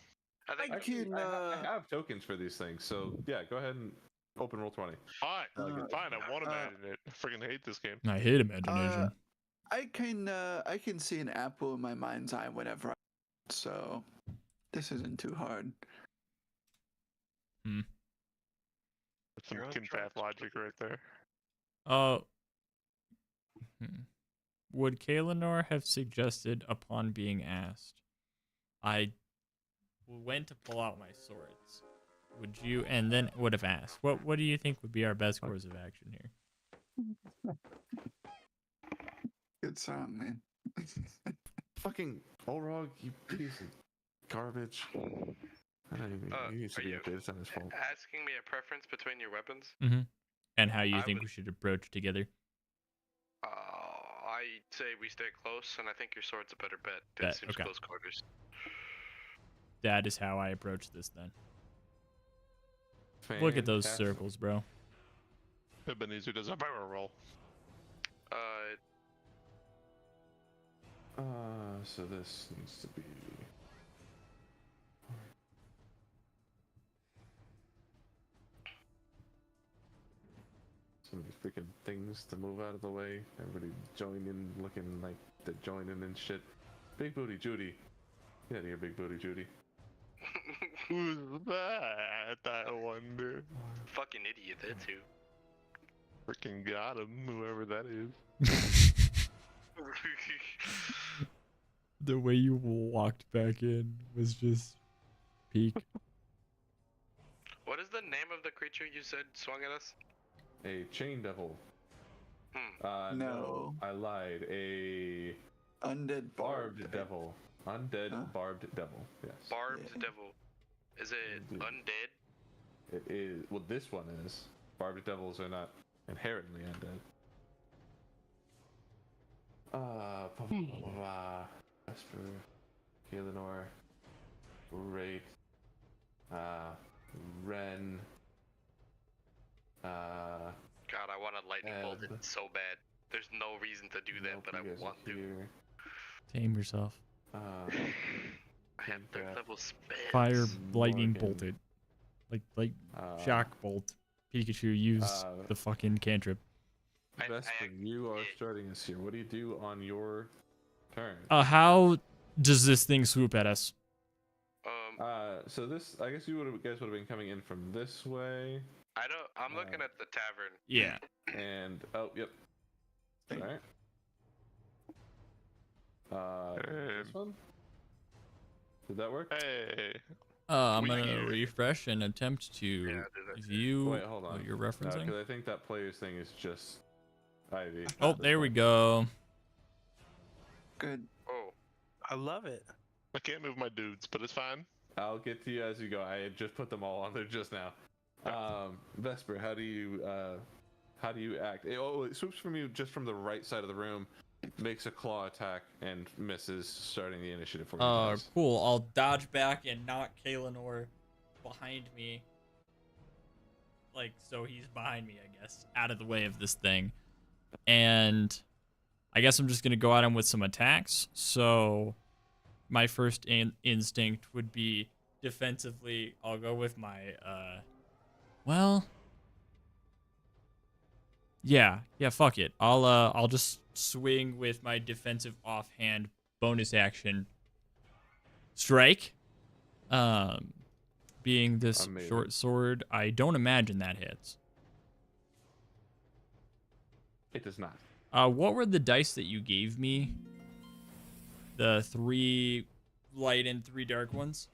I think Actually, I have tokens for these things, so yeah, go ahead and open roll 20. Fine, fine. I want to imagine it. I freaking hate this game. I hate imagination. I can see an apple in my mind's eye whenever so this isn't too hard. That's some You're on kin track. path logic right there. Would Kaelinor have suggested upon being asked, I went to pull out my swords. Would you, and then would have asked, what do you think would be our best course of action here? Good song, man. Fucking Olrog, you piece of garbage. I don't even, he needs to are be you updated. It's not his fault. asking me a preference between your weapons? Mm-hmm. And how you I think would- we should approach together. I say we stay close, and I think your sword's a better bet. Bet, It seems okay. close quarters. That is how I approach this then. Look at those Fantastic. circles, bro. Ebenezer does a barrel roll. So this needs to be. So many freaking things to move out of the way. Everybody join in, looking like they're joining and shit. Big booty Judy. Get out of here, big booty Judy. Who's that? I wonder. Fucking idiot, that too. Freaking got him, whoever that is. The way you walked back in was just peak. What is the name of the creature you said swung at us? A chain devil. No. I lied. A Undead barbed devil. Undead Huh? barbed devil. Yes. Barbed Yeah. devil. Is it Indeed. undead? It is. Well, this one is. Barbed devils are not inherently undead. Vesper, Kaelinor, Wraith, Ren, God, I want to lightning bolt it Ebb. so bad. There's no reason to do that, nope, but I you guys are want to. here. Tame yourself. I have third Minecraft. level spells. Fire, lightning Morgan. bolted. Like Uh, shock bolt. Pikachu, use the fucking cantrip. Vesper, you are starting us here. What do you do on your turn? How does this thing swoop at us? So this, I guess you guys would have been coming in from this way, I don't. I'm looking at the tavern. Yeah. and oh, yep. All right. This one. Did that work? Hey. I'm We gonna hear it. refresh and attempt to Yeah, do that. view Wait, hold on. what you're referencing. Because I think that player's thing is just Ivy. Oh, there we go. Good. Oh, I love it. I can't move my dudes, but it's fine. I'll get to you as you go. I had just put them all on there just now. Vesper, how do you act? It swoops from you just from the right side of the room, makes a claw attack and misses, starting the initiative for you guys. Cool. I'll dodge back and knock Kaelinor behind me. Like, so he's behind me, I guess, out of the way of this thing. And I guess I'm just going to go at him with some attacks. So my first instinct would be defensively. I'll go with my, yeah, fuck it. I'll just swing with my defensive offhand bonus action strike. Being this Amazing. short sword, I don't imagine that hits. It does not. What were the dice that you gave me? The 3 light and 3 dark ones?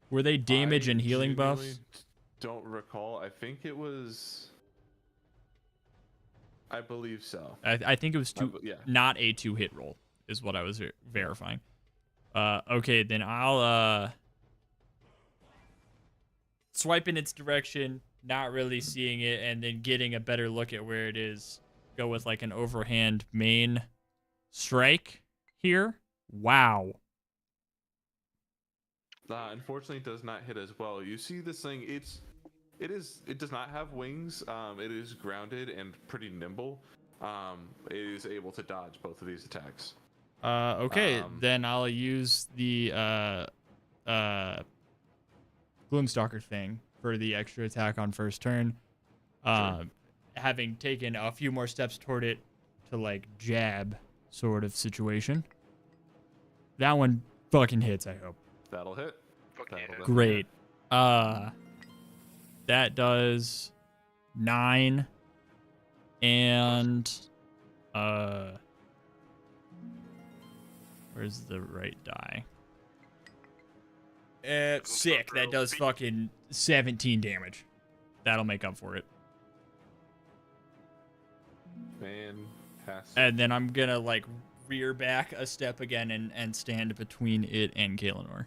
Were they damage I and healing genuinely buffs? Don't recall. I think it was. I believe so. I think it was Yeah. not a 2-hit roll, is what I was verifying. Okay, then I'll swipe in its direction, not really seeing it, and then getting a better look at where it is. Go with like an overhand main strike here. Wow. Unfortunately, it does not hit as well. You see this thing? It does not have wings. It is grounded and pretty nimble. It is able to dodge both of these attacks. Okay, then I'll use the Gloomstalker thing for the extra attack on first turn. Having taken a few more steps toward it to like jab sort of situation. That one fucking hits, I hope. That'll hit. fuck That'll yeah. definitely Great. That does 9 and where's the right die? Sick. That does fucking 17 damage. That'll make up for it. Pass. And then I'm gonna like rear back a step again and stand between it and Kaelinor.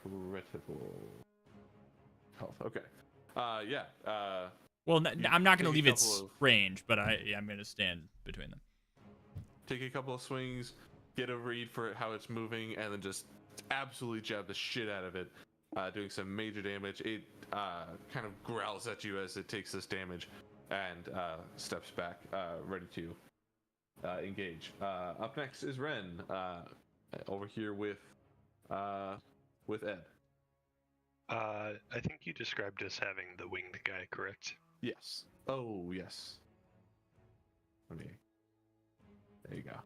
Incredible health. Okay. Yeah. Well, You I'm not gonna take a leave its couple of- range, but I'm gonna stand between them. Take a couple of swings, get a read for how it's moving, and then just absolutely jab the shit out of it, doing some major damage. It kind of growls at you as it takes this damage and steps back, ready to engage. Up next is Ren, over here with Ed. I think you described us having the winged guy, correct? Yes. Oh, yes. Let me. There you go.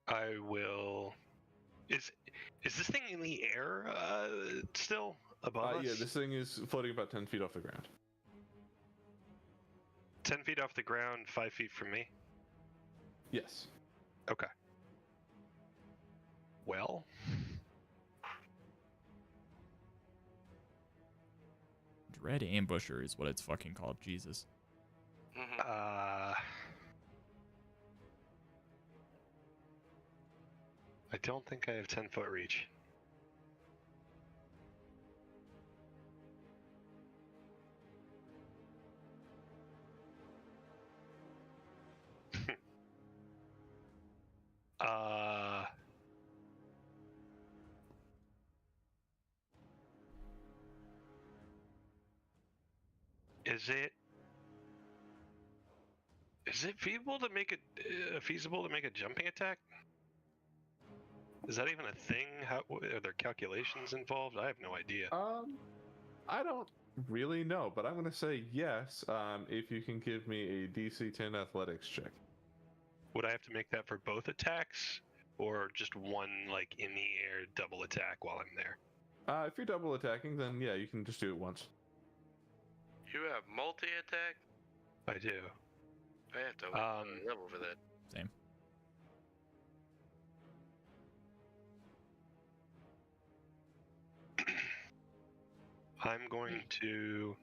I will. Is this thing in the air still above us? Yeah, this thing is floating about 10 feet off the ground. 10 feet off the ground, 5 feet from me. Yes. Okay. Well, Dread Ambusher is what it's fucking called. Jesus. I don't think I have 10-foot reach. Is it feasible to make a jumping attack? Is that even a thing? How are there calculations involved? I have no idea. I don't really know, but I'm gonna say yes. If you can give me a DC 10 athletics check. Would I have to make that for both attacks, or just one, like in the air double attack while I'm there? If you're double attacking, then yeah, you can just do it once. You have multi-attack? I do. I have to level for that. Same. I'm going to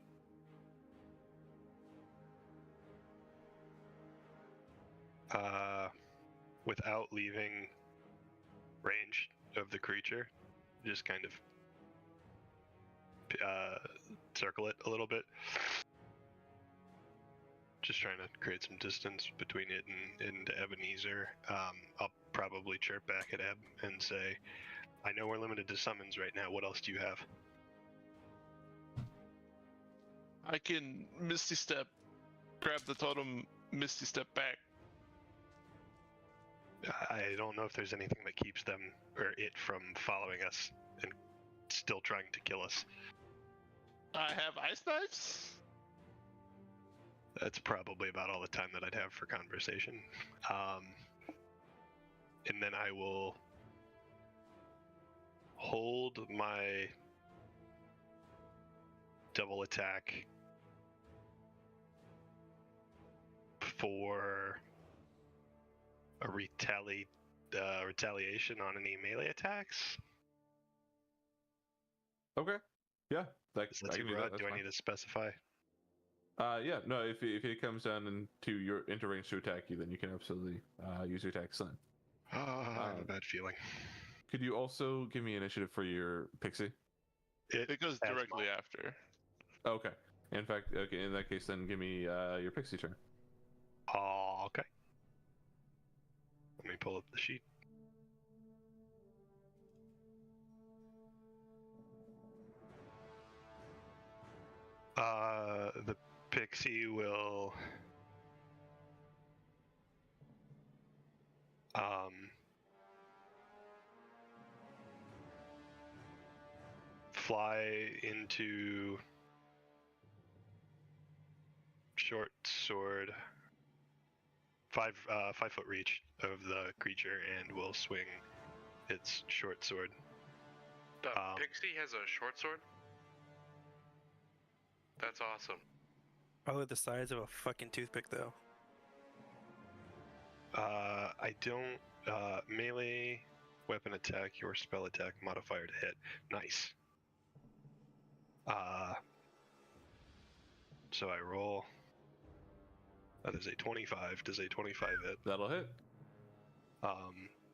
without leaving range of the creature, just kind of circle it a little bit. Just trying to create some distance between it and Ebenezer. I'll probably chirp back at Eb and say, I know we're limited to summons right now. What else do you have? I can Misty Step, grab the totem, Misty Step back. I don't know if there's anything that keeps them or it from following us and still trying to kill us. I have ice knives. That's probably about all the time that I'd have for conversation. And then I will hold my double attack for a retaliation on any melee attacks. Okay. Yeah. Is that too broad? Do I need to specify? Yeah. No. If it comes down into your range to attack you, then you can absolutely use your attacks then. I have a bad feeling. Could you also give me initiative for your pixie? It goes directly after. Okay. In fact, okay. In that case, then give me your pixie turn. Okay. Let me pull up the sheet. The pixie will fly into short sword, 5-foot reach of the creature, and will swing its short sword. The pixie has a short sword? That's awesome. Probably the size of a fucking toothpick, though. I don't melee weapon attack, your spell attack modifier to hit. Nice. So I roll. That is a 25. Does a 25 hit? That'll hit.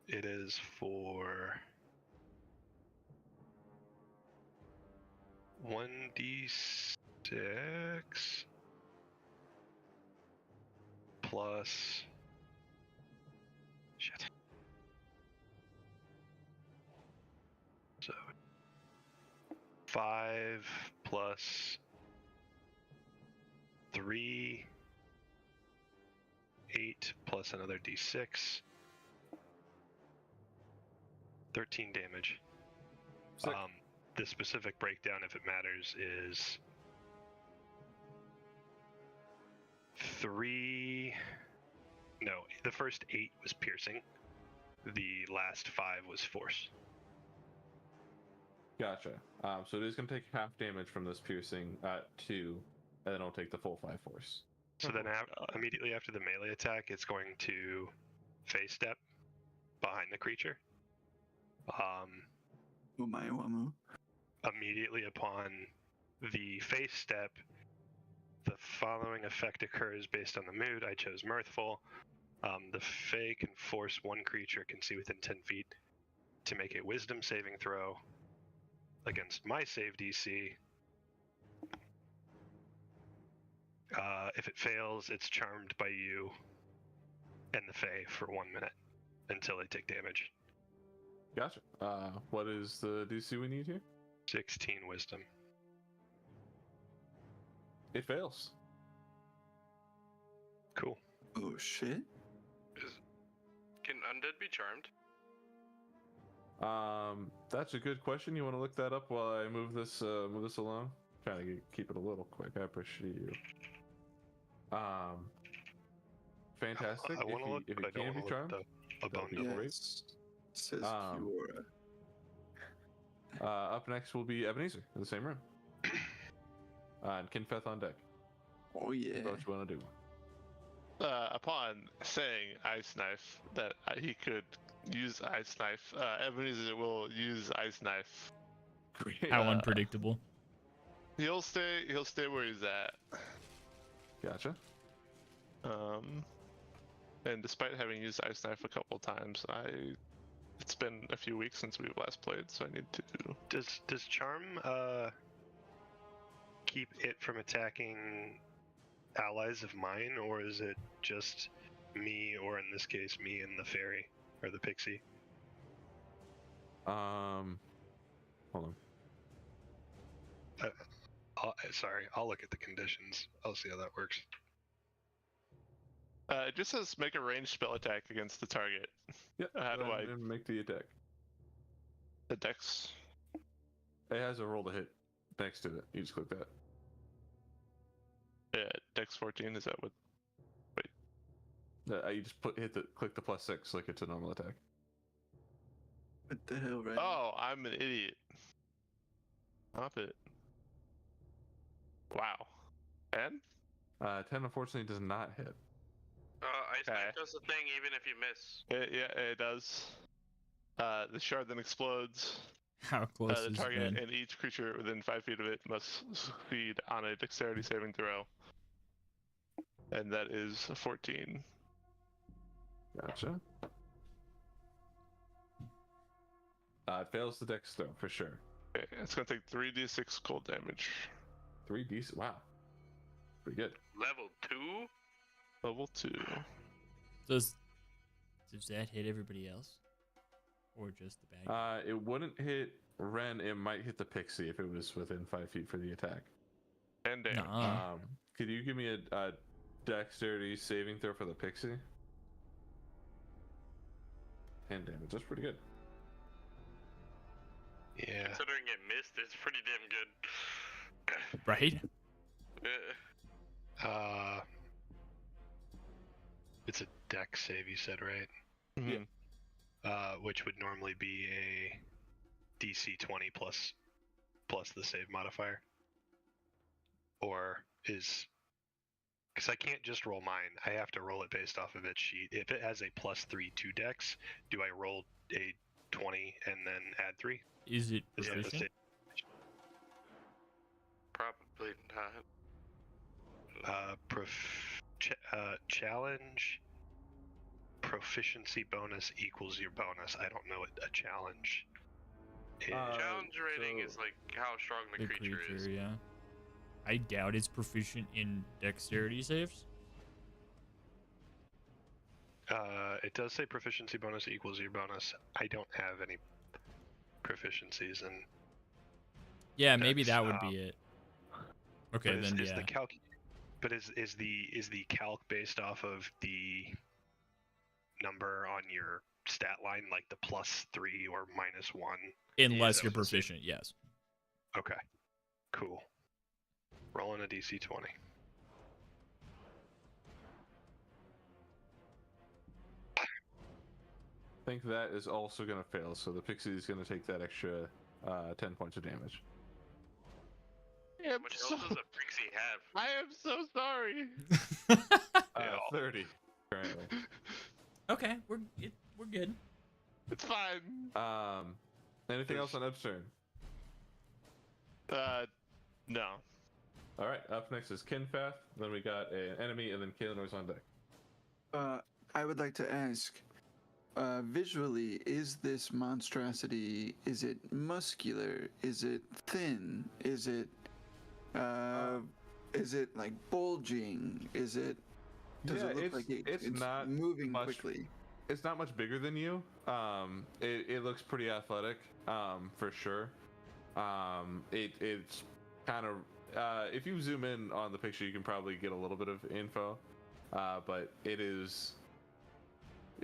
It is for 1d6 plus. Shit. So 5 plus 3, 8 plus another d6, 13 damage. Sick. The specific breakdown, if it matters, is 3. No, the first 8 was piercing. The last 5 was force. Gotcha. So it is going to take half damage from this piercing at 2, and then it'll take the full 5 force. So then immediately after the melee attack, it's going to phase step behind the creature. Wamu. Immediately upon the phase step, the following effect occurs based on the mood. I chose Mirthful. The Fae can force one creature can see within 10 feet to make a Wisdom saving throw against my save DC. If it fails, it's charmed by you and the Fae for 1 minute until they take damage. Gotcha. What is the DC we need here? 16 Wisdom. It fails. Cool. Oh shit. Can undead be charmed? That's a good question. You want to look that up while I move this along? Trying to keep it a little quick. I appreciate you. Fantastic. I want to look, if but I it don't can want be to charmed, look the bone that'd be double. great. Yes. It says Fiora. Up next will be Ebenezer in the same room. And Kinfeth on deck. Oh yeah. What you want to do? Upon saying Ice Knife that he could use Ice Knife, Ebenezer will use Ice Knife. Great. How unpredictable. He'll stay where he's at. Gotcha. And despite having used Ice Knife a couple times, it's been a few weeks since we've last played, so I need to. Does charm keep it from attacking allies of mine, or is it just me, or in this case, me and the fairy or the pixie? Hold on. Sorry, I'll look at the conditions. I'll see how that works. It just says make a ranged spell attack against the target. Yep. How do I? And make the attack? The dex. It has a roll to hit next to it. You just click that. Yeah, dex 14. Is that what? You just click the +6 like it's a normal attack. What the hell, right? Oh, I'm an idiot. Stop it. Wow. 10? 10 unfortunately does not hit. Ice Knife does the thing even if you miss. It does. The shard then explodes. How close The is target Ben? and each creature within 5 feet of it must succeed on a dexterity saving throw. And that is a 14. Gotcha. It fails the dex throw for sure. Okay, it's gonna take 3d6 cold damage. 3d. Wow. Pretty good. Level 2? Level 2. Does that hit everybody else, or just the bag? It wouldn't hit Ren. It might hit the pixie if it was within 5 feet for the attack. And damage. Nuh-uh. Could you give me a dexterity saving throw for the pixie? 10 damage. That's pretty good. Yeah. Considering it missed, it's pretty damn good. Right? It's a dex save, you said, right? Mhm. Which would normally be a DC 20 plus the save modifier. Or is... Because I can't just roll mine. I have to roll it based off of its sheet. If it has a +3 to dex, do I roll a 20 and then add 3. Is it Is that the proficient? Probably not. Challenge proficiency bonus equals your bonus. I don't know what a challenge is. Challenge rating is like how strong the creature is. Yeah. I doubt it's proficient in dexterity saves. It does say proficiency bonus equals your bonus. I don't have any proficiencies in. Yeah, maybe Dex, that would be it. Okay, but then is yeah. the calc? But is the calc based off of the number on your stat line, like the +3 or -1? Unless you're proficient, yes. Okay, cool. Rolling a DC 20. I think that is also going to fail, so the pixie is going to take that extra 10 points of damage. I am How much so, health does a pixie have? I am so sorry. 30 currently. Okay, we're good. It's fine. Anything else on Eb's turn? No. All right, up next is Kinfath. Then we got an enemy, and then Kaelinor on deck. I would like to ask, visually, is this monstrosity, is it muscular? Is it thin? Is it like bulging? Does it look like it's not moving much, quickly? It's not much bigger than you. It looks pretty athletic, for sure. It's kind of, if you zoom in on the picture, you can probably get a little bit of info. But it is,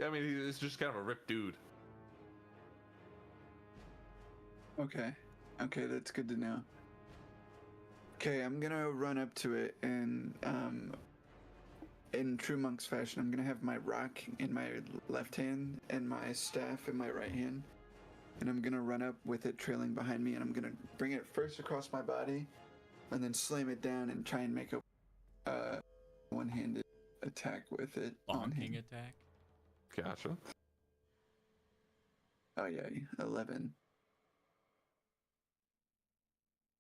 I mean, it's just kind of a ripped dude. Okay, that's good to know. Okay, I'm gonna run up to it and, in true monk's fashion, I'm gonna have my rock in my left hand and my staff in my right hand. And I'm gonna run up with it trailing behind me, and I'm gonna bring it first across my body, and then slam it down and try and make a one-handed attack with it. Bonking attack. Gotcha. Oh yeah, 11.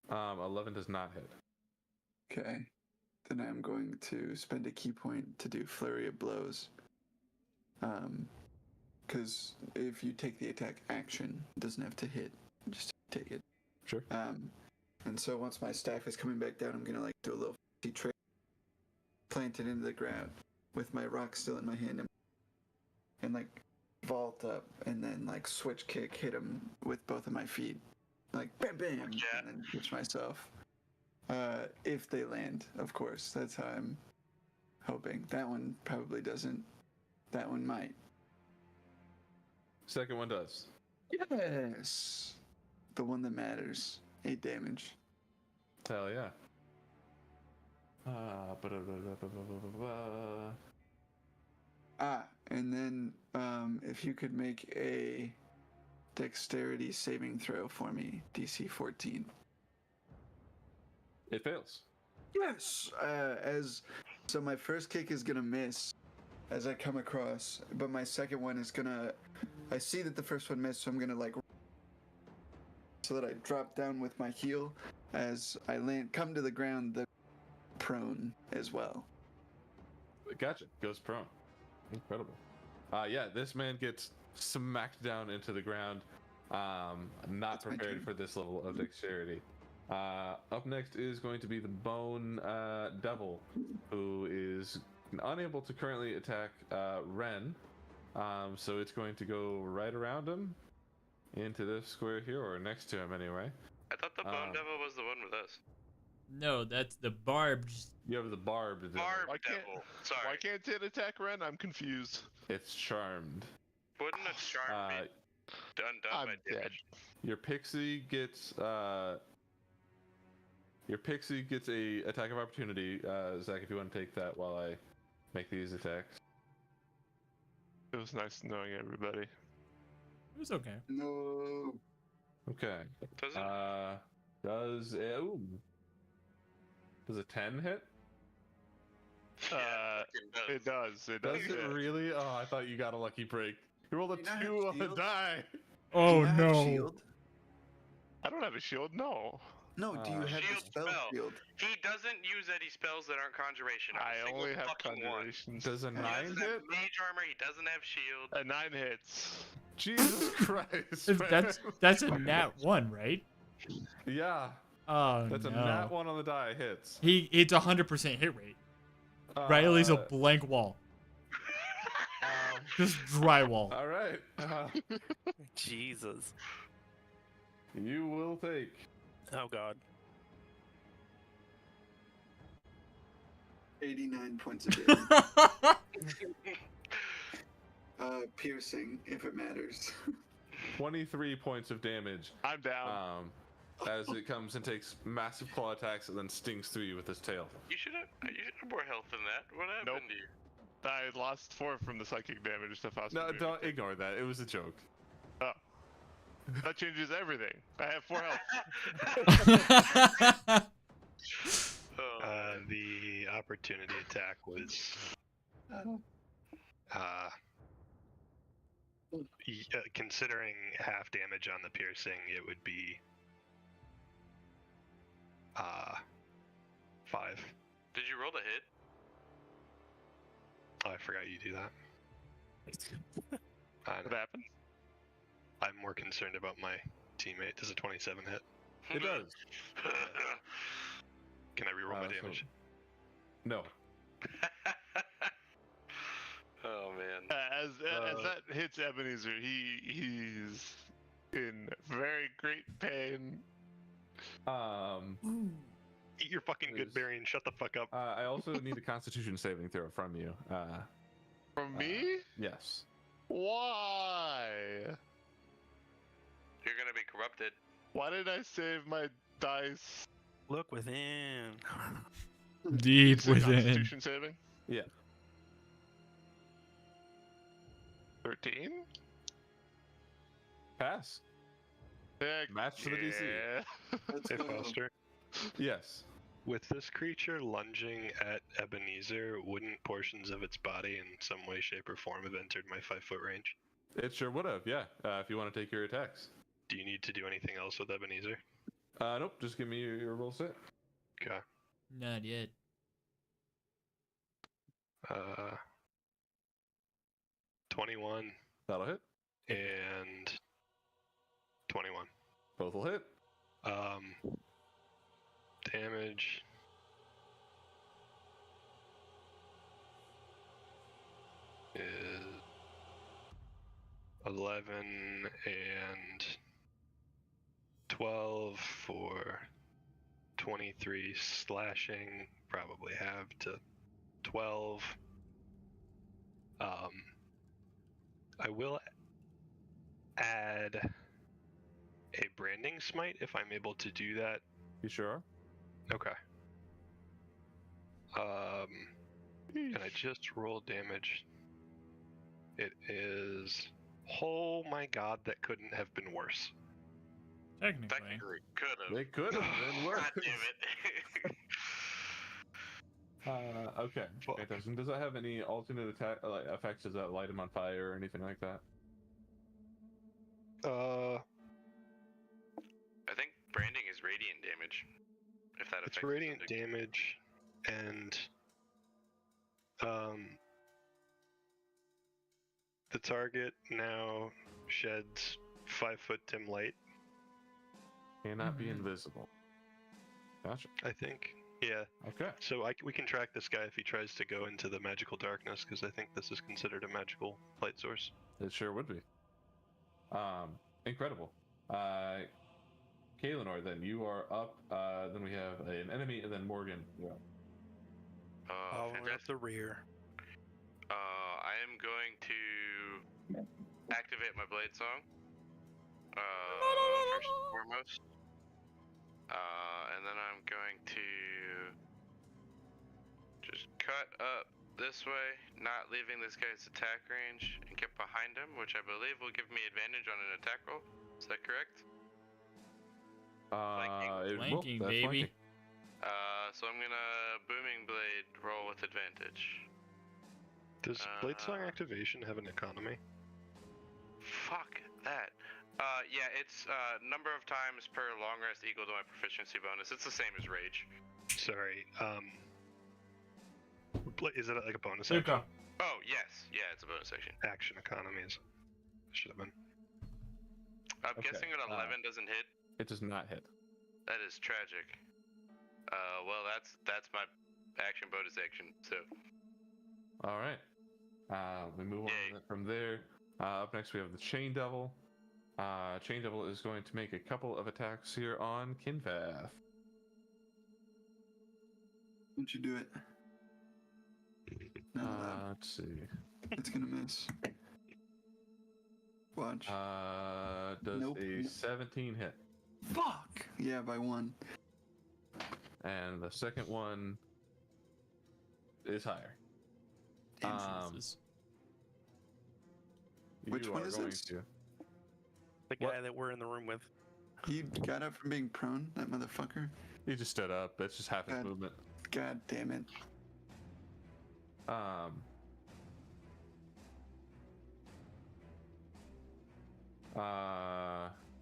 11 does not hit. Okay, then I'm going to spend a key point to do flurry of blows. Because if you take the attack action, it doesn't have to hit, just take it. Sure. And so once my staff is coming back down, I'm gonna like do a little trick, plant it into the ground with my rock still in my hand, and like vault up, and then like switch kick, hit him with both of my feet, like bam bam, and then catch myself. If they land, of course. That's how I'm hoping. That one probably doesn't. That one might. Second one does. Yes! The one that matters. 8 damage. Hell yeah. And then if you could make a dexterity saving throw for me, DC 14. It fails. Yes! So my first kick is gonna miss as I come across, but my second one is gonna... I see that the first one missed, so I'm gonna like... So that I drop down with my heel as I come to the ground, the prone as well. Gotcha. Goes prone. Incredible. Yeah, this man gets smacked down into the ground. Not prepared for this level of dexterity. Up next is going to be the Bone Devil, who is unable to currently attack Ren. So it's going to go right around him into this square here, or next to him anyway. I thought the Bone Devil was the one with us. No, that's the barbed. You have the Barbed Devil. Devil. Sorry. Why can't it attack Ren? I'm confused. It's charmed. Wouldn't a charm be done I'm by dead. damage? Your pixie gets a attack of opportunity. Zach, if you want to take that while I make these attacks. It was nice knowing everybody. It was okay. No. Okay. Does it? Does a 10 hit? It does. It does. Does it really? Oh, I thought you got a lucky break. You rolled a You know how 2 it on the feels? die. Oh do you have no. shield? I don't have a shield. No. No, do you have the Shield spell spell. shield? He doesn't use any spells that aren't conjuration. Not a I single only have fucking one. conjurations. Does a He 9 doesn't have hit? mage armor. He doesn't have shield. A 9 hits. Jesus Christ, man. That's a nat 1, right? Yeah, Oh that's no. a nat 1 on the die hits. It's 100% hit rate. Riley's a blank wall. Just drywall. All right. Jesus. You will take. Oh God. 89 points of damage. Piercing, if it matters. 23 points of damage. I'm down. As it comes and takes massive claw attacks and then stings through you with his tail. You should have more health than that. What happened Nope. to you? I lost 4 from the psychic damage to Faust. No, don't ignore that. It was a joke. Oh. That changes everything. I have 4 health. The opportunity attack was considering half damage on the piercing, it would be 5. Did you roll the hit? Oh, I forgot you do that. What happened? I'm more concerned about my teammate. Does a 27 hit? It does. Can I reroll my damage? No. Oh man. As that hits Ebenezer, he's in very great pain. Eat your fucking good berry and shut the fuck up. I also need a Constitution saving throw from you. From me? Yes. Why? You're gonna be corrupted. Why did I save my dice? Look within. Deep Is it within. Constitution saving? Yeah. 13? Pass. Heck Match for the DC. yeah. Let's Hey, go. Foster. Yes. With this creature lunging at Ebenezer, wouldn't portions of its body in some way, shape, or form have entered my 5-foot range? It sure would have, yeah. If you want to take your attacks. Do you need to do anything else with Ebenezer? Nope, just give me your roll set. Okay. Not yet. 21 That'll hit. and 21. Both will hit. Damage. Is 11 and 12 for 23 slashing. Probably have to 12. I will add a branding smite if I'm able to do that. You sure are? Okay. And I just rolled damage. It is. Oh my god, that couldn't have been worse. Technically. Technically, could have. They could have been worse. God damn it. Okay. Fantastic. Does that have any alternate attack effects? Does that light him on fire or anything like that? I think branding is radiant damage. If that It's affects radiant something. damage, and the target now sheds 5-foot dim light. Cannot be invisible. Gotcha. I think. Yeah. Okay. So we can track this guy if he tries to go into the magical darkness, because I think this is considered a magical light source. It sure would be. Incredible. Kaelinor, then you are up. Then we have an enemy, and then Morgan. Yeah. All up Fantastic. the rear. I am going to activate my blade song. First and foremost. And then I'm going to just cut up this way, not leaving this guy's attack range, and get behind him, which I believe will give me advantage on an attack roll. Is that correct? It will. Flanking, That's baby. flanking. So I'm gonna booming blade roll with advantage. Does Blade Song activation have an economy? Fuck that. Yeah, it's number of times per long rest equal to my proficiency bonus. It's the same as rage. Sorry. Is it like a bonus Luca. action? Oh yes, yeah, it's a bonus action. Action economies. Should have been. I'm Okay, guessing an 11 doesn't hit. It does not hit. That is tragic. Well, that's my action bonus action. So. All right. We move on from there. Up next, we have the Chain Devil. Chain Devil is going to make a couple of attacks here on Kinvath. Don't you do it? No, Let's see. it's gonna miss. Watch. Does Nope. a 17 hit? Fuck! Yeah, by 1. And the second one is higher. Jesus. Which You one are is going this? to. The What? guy that we're in the room with. He got up from being prone, that motherfucker. He just stood up. That's just half his God. movement. God damn it.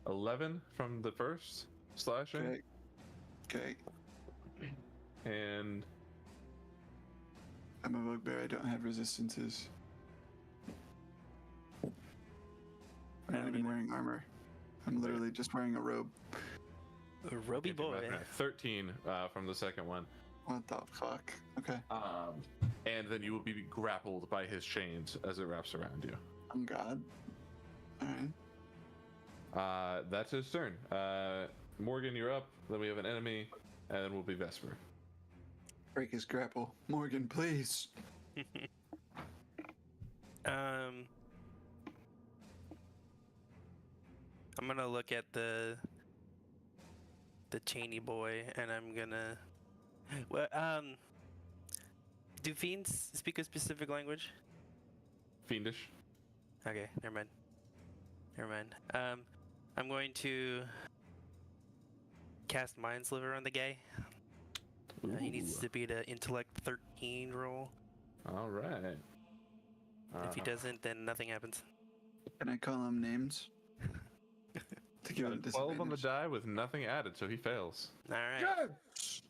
11 from the first slashing. Okay. Okay. And I'm a bugbear, I don't have resistances. I'm not even wearing armor. I'm literally just wearing a robe. A Roby boy. 13 from the second one. What the fuck? Okay. And then you will be grappled by his chains as it wraps around you. I'm God. Alright. That's his turn. Morgan, you're up. Then we have an enemy, and then we'll be Vesper. Break his grapple. Morgan, please. I'm gonna look at the chainy boy, and I'm gonna. Well, do fiends speak a specific language? Fiendish. Okay, never mind. Never mind. I'm going to cast Mind Sliver on the guy. He needs Ooh. to beat an intellect 13 roll. All right. If he doesn't, then nothing happens. Can I call him names? To give him 12 on the disadvantage. die with nothing added, so he fails. All right. Yes!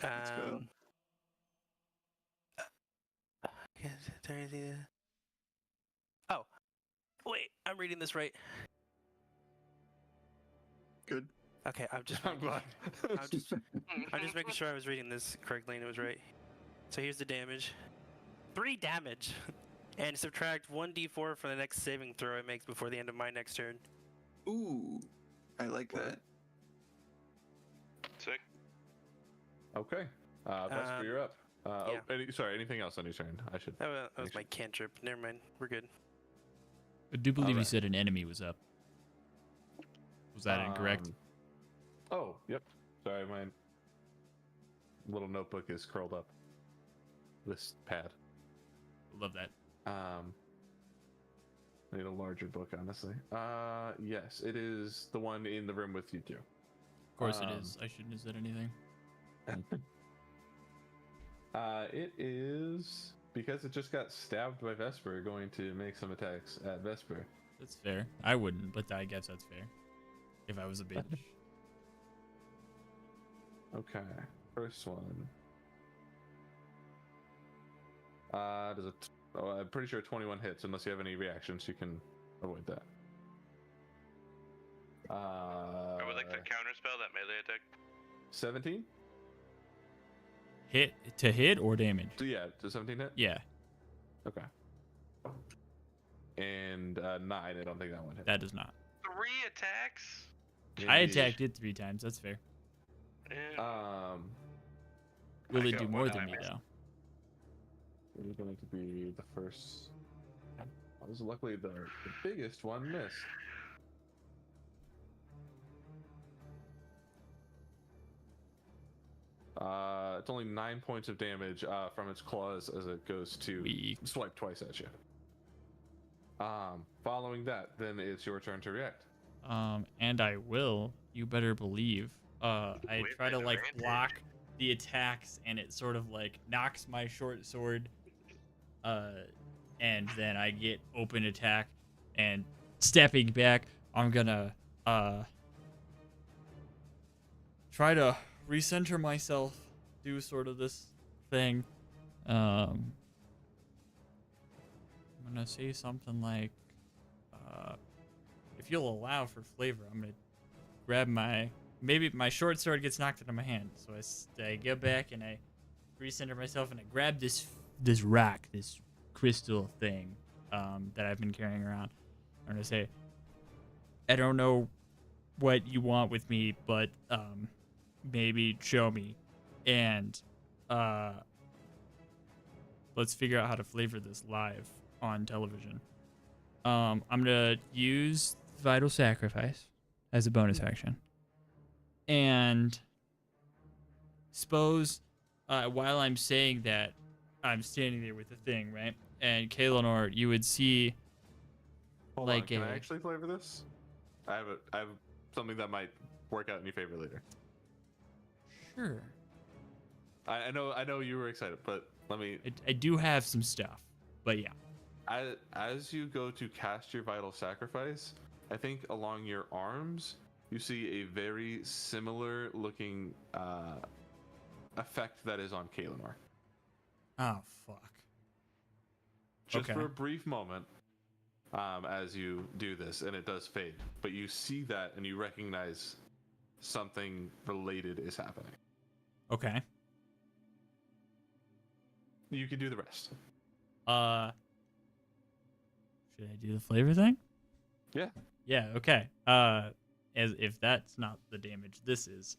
Let's go. Oh, wait, I'm reading this right. Good. Okay, I'm just I'm glad. I'm just making sure I was reading this correctly and it was right. So here's the damage. 3 damage. And subtract 1d4 from the next saving throw it makes before the end of my next turn. Ooh. I like that. Sick. Okay. Vesper, you're up. yeah. Sorry, anything else on your turn? I should. That was my cantrip. Never mind. We're good. I do believe you Alright. said an enemy was up. Was that incorrect? Oh, yep. Sorry, my little notebook is curled up. This pad. Love that. I need a larger book, honestly. Yes, it is the one in the room with you two. Of course it is. I shouldn't have said anything. It is, because it just got stabbed by Vesper, going to make some attacks at Vesper. That's fair. I wouldn't, but I guess that's fair. If I was a bitch. Okay, first one. Does it? Oh, I'm pretty sure 21 hits. Unless you have any reactions, you can avoid that. I would like to counterspell that melee attack. 17. Hit or damage? So yeah, does 17 hit? Yeah, Okay. And 9. I don't think that one hit. that does not. 3 attacks. I attacked it 3 times. That's fair. Yeah. Will I it got do one more than eye me missed. though? It's going to be the first. Was luckily the biggest one missed. It's only 9 points of damage from its claws as it goes to Weak. swipe twice at you. Following that, then it's your turn to react. And I will. You better believe. I With try to like advantage. block the attacks, and it sort of like knocks my short sword. And then I get open attack, and stepping back, I'm gonna try to recenter myself, do sort of this thing. I'm gonna say something like, if you'll allow for flavor, I'm gonna grab maybe my short sword gets knocked out of my hand, so I go back and I recenter myself and I grab this rock, this crystal thing that I've been carrying around. I'm gonna say, I don't know what you want with me, but maybe show me, and let's figure out how to flavor this live on television. I'm gonna use Vital Sacrifice as a bonus action, and suppose while I'm saying that, I'm standing there with the thing, right? And Kaelinor, you would see Hold on, can I actually flavor this? I have something that might work out in your favor later. Sure. I know you were excited, but let me. I do have some stuff, but yeah. As you go to cast your Vital Sacrifice, I think along your arms you see a very similar looking effect that is on Kaelinor. Oh fuck. Just Okay. for a brief moment, as you do this, and it does fade, but you see that and you recognize something related is happening. Okay. You can do the rest. Should I do the flavor thing? Yeah. Yeah, okay. As if that's not the damage this is.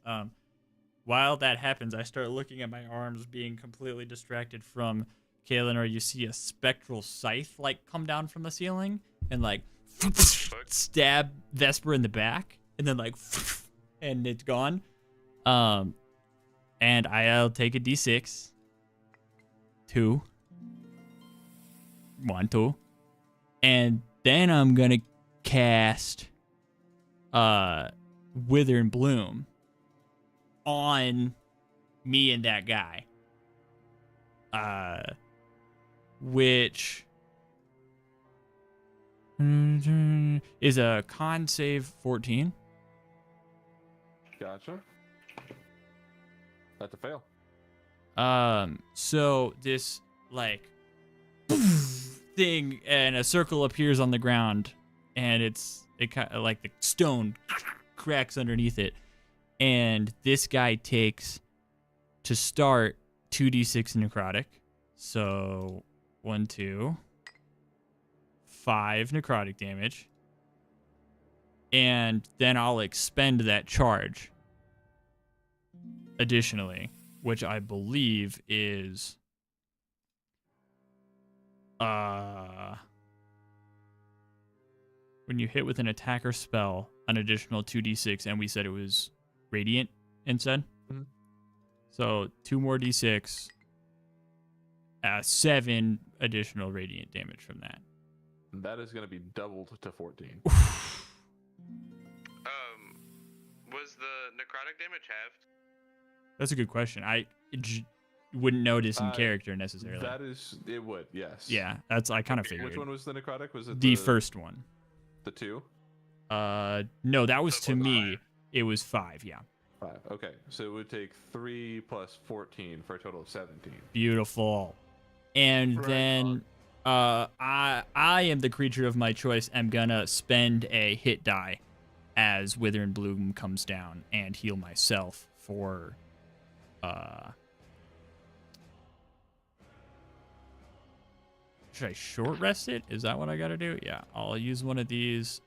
While that happens, I start looking at my arms, being completely distracted from Kaelinor. You see a spectral scythe come down from the ceiling and stab Vesper in the back, and then and it's gone. And I'll take a d6. 2. 1, 2. And then I'm gonna cast Wither and Bloom on me and that guy. Which is a con save 14. Gotcha. That's a fail. So this thing and a circle appears on the ground, and it kind of the stone cracks underneath it, and this guy takes, to start, 2d6 necrotic. So 1, 2, 5 necrotic damage, and then I'll expend that charge additionally, which I believe is when you hit with an attacker spell, an additional 2d6, and we said it was radiant instead. Mm-hmm. So 2 more d6, 7 additional radiant damage from that. That is going to be doubled to 14. Was the necrotic damage halved? That's a good question. I wouldn't notice in character necessarily. It would, yes. Yeah, I kind of figured. Which one was the necrotic? Was it the first one? The 2? No, that was to me. 5. It was 5, yeah. 5. Okay, so it would take 3 plus 14 for a total of 17. Beautiful. And Right then I am the creature of my choice. I'm gonna spend a hit die as Wither and Bloom comes down and heal myself for should I short rest it? Is that what I gotta do? Yeah, I'll use one of these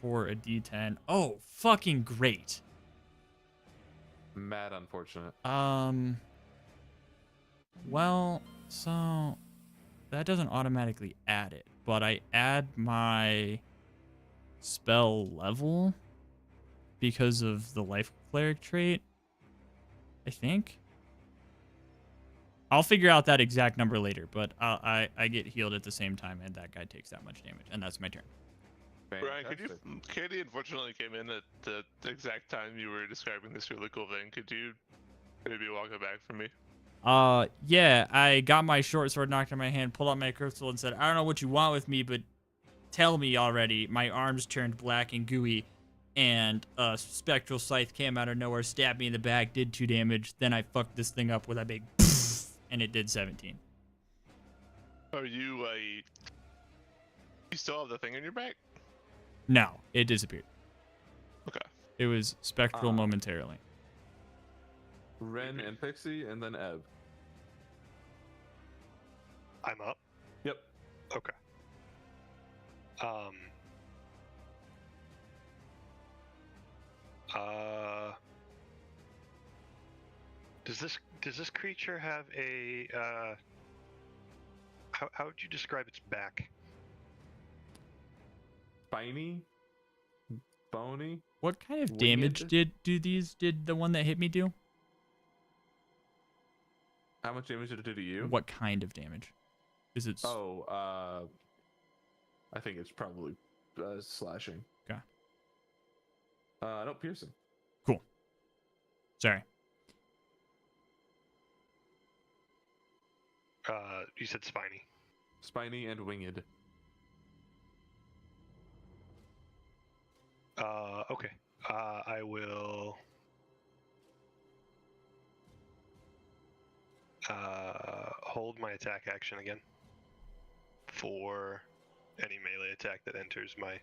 for a d10. Oh, fucking great. Mad unfortunate. Well, so that doesn't automatically add it, but I add my spell level because of the life cleric trait, I think. I'll figure out that exact number later, but I get healed at the same time, and that guy takes that much damage, and that's my turn. Brian, Katie unfortunately came in at the exact time you were describing this really cool thing. Could you maybe walk it back for me? Yeah, I got my short sword knocked in my hand, pulled out my crystal, and said, I don't know what you want with me, but tell me already. My arms turned black and gooey, and a spectral scythe came out of nowhere, stabbed me in the back, did 2 damage. Then I fucked this thing up with a big and it did 17. Are you you still have the thing in your back? No, it disappeared. Okay. It was spectral momentarily. Ren and Pixie, and then Eb. I'm up. Yep. Okay. Does this creature have a how would you describe its back? Spiny? Bony? What kind of Winged? damage did the one that hit me do? How much damage did it do to you? What kind of damage? Is it? I think it's probably slashing. Okay. No, piercing. Cool. Sorry. You said spiny. Spiny and winged. Okay. I will hold my attack action again for any melee attack that enters my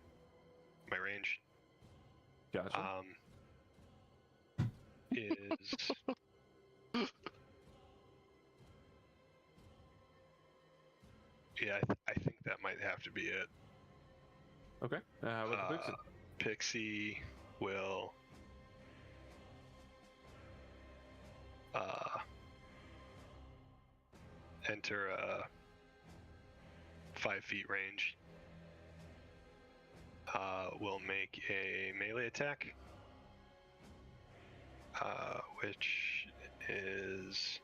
range. Gotcha. Yeah, I think that might have to be it. Okay. How about the Pixie? Pixie will enter a 5 feet range. Will make a melee attack, which is,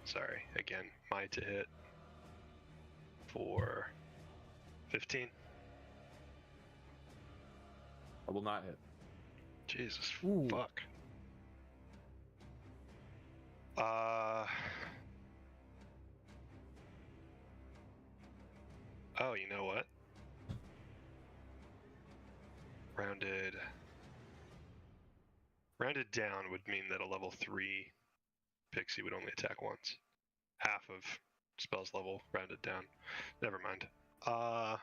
sorry, again, my to hit for 15. I will not hit. Jesus, Ooh. fuck. Oh, you know what? Rounded down would mean that a level 3 Pixie would only attack once. Half of spell's level rounded down. Never mind. I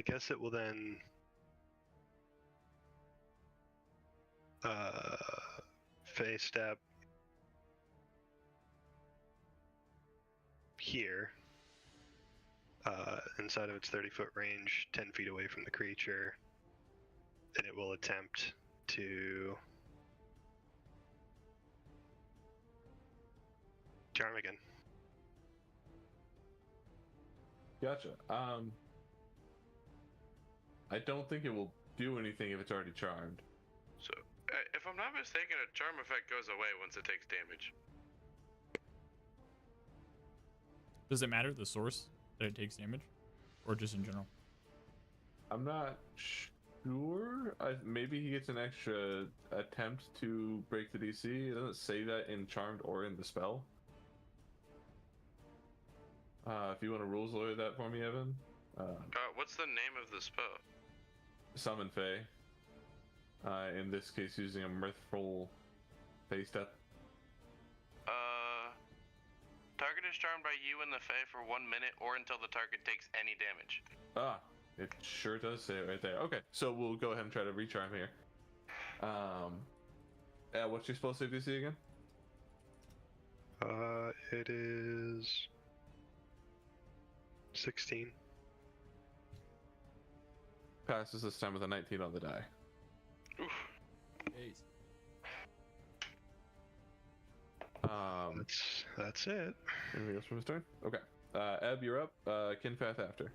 guess it will then face step here, inside of its 30-foot range, 10 feet away from the creature, and it will attempt to charm again. Gotcha. I don't think it will do anything if it's already charmed. So, if I'm not mistaken, a charm effect goes away once it takes damage. Does it matter the source that it takes damage, or just in general? I'm not sure. Maybe he gets an extra attempt to break the DC. It doesn't say that in charmed or in the spell. If you want to rules lawyer that for me, Evan. What's the name of the spell? Summon Fae. In this case, using a mirthful Fae step. Target is charmed by you and the Fae for 1 minute or until the target takes any damage. It sure does say it right there. Okay, so we'll go ahead and try to recharm here. What's your spell save DC again? It is 16. Passes this time with a 19 on the die. Oof. That's it. Anything else from his turn? Okay. Eb, you're up. Kinfath after.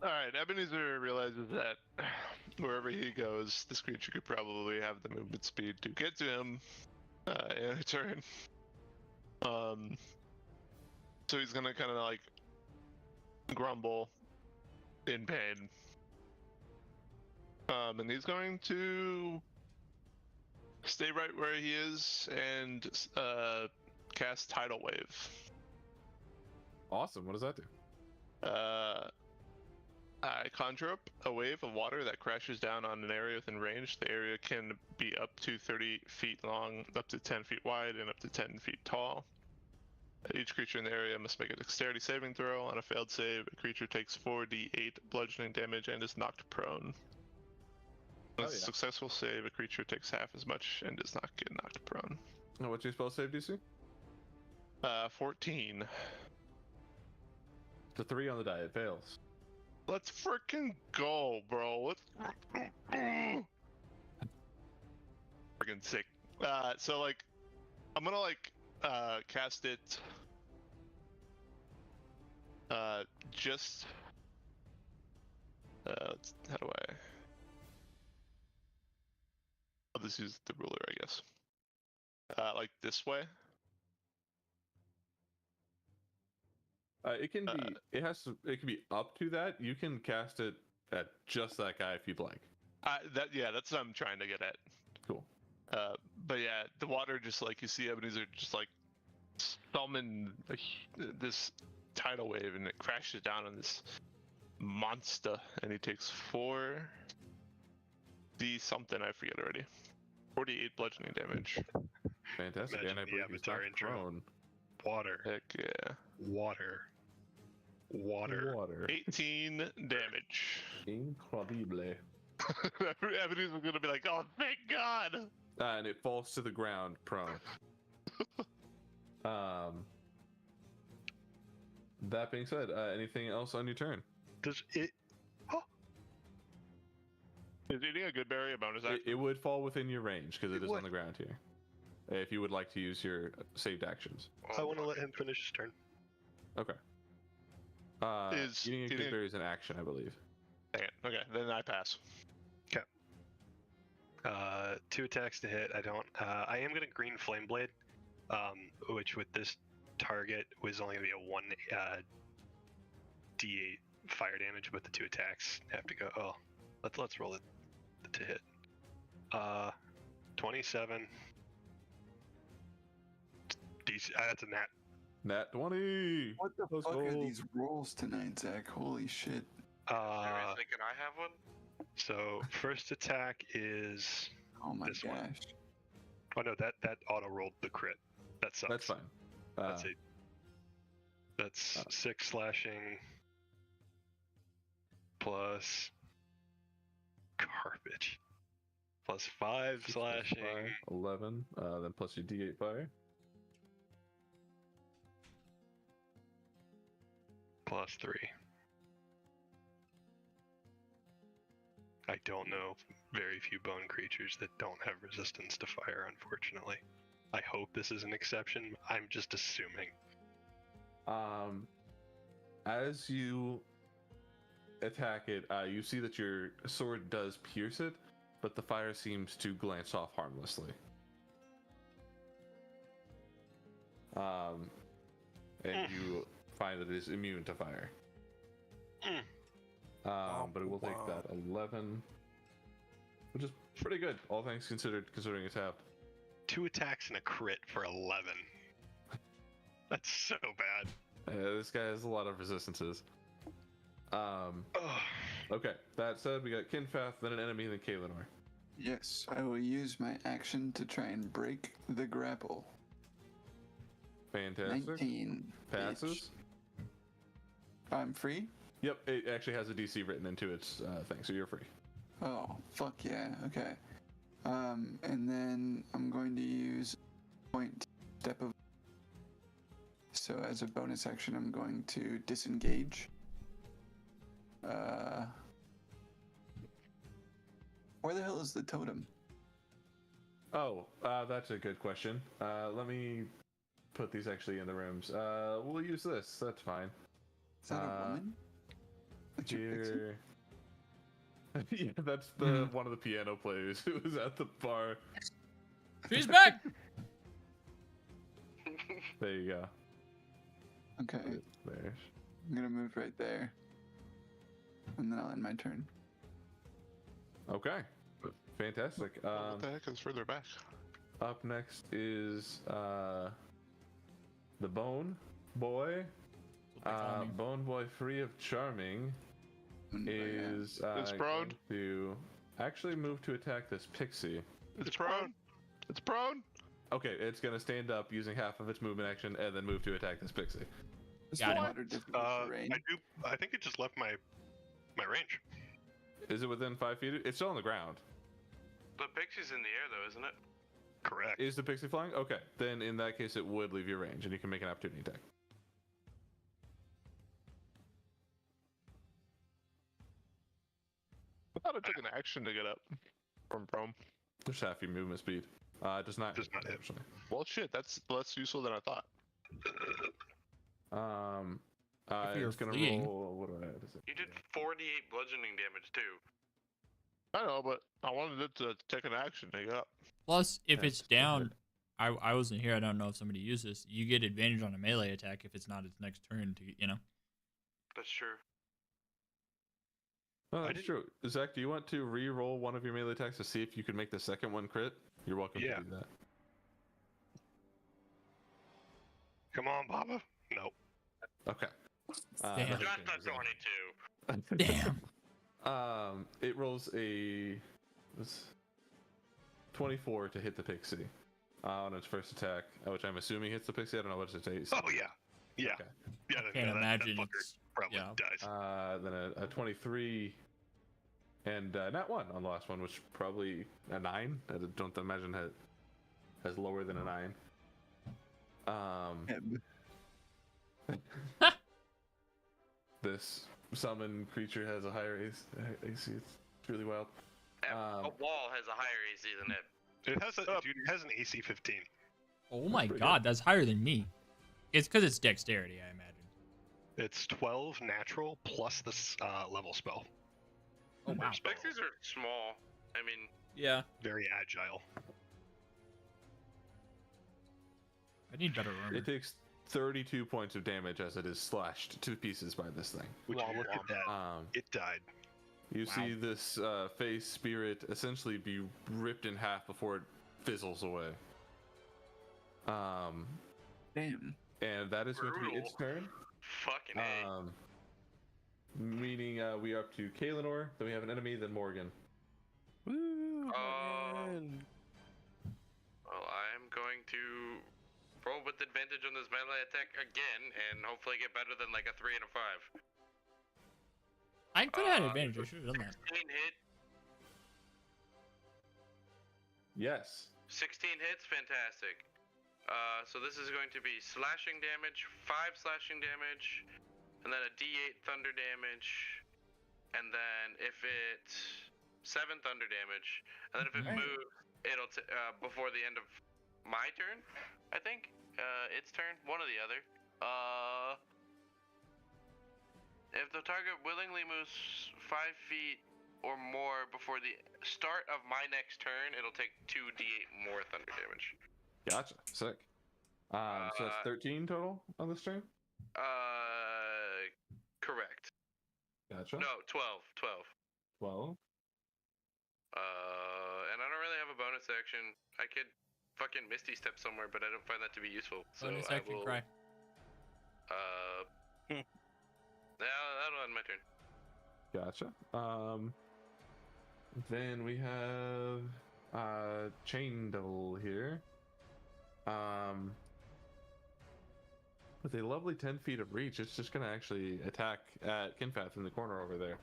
Alright, Ebenezer realizes that wherever he goes, this creature could probably have the movement speed to get to him in a turn. So he's gonna kind of like grumble in pain. And he's going to stay right where he is and cast Tidal Wave. Awesome. What does that do? I conjure up a wave of water that crashes down on an area within range. The area can be up to 30 feet long, up to 10 feet wide, and up to 10 feet tall. Each creature in the area must make a dexterity saving throw. On a failed save, a creature takes 4d8 bludgeoning damage and is knocked prone. On a successful save, a creature takes half as much and does not get knocked prone. What's your spell save DC? 14. The 3 on the die, it fails. Let's freaking go, bro. Let's freaking sick. So like, I'm gonna like cast it. Just. How do I? I'll just use the ruler, I guess. Like this way. It can be. It has to. It can be up to that. You can cast it at just that guy if you'd like. That's what I'm trying to get at. Cool. But yeah, the water just like you see Ebenezer just like summon this tidal wave and it crashes down on this monster and he takes 4d something, I forget already. 48 bludgeoning damage. Fantastic. Imagine and I the believe he's Avatar not intro. prone. Water. Heck yeah. Water. 18 damage. Incredible. Ebenezer's gonna be like, oh, thank God! And it falls to the ground prone. That being said, anything else on your turn? Does it? Is eating a good berry a bonus action? It would fall within your range because it is would. on the ground here. If you would like to use your saved actions. I want to let him finish his turn. Okay. Eating a good berry is an action, I believe. Dang it. Okay, then I pass. 2 attacks to hit. I am gonna green flame blade, which with this target was only gonna be a 1 d8 fire damage, but the 2 attacks have to go. Oh, let's roll it to hit. 27. That's a nat. Nat 20. What the Let's fuck are go. these rolls tonight, Zach? Holy shit. Seriously, can I have one? So first attack is. Oh my This gosh. one. Oh no, that auto rolled the crit. That sucks. That's fine. That's 6 slashing plus garbage plus 5 slashing. 11. Then plus your D8 fire. Plus 3. I don't know very few bone creatures that don't have resistance to fire, unfortunately. I hope this is an exception. I'm just assuming. As you attack it, you see that your sword does pierce it, but the fire seems to glance off harmlessly. And you find that it is immune to fire. But it will take that 11, which is pretty good, all things considered, considering it's halved. 2 attacks and a crit for 11. That's so bad. This guy has a lot of resistances. Okay, that said, we got Kinfath, then an enemy, then Kaelinor. Yes, I will use my action to try and break the grapple. Fantastic. 19. Passes. I'm free? Yep, it actually has a DC written into its thing, so you're free. Oh, fuck yeah, okay. And then I'm going to use point step of. So as a bonus action, I'm going to disengage. Where the hell is the totem? Oh, that's a good question. Let me put these actually in the rooms. We'll use this, that's fine. Is that a woman? That's your pixie? Here. Yeah, that's the one of the piano players who was at the bar. She's back! There you go. Okay, There. I'm gonna move right there. And then I'll end my turn. Okay. Fantastic. What the heck is further back? Up next is the Bone Boy. Bone Boy, free of charming, is It's going prone. to actually move to attack this pixie. It's prone. It's prone. Okay, it's gonna stand up using half of its movement action and then move to attack this pixie. Got him. Water different terrain. I think it just left my range. Is it within 5 feet? It's still on the ground. The pixie's in the air, though, isn't it? Correct. Is the pixie flying? Okay, then in that case, it would leave your range, and you can make an opportunity attack. I thought it took an action to get up from prone. Just half your movement speed. It does not. Does not hit. Actually. Well, shit, that's less useful than I thought. If you're It's gonna fleeing. roll. What do I? Is it? You did 48 bludgeoning damage, too. I know, but I wanted it to take an action to get up. Plus, if Yeah, it's it's still down, I wasn't here. I don't know if somebody used this. You get advantage on a melee attack if it's not its next turn. That's true. Oh, I that's true. Zach, do you want to re-roll one of your melee attacks to see if you can make the second one crit? You're welcome Yeah. to do that. Come on, Baba. Nope. Okay. Damn. nothing Just changes a then. 22. Damn. It rolls a 24 to hit the pixie on its first attack, which I'm assuming hits the pixie. I don't know what its AC. Oh yeah. Yeah. Okay. Yeah. Can't imagine that fucker it's probably yeah. dies. Then a 23 and not 1 on the last one, which probably a 9. I don't imagine has lower than a 9. This summon creature has a higher AC. It's really wild. A wall has a higher AC than it. It has an AC 15. Oh my pretty god, that's higher than me. It's because it's dexterity, I imagine. It's 12 natural plus this level spell. Oh wow. Pixies are small. I mean, Yeah. Very agile. I need better armor. It takes 32 points of damage as it is slashed to pieces by this thing. Wow, look at that. It died. You Wow. see this face spirit essentially be ripped in half before it fizzles away. Damn. And that is going to be its turn. fucking A. Meaning we are up to Kaelinor, then we have an enemy, then Morgan. Woo! Well, I'm going to roll with advantage on this melee attack again, and hopefully get better than like a 3 and a 5. I could have had advantage. I should have done that. 16 hit. Yes. 16 hits, fantastic. So this is going to be slashing damage, 5 slashing damage, and then a D8 thunder damage, and then if it 7 thunder damage, and then if it moves, it'll before the end of my turn, I think. Its turn, one or the other. If the target willingly moves 5 feet or more before the start of my next turn, it'll take 2d8 more thunder damage. Gotcha. Sick. So that's 13 total on this turn? Correct. Gotcha. No, 12. 12. And I don't really have a bonus action. I could fucking Misty Step somewhere, but I don't find that to be useful. So Bonus I action will. cry. That'll end my turn. Gotcha. Then we have Chain Devil here. With a lovely 10 feet of reach, it's just gonna actually attack at Kinfath in the corner over there.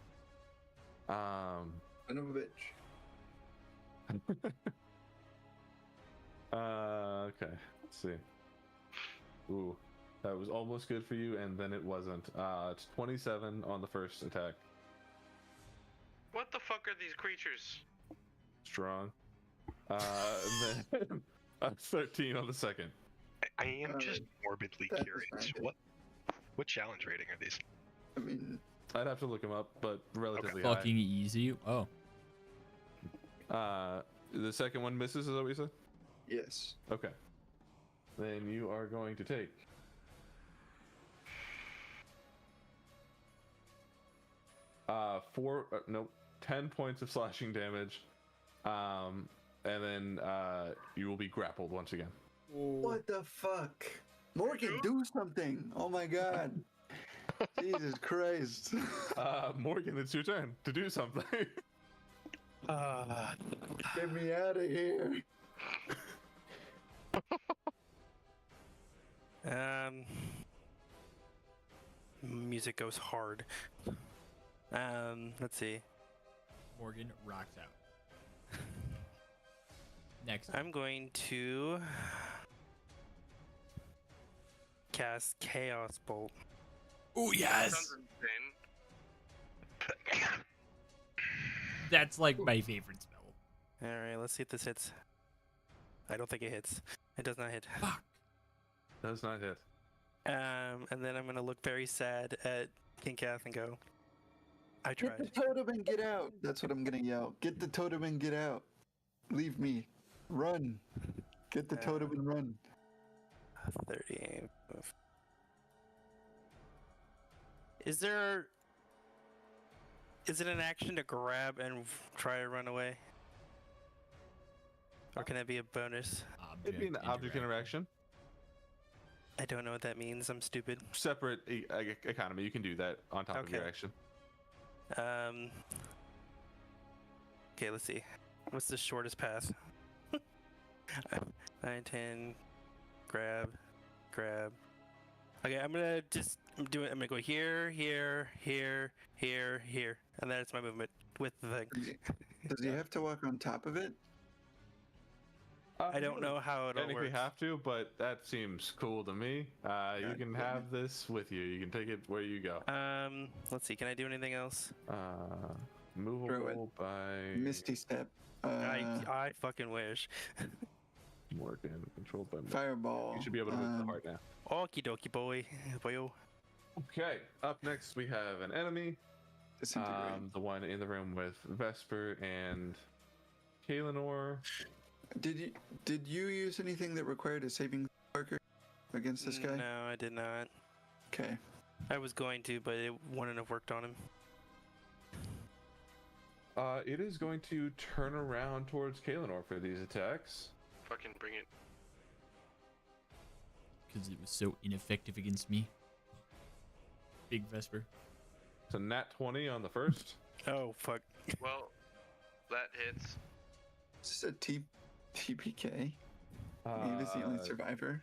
Son of a bitch. Okay, let's see. Ooh, that was almost good for you, and then it wasn't. It's 27 on the first attack. What the fuck are these creatures? Strong. And then 13 on the second. I am just morbidly that's curious. fine. What challenge rating are these? I mean, I'd have to look him up, but relatively Fucking easy. Oh. high. The second one misses, is that what you said? yes. Okay. Then you are going to take 10 points of slashing damage, and then you will be grappled once again. What the fuck? Morgan, do something! Oh my god. Jesus Christ. Morgan, it's your turn to do something. Get me out of here. Music goes hard. Let's see. Morgan rocks out. Next. I'm going to cast Chaos Bolt. Oh, That yes! sounds insane. That's like my favorite spell. All right, let's see if this hits. I don't think it hits. It does not hit. Fuck. Does not hit. And then I'm gonna look very sad at King Kath and go, I Get the tried. totem and get out. That's what I'm gonna yell. Get the totem and get out. Leave me. Run. Get the totem and run. 30. Is it an action to grab and try to run away? Or can it be a bonus? It'd be an object interaction. I don't know what that means. I'm stupid. Separate economy. You can do that on top of your Okay. action. Okay, let's see. What's the shortest path? 9, 10, grab. Okay, I'm gonna just do it. I'm gonna go here, here, and that's my movement with the thing. Does he have to walk on top of it? I don't know how it all Technically works. have to, but that seems cool to me. You can have this with you. You can take it where you go. Let's see. Can I do anything else? Movable by Misty Step. I fucking wish. Morgan, controlled by Morgan. Fireball. You should be able to move the heart now. Okie dokie, boy. Boyo. Okay, up next we have an enemy. Disintegrate. The one in the room with Vesper and Kaelinor. Did you use anything that required a saving marker against this guy? No, I did not. Okay. I was going to, but it wouldn't have worked on him. It is going to turn around towards Kaelinor for these attacks. Fucking bring it. Because it was so ineffective against me. Big Vesper. So nat 20 on the first. Oh, fuck. Well, that hits. Is this a TPK? Eve is the only survivor.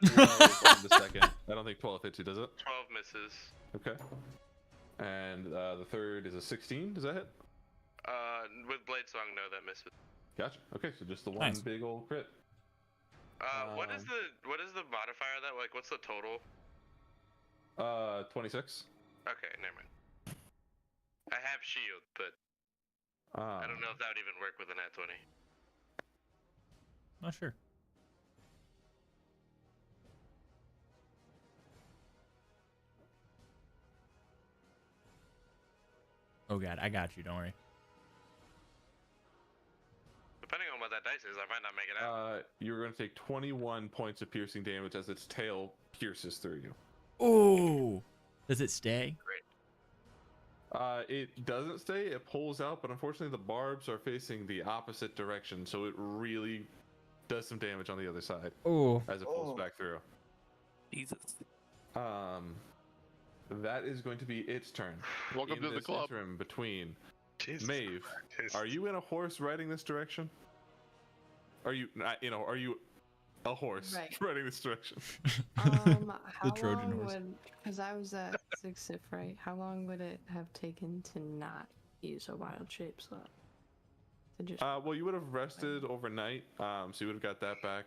12 on the second. I don't think 12 hits you, does it? 12 misses. Okay. And the third is a 16. Does that hit? With Blade Song, no, that misses. Gotcha. Okay, so just the one Nice. big old crit. What is the modifier of that? Like, what's the total? 26. Okay, never mind. I have shield, but I don't know if that would even work with an nat 20. Not sure. Oh god, I got you, don't worry. Depending on what that dice is, I might not make it out. You're going to take 21 points of piercing damage as its tail pierces through you. Oh! Does it stay? It doesn't stay, it pulls out, but unfortunately the barbs are facing the opposite direction, so it really does some damage on the other side Oh. as it pulls back through. Jesus. That is going to be its turn. Welcome In to the this club. interim between Jesus Maeve, Christ. are you in a horse riding this direction? Are you a horse Right. riding this direction? How Trojan long horse. would, because I was at 6 if right, how long would it have taken to not use a wild shape slot? To just Well, you would have rested overnight, so you would have got that back.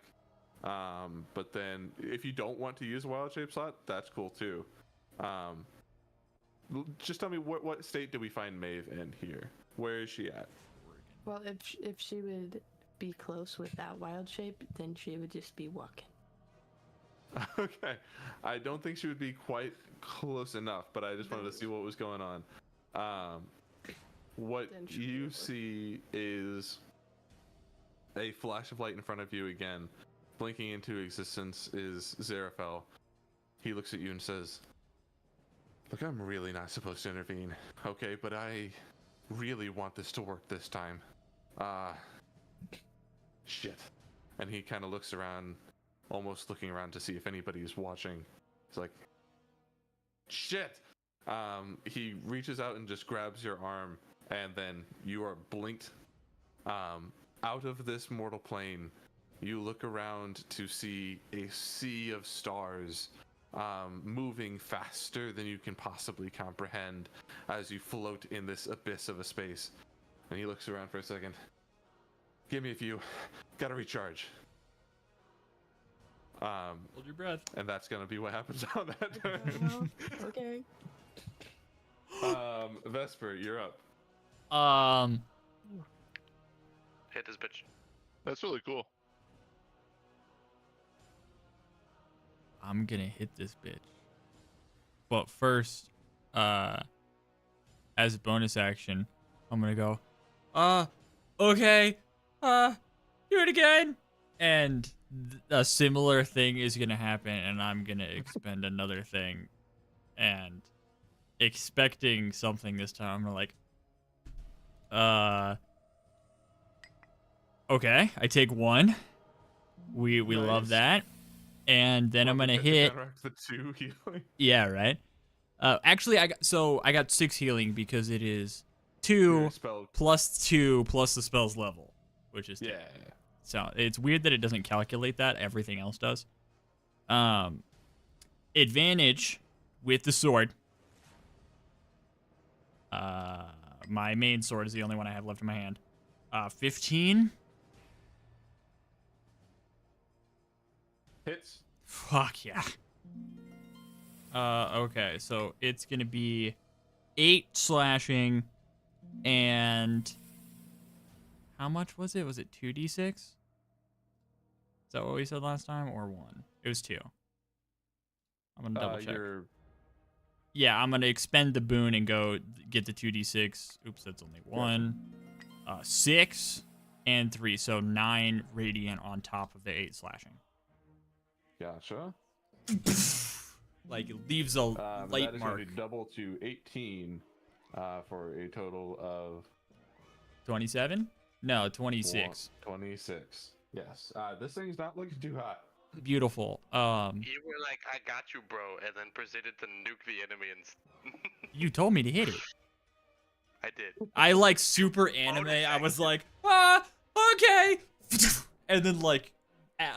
But then, if you don't want to use a wild shape slot, that's cool too. Just tell me what state do we find Maeve in here? Where is she at? well, if she would be close with that wild shape, then she would just be walking. Okay, I don't think she would be quite close enough, but I just wanted to see what was going on. What Then she'll be you able to- see is a flash of light in front of you again. Blinking into existence is Zarafel. He looks at you and says, "Look, I'm really not supposed to intervene, okay? But I really want this to work this time. Shit." And he kind of looks around, almost looking around to see if anybody is watching. He's like, shit. He reaches out and just grabs your arm, and then you are blinked out of this mortal plane. You look around to see a sea of stars moving faster than you can possibly comprehend as you float in this abyss of a space. And he looks around for a second. Give me a few. Gotta recharge. Hold your breath. And that's gonna be what happens on that turn. Okay. Vesper, you're up. Hit this bitch. That's really cool. I'm gonna hit this bitch. But first, as a bonus action, I'm gonna go, okay, do it again. And a similar thing is gonna happen, and I'm gonna expend another thing. And expecting something this time, I'm like, okay, I take one. We love Nice. that. And then I'm gonna hit. Counteract the 2 healing. Yeah, right. Actually, I got 6 healing because it is 2 Your spell. plus 2 plus the spell's level, which is 10. Yeah. So it's weird that it doesn't calculate that. Everything else does. Advantage with the sword. My main sword is the only one I have left in my hand. 15. Hits. Fuck yeah. Okay, so it's gonna be 8 slashing, and how much was it? Was it 2d6? Is that what we said last time, or 1? It was 2. I'm gonna double check. Yeah, I'm gonna expend the boon and go get the 2d6. Oops, that's only 1. 6 and 3, so 9 radiant on top of the 8 slashing. Gotcha. Like, it leaves a light that is mark. going to be double to 18 for a total of 27? No, 26. 26. Yes. This thing's not looking too hot. Beautiful. You were like, I got you, bro, and then proceeded to nuke the enemy and... You told me to hit it. I did. I like super anime. I was like, okay. And then like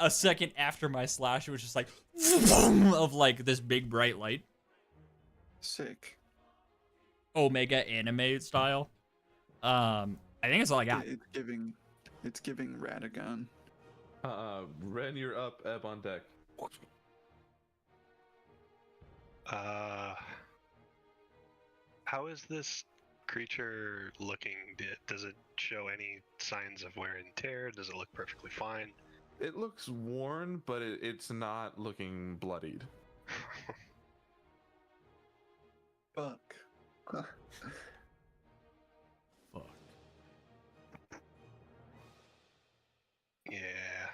a second after my slash, it was just like of like this big bright light. Sick. Omega anime style. I think that's all I got. It's giving Radagon. Ren, you're up. Ebb on deck. How is this creature looking? Does it show any signs of wear and tear? Does it look perfectly fine? It looks worn, but it's not looking bloodied. Fuck. Fuck. Yeah.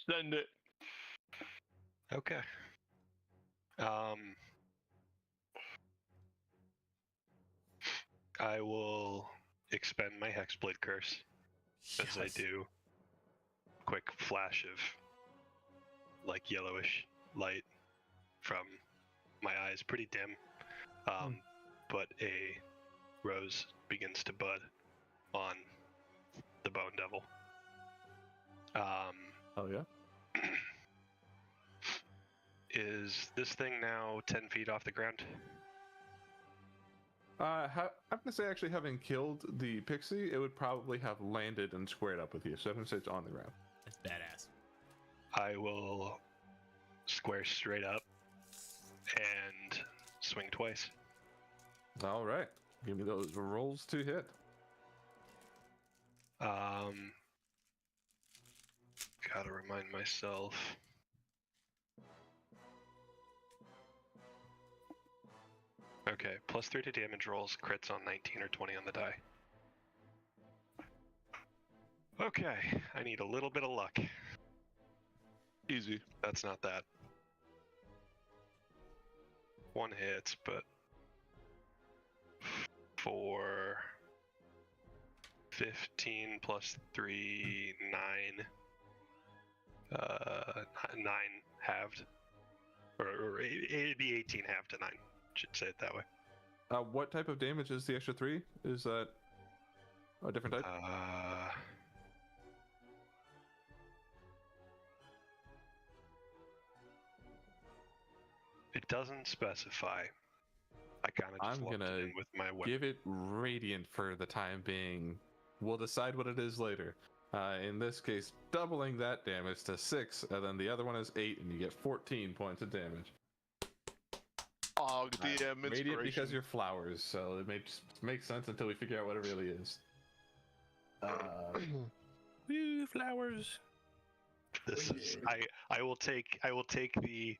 Send it. Okay. I will expend my Hexblade Curse as I Yes. do. Quick flash of like yellowish light from my eyes, pretty dim. But a rose begins to bud on the Bone Devil. Oh yeah. Is this thing now 10 feet off the ground? I'm gonna say actually, having killed the pixie, it would probably have landed and squared up with you. So I'm gonna say it's on the ground. That's badass. I will square straight up and swing twice. All right. Give me those rolls to hit. Gotta remind myself. Okay, +3 to damage rolls, crits on 19 or 20 on the die. Okay, I need a little bit of luck. Easy. That's not that. 1 hits, but for 15 plus 3, 9. 9 halved. Or it'd be 18 half to 9. Should say it that way. What type of damage is the extra 3? Is that a different type? It doesn't specify. I kind of just I'm lumped it gonna in with my weapon. give it radiant for the time being. We'll decide what it is later. In this case, doubling that damage to 6, and then the other one is 8, and you get 14 points of damage. Oh, DM Radiant inspiration. because you're flowers, so it makes sense until we figure out what it really is. Woo, flowers. This is I will take the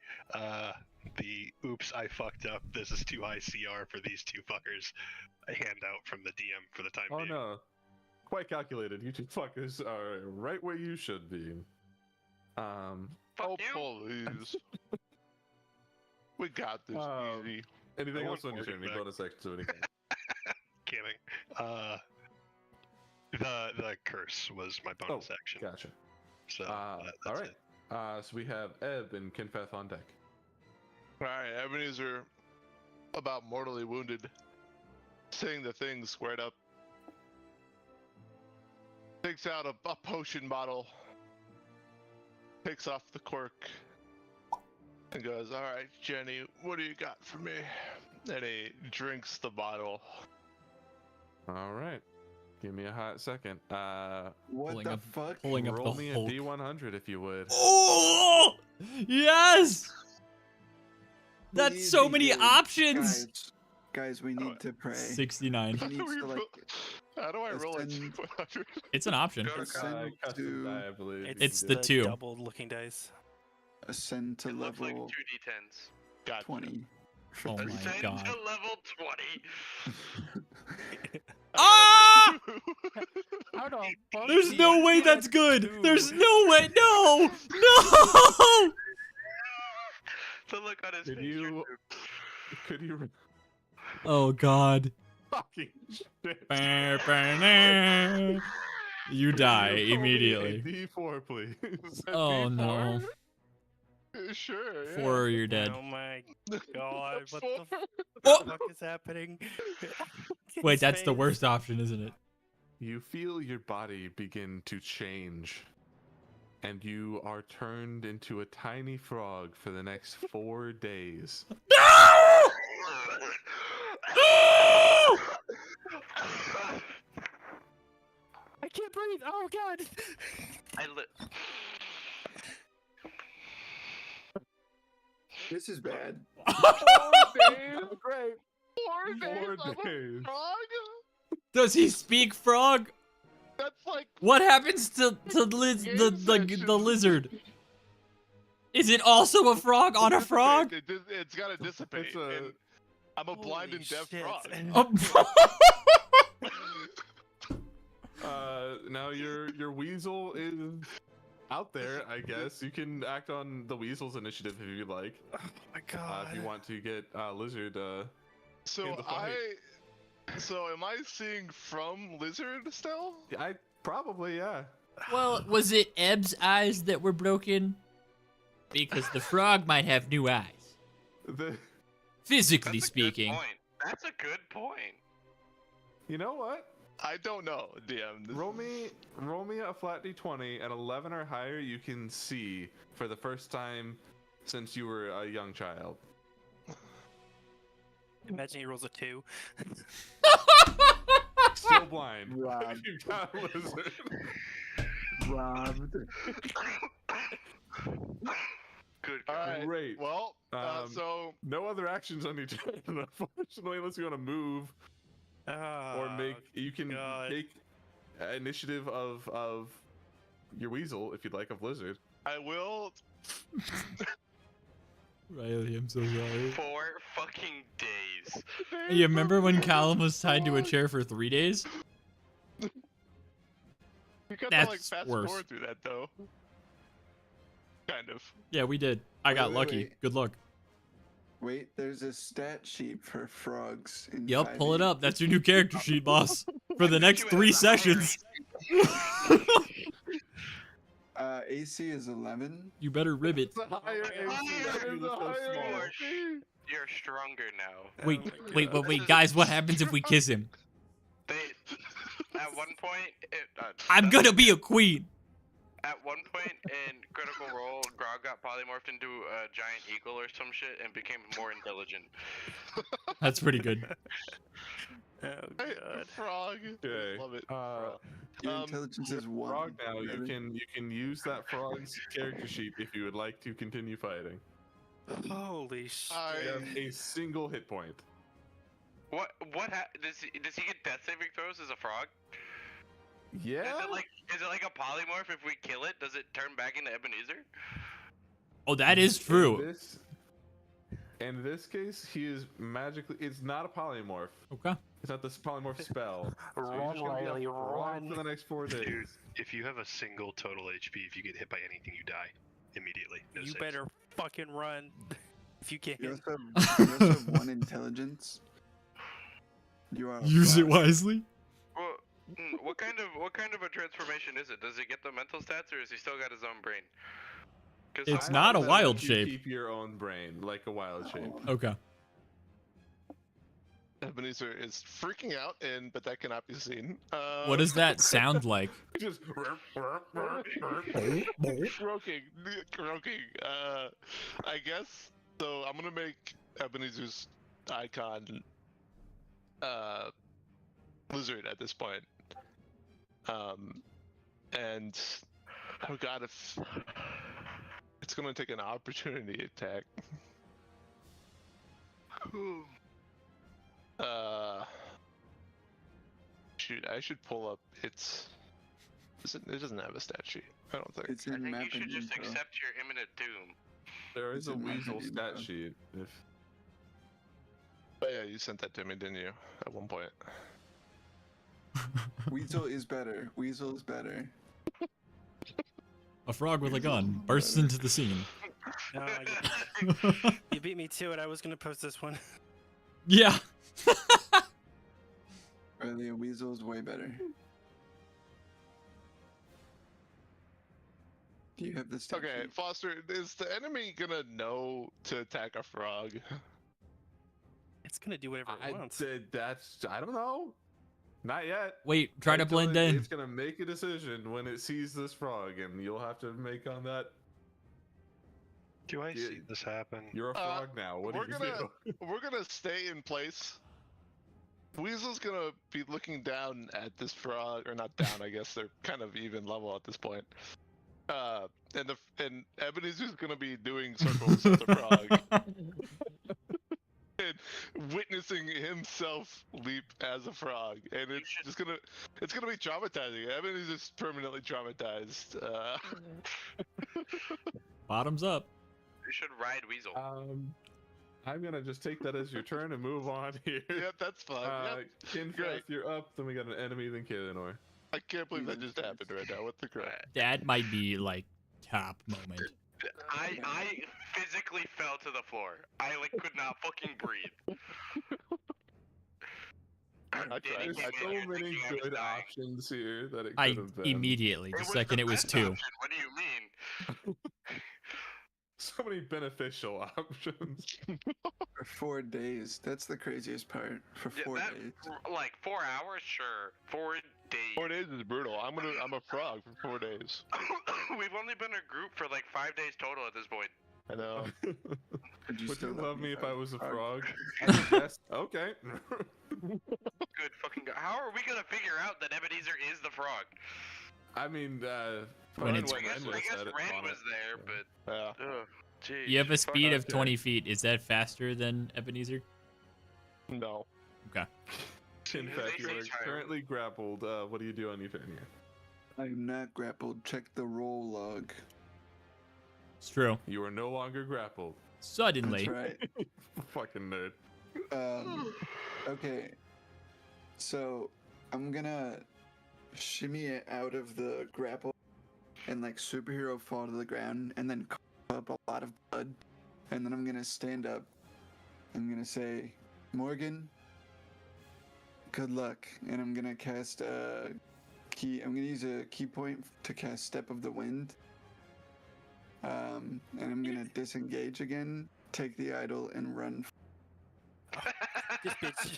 oops, I fucked up. This is too high CR for these two fuckers. A handout from the DM for the time Oh being. no. Quite calculated. You two fuckers are right where you should be. Oh, please. We got this easy. Anything I else on want your turn? Morgan Any bonus actions or anything? Kidding. The curse was my bonus action. Gotcha. So All that's right. it. So we have Ebb and Kinfeth on deck. Alright, Ebenezer, about mortally wounded, seeing the thing squared up, takes out a potion bottle, takes off the cork, and goes, "Alright, Jenny, what do you got for me?" And he drinks the bottle. All right. Give me a hot second. What Pulling the up- fuck? Pulling up Roll the me a Hulk. D100 if you would. Oh! Yes! That's Please so be many good. options! Guys, we need to pray. 69. He needs to like How do I roll a ascend- 200? It's an option. Go to ascend Custom to die, I believe. you It's can the do it. 2. Doubled looking dice. ascend to It looks like level 2d10s. Gotcha. 20. Oh my Ascend god. to level 20. Ah! How the fuck? There's no way that's good! There's no way! No! No! The look on his Could face. you? Could you? Oh god. Fucking shit. You die Could you roll me a immediately. D4, please. A Oh D4? no. Sure, yeah. 4 or you're dead. Oh my god, what Four. the Oh! fuck is happening? Wait, His that's the face. worst option, isn't it? You feel your body begin to change, and you are turned into a tiny frog for the next 4 days. No! No! I can't breathe. Oh god. This is bad. Great. 4 4 days. Frog? Does he speak frog? That's like What happens to the lizard? Is it also a frog on a frog? It's gotta dissipate. It's a- and I'm a blind and deaf Holy frog. shit. Oh. Now your weasel is out there, I guess. You can act on the weasel's initiative if you like. Oh my god. If you want to get lizard. in So the fight. am I seeing from lizard still? I probably yeah. Well, was it Ebb's eyes that were broken? Because the frog might have new eyes. The Physically That's a speaking. good point. That's a good point. you know what? I don't know, DM. This Roll is- me a flat d20 at 11 or higher. You can see for the first time since you were a young child. Imagine he rolls a 2. Still blind. Rob. You got a lizard. Robbed. Good. All right. Great. Well, Um, so No other actions on your turn, unfortunately, unless you want to move or make. You can God. make initiative of your weasel if you'd like of lizard. I will. Riley, I'm so sorry. 4 fucking days. You remember when Callum was tied to a chair for 3 days? You got to like That's fast worse. forward through that though. Kind of. Yeah, we did. I got Wait, lucky. wait. Good luck. Wait, there's a stat sheet for frogs in Yep, pull it 5e. up. That's your new character sheet, boss. For the next 3 sessions. AC is 11. You better ribbit. It's a higher AC. That dude is so small. You're stronger now. Wait, Oh my wait, God. wait, guys, what happens if we kiss him? At one point, I'm gonna be a queen. At one point in Critical Role, Grog got polymorphed into a giant eagle or some shit and became more intelligent. That's pretty good. Oh God. Frog. Okay. Love it. Your Um, intelligence You're is a 1. frog now. You Really? can use that frog's character sheet if you would like to continue fighting. Holy shit. You have a single hit point. What does he get death saving throws as a frog? Yeah. Is it like a polymorph? If we kill it, does it turn back into Ebenezer? Oh, that is true. In this case, he is magically. It's not a polymorph. Okay. It's not this polymorph spell. So Run, you're just gonna be a Riley, frog run. for the next 4 days. Dude, if you have a single total HP, if you get hit by anything, you die immediately. No You saves. better fucking run. If you can. You also have 1 intelligence. You are. a Use it frog. wisely. Well, what kind of a transformation is it? Does he get the mental stats, or has he still got his own brain? It's I not a would wild let you shape. Keep your own brain like a wild shape. Okay. Ebenezer is freaking out, but that cannot be seen. What does that sound like? Just croaking? I guess. So I'm gonna make Ebenezer's icon lizard at this point. And oh god, if it's gonna take an opportunity attack. Shoot, I should pull up its. It doesn't have a stat sheet. I don't think. It's I in think you mapping should just info. accept your imminent doom. there is a It's in my weasel hand, stat bro. sheet. If Oh yeah, you sent that to me, didn't you? At one point. Weasel is better. Weasel is better. A frog with a gun bursts into the scene. No, you beat me to it. I was gonna post this one. Yeah. Really, a weasel is way better. Do you have the stat Okay, sheet? Foster, is the enemy gonna know to attack a frog? It's gonna do whatever it I wants. said I don't know. Not yet. Wait, try to Until blend It's in. gonna make a decision when it sees this frog, and you'll have to make on that. Do I Yeah. see this happen? You're a frog now. What do we're you gonna- do? We're gonna stay in place. Weasel's gonna be looking down at this frog, or not down. I guess they're kind of even level at this point. And Ebenezer's gonna be doing circles at the frog, and witnessing himself leap as a frog, and it's gonna be traumatizing. Ebenezer's permanently traumatized. Bottoms up. You should ride Weasel. I'm gonna just take that as your turn and move on here. Yep, that's fine. Yep. Kinfeth, great. you're up. Then we got an enemy. Then Kalinor. I can't believe that just happened right now. What the crap? That might be like top moment. I physically fell to the floor. I could not fucking breathe. I tried. There's Danny so came in here many thinking I was good dying. options here that it could I have been. immediately, the was second the it was best 2. option. What do you mean? So many beneficial options. For 4 days. That's the craziest part. For Yeah, 4 that- days. Like 4 hours, sure. 4 days. 4 days is brutal. I'm a frog for 4 days. We've only been a group for like 5 days total at this point. I know. Would Would still you love me if I was a frog? frog? Yes. Okay. Good fucking god. How are we gonna figure out that Ebenezer is the frog? I mean, When it's- I guess Ren was there, but Yeah. geez, You have a speed of okay. 20 feet. Is that faster than Ebenezer? No. Okay. Kinfeth, you are currently grappled. What do you do on your turn here? I am not grappled. Check the roll log. It's true. You are no longer grappled. Suddenly. That's right. Fucking nerd. Okay. So I'm gonna shimmy it out of the grapple and like superhero fall to the ground and then cough up a lot of blood. And then I'm gonna stand up. I'm gonna say, Morgan, good luck. And I'm gonna cast a key. I'm gonna use a key point to cast Step of the Wind. And I'm gonna disengage again, take the idol, and run. This bitch.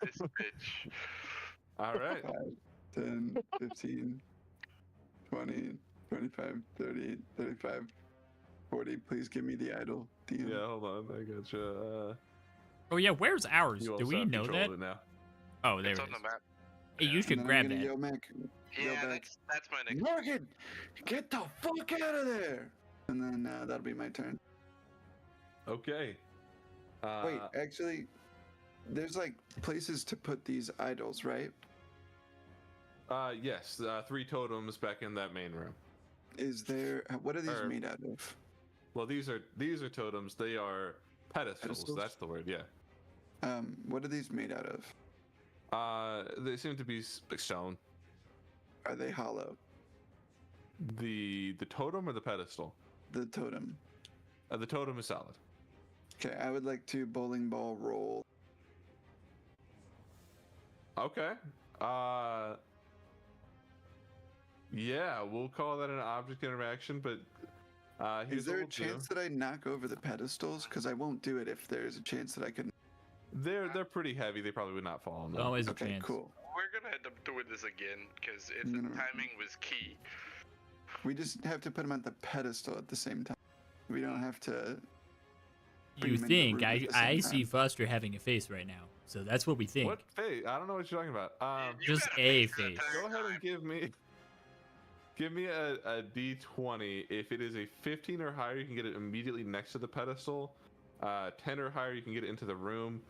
This bitch. All right. 5, 10, 15, 20, 25, 30, 35, 40. Please give me the idol. DM. Yeah, hold on. I gotcha. Oh yeah, where's ours? You Do also we have know control that? of it now. Oh, there It's it on is. the map. Hey, you And should then grab I'm gonna that. yell back. Yell Yeah, back. that's my next. Morgan, get the fuck out of there! And then that'll be my turn. Okay. Wait, actually, there's like places to put these idols, right? Yes. 3 totems back in that main room. Is there? What are these Or- made out of? Well, these are totems. They are pedestals. Pedestals? That's the word. Yeah. What are these made out of? They seem to be stone. Are they hollow? The totem or the pedestal? The totem. The totem is solid. Okay, I would like to bowling ball roll. Okay. Yeah, we'll call that an object interaction, but here's Is there what a we'll chance do. that I knock over the pedestals? Because I won't do it if there's a chance that I can. They're pretty heavy. They probably would not fall on them. Always a Okay, chance. cool. We're gonna end up doing this again because its No. timing was key. We just have to put them at the pedestal at the same time. We don't have to. Bring You him into the think room at the same I see time. Foster having a face right now, so that's what we think. What face? I don't know what you're talking about. You Just had a face that face. entire Go ahead and time. give me a d20. If it is a 15 or higher, you can get it immediately next to the pedestal. 10 or higher, you can get it into the room.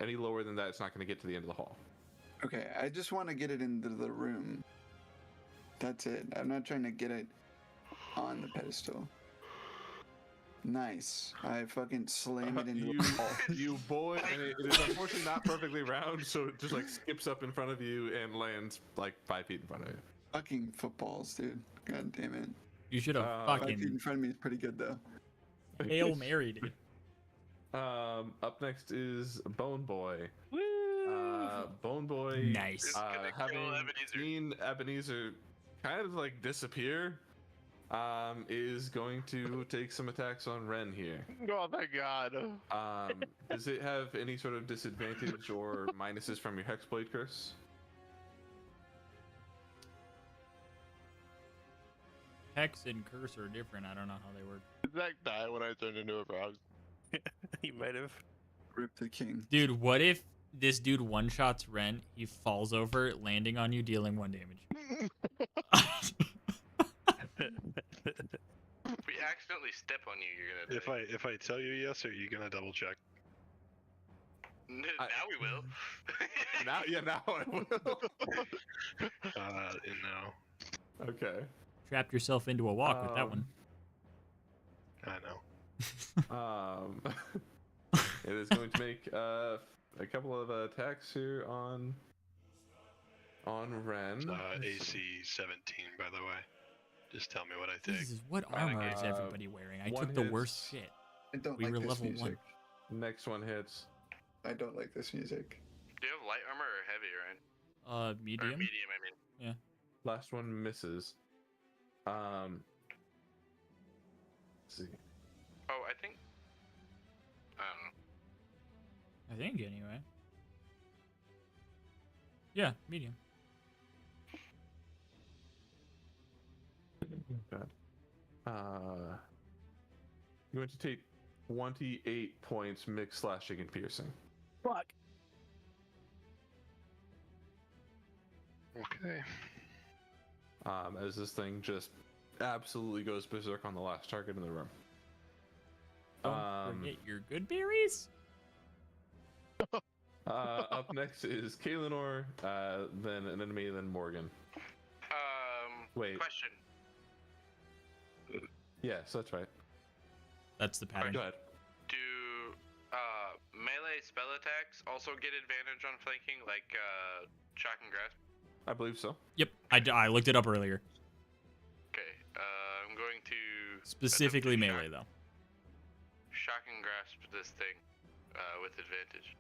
Any lower than that, it's not going to get to the end of the hall. Okay, I just want to get it into the room. That's it. I'm not trying to get it on the pedestal. Nice. I fucking slam it into you, the wall. you boy, and it is unfortunately not perfectly round, so it just like skips up in front of you and lands like 5 feet in front of you. Fucking footballs, dude. God damn it. You should have 5 feet fucking in front of me is pretty good though. Hail Married it. Up next is Bone Boy. Woo! Bone Boy. Nice. It's gonna Having kill Ebenezer. seen Ebenezer kind of like disappear, is going to take some attacks on Ren here. Oh my god. Does it have any sort of disadvantage or minuses from your Hexblade curse? Hex and curse are different. I don't know how they work. Did Zach die when I turned into a frog? You might have. Rip the king. Dude, what if this dude one-shots Ren, he falls over, landing on you, dealing 1 damage? If we accidentally step on you, you're gonna die. If I tell you yes, are you gonna double check? Now we will. Now I will. No. Okay. Trapped yourself into a walk with that one. I know. It is going to make a couple of attacks here on Ren. AC 17, by the way. Just tell me what I take. Jesus, what armor is everybody wearing? I one took the hits. worst shit. I don't We like were this level music. 1. Next one hits. I don't like this music. Do you have light armor or heavy, Ryan? Or Medium? medium, I mean. Last one misses. Let's see. Oh, I think. I don't know. I think, anyway. Yeah, medium. God. You're going to take 28 points mixed slashing and piercing. Fuck. Okay. As this thing just absolutely goes berserk on the last target in the room. Don't forget your good berries. Up next is Kaelinor, then an enemy, then Morgan. Wait. Question. Yes, that's right. That's the pattern. Go ahead. Do melee spell attacks also get advantage on flanking, like shock and grasp? I believe so. Yep, I looked it up earlier. Okay. I'm going to Specifically attempt to melee, though. shock and grasp this thing with advantage.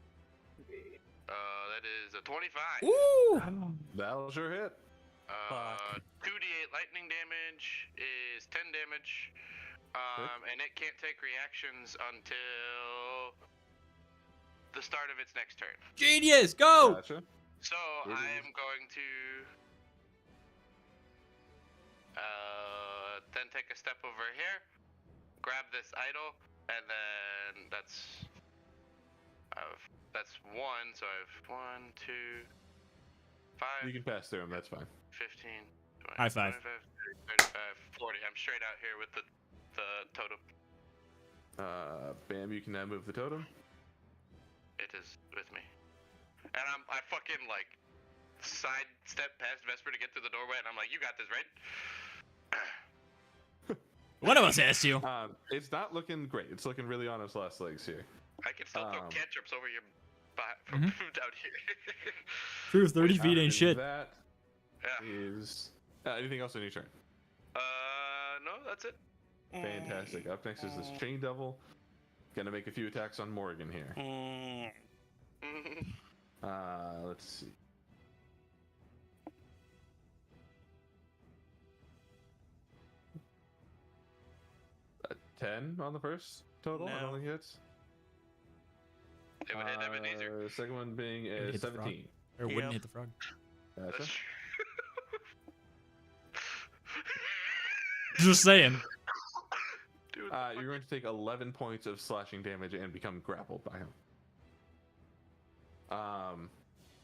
That is a 25. Ooh! That'll sure hit. 2d8 lightning damage is 10 damage. And it can't take reactions until the start of its next turn. Genius, go! Gotcha. So I am going to then take a step over here, grab this idol, and then that's one. So I have 1, 2, 5. You can pass through him. That's fine. 15, 20, High five. 25, 30, 35, 40. I'm straight out here with the totem. Bam, you can now move the totem. It is with me. And I fucking like sidestep past Vesper to get through the doorway, and I'm like, you got this, right? One of us asked you. It's not looking great. It's looking really on its last legs here. I can still throw cantrips over your from down here. True, 30 feet ain't shit. That Yeah. is... anything else on your turn? No, that's it. Fantastic. Up next is this Chain Devil. Gonna make a few attacks on Morgan here. Let's see. 10 on the first total. I don't think it hits. It would hit Ebenezer. The second one being It'd a hit the frog. 17. Or wouldn't hit the frog. Gotcha. That's Just saying. Dude, You're going to take 11 points of slashing damage and become grappled by him.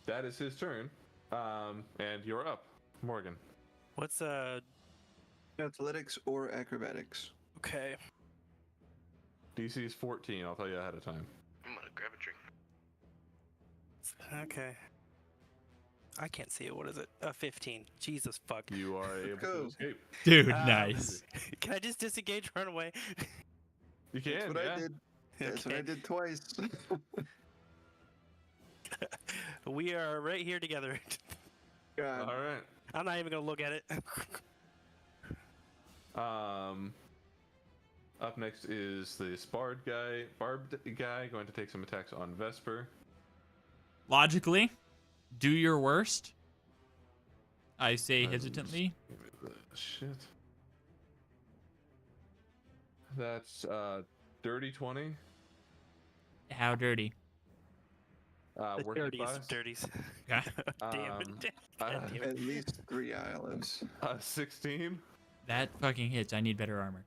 That is his turn. And you're up, Morgan. What's Athletics or acrobatics? okay? DC is 14. I'll tell you ahead of time. I'm gonna grab a drink. Okay. I can't see it. What is it? 15. Jesus fuck. You are able to Go. escape. Dude, nice. Can I just disengage, run away? You can. That's what yeah. I did. That's what I did twice. We are right here together. God. All right. I'm not even gonna look at it. Up next is the barbed guy going to take some attacks on Vesper. Logically, do your worst. I say hesitantly. Shit. That's dirty 20. How dirty? The Worth it dirties, buys. dirties. Okay. Damn it. God damn it. At least 3 olives. 16 That fucking hits. I need better armor.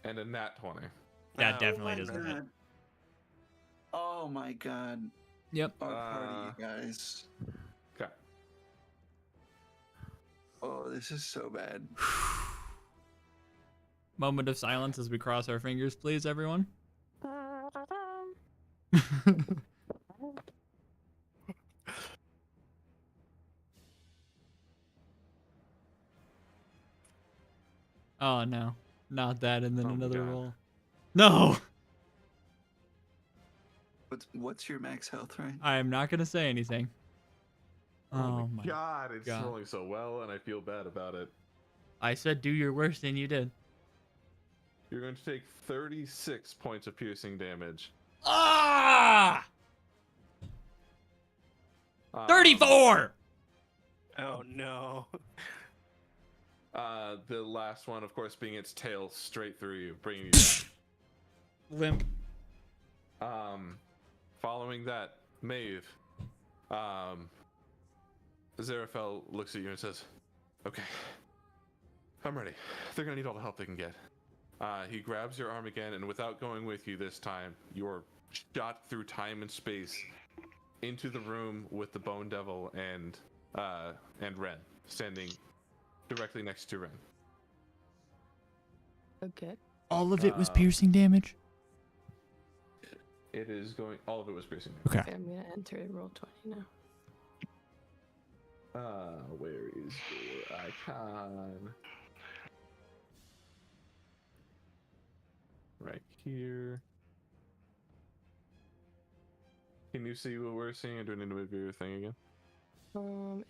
and a nat 20. That Oh definitely my doesn't hit. God. Oh my god. Yep. Our party, you guys. Okay. Oh, this is so bad. Moment of silence as we cross our fingers, please, everyone. Oh no, not that, and then Oh my another God. roll. No, What's your max health, right? I am not gonna say anything. Oh my! God, it's God. rolling so well, and I feel bad about it. I said do your worst, and you did. You're going to take 36 points of piercing damage. Ah! Um, 34. Oh no. The last one, of course, being its tail straight through you, bringing you down. Limp. Following that, Maeve, Zarafel looks at you and says, "Okay, I'm ready. They're gonna need all the help they can get." He grabs your arm again, and without going with you this time, you're shot through time and space into the room with the Bone Devil and Ren standing directly next to Ren. Okay. All of it was piercing damage. It is going. All of it was piercing. Okay. Okay, I'm gonna enter roll 20 now. Where is your icon? Right here. Can you see what we're seeing? Do I need to move your thing again?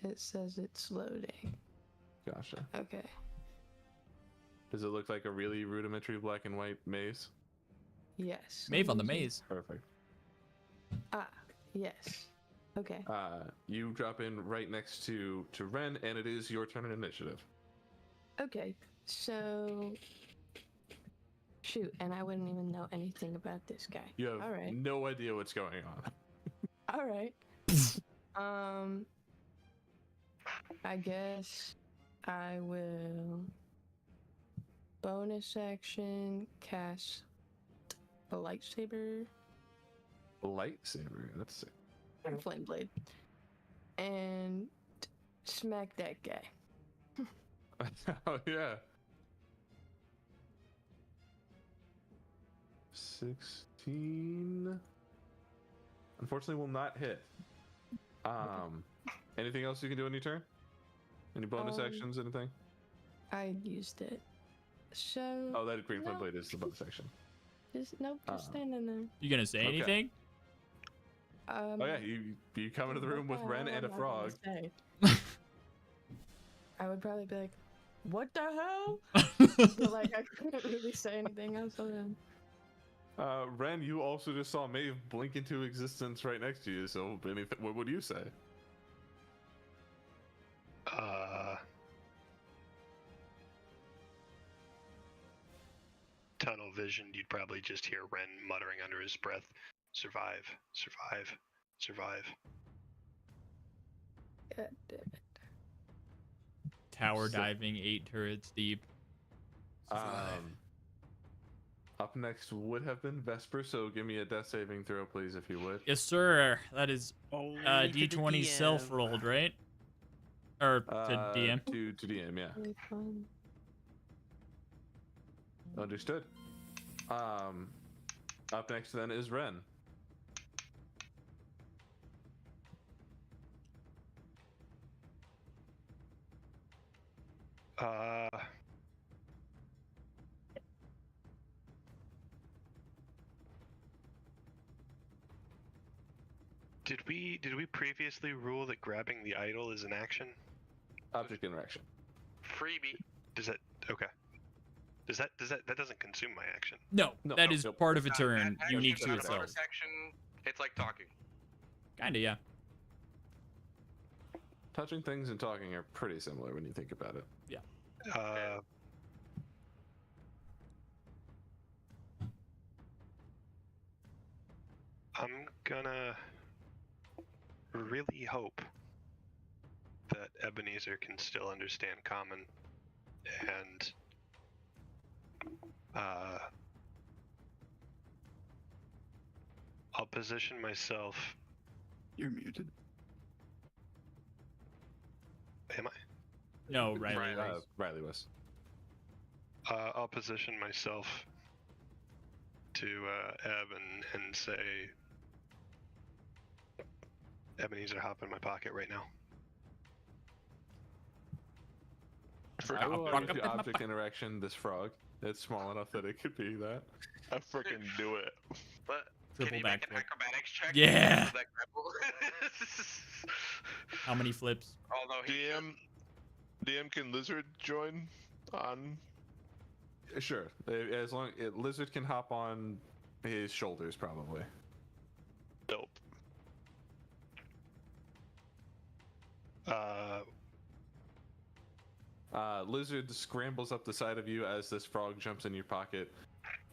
It says it's loading. Gotcha. Okay. Does it look like a really rudimentary black and white maze? Yes. Maeve on the maze. Perfect. Ah, yes. Okay. You drop in right next to Ren, and it is your turn in initiative. Okay. So. Shoot, and I wouldn't even know anything about this guy. You have All right. no idea what's going on. All right. I guess I will bonus action cast a lightsaber. Lightsaber. Let's see. Flame blade. And smack that guy. Oh yeah. 16. Unfortunately, will not hit. Anything else you can do on your turn? Any bonus actions? Anything? I used it. So. Oh, that green flame no. blade is the bonus action. Just standing there. You gonna say anything? Oh yeah, you come into the room with Ren and a frog. I would probably be like, "What the hell?" But like, I couldn't really say anything else other than. Ren, you also just saw Maeve blink into existence right next to you. So, what would you say? Tunnel vision, you'd probably just hear Ren muttering under his breath, "Survive, survive, survive." God damn it. Tower diving 8 turrets deep. Up next would have been Vesper, so give me a death saving throw, please, if you would. Yes, sir. That is Only D20 self rolled, right? Or to DM? To DM, yeah. Really fun. Understood. Up next then is Ren. Did we previously rule that grabbing the idol is an action? Object interaction. Freebie. Does that okay? That doesn't consume my action? No, that is part of a turn, That unique action, to not a itself. bonus action. It's like talking. Kinda, yeah. Touching things and talking are pretty similar when you think about it. Yeah. I'm gonna really hope that Ebenezer can still understand common, and I'll position myself. You're muted. Am I? No, Riley. Riley was. I'll position myself to Eb and say, Ebenezer, hop in my pocket right now. I will use the object interaction, this frog. It's small enough that it could be that. I freaking do it. But Triple can you make an backflip. acrobatics check? Yeah. For that grapple? How many flips? Although he DM, can Lizard join on? Sure, as long Lizard can hop on his shoulders, probably. Dope. Lizard scrambles up the side of you as this frog jumps in your pocket.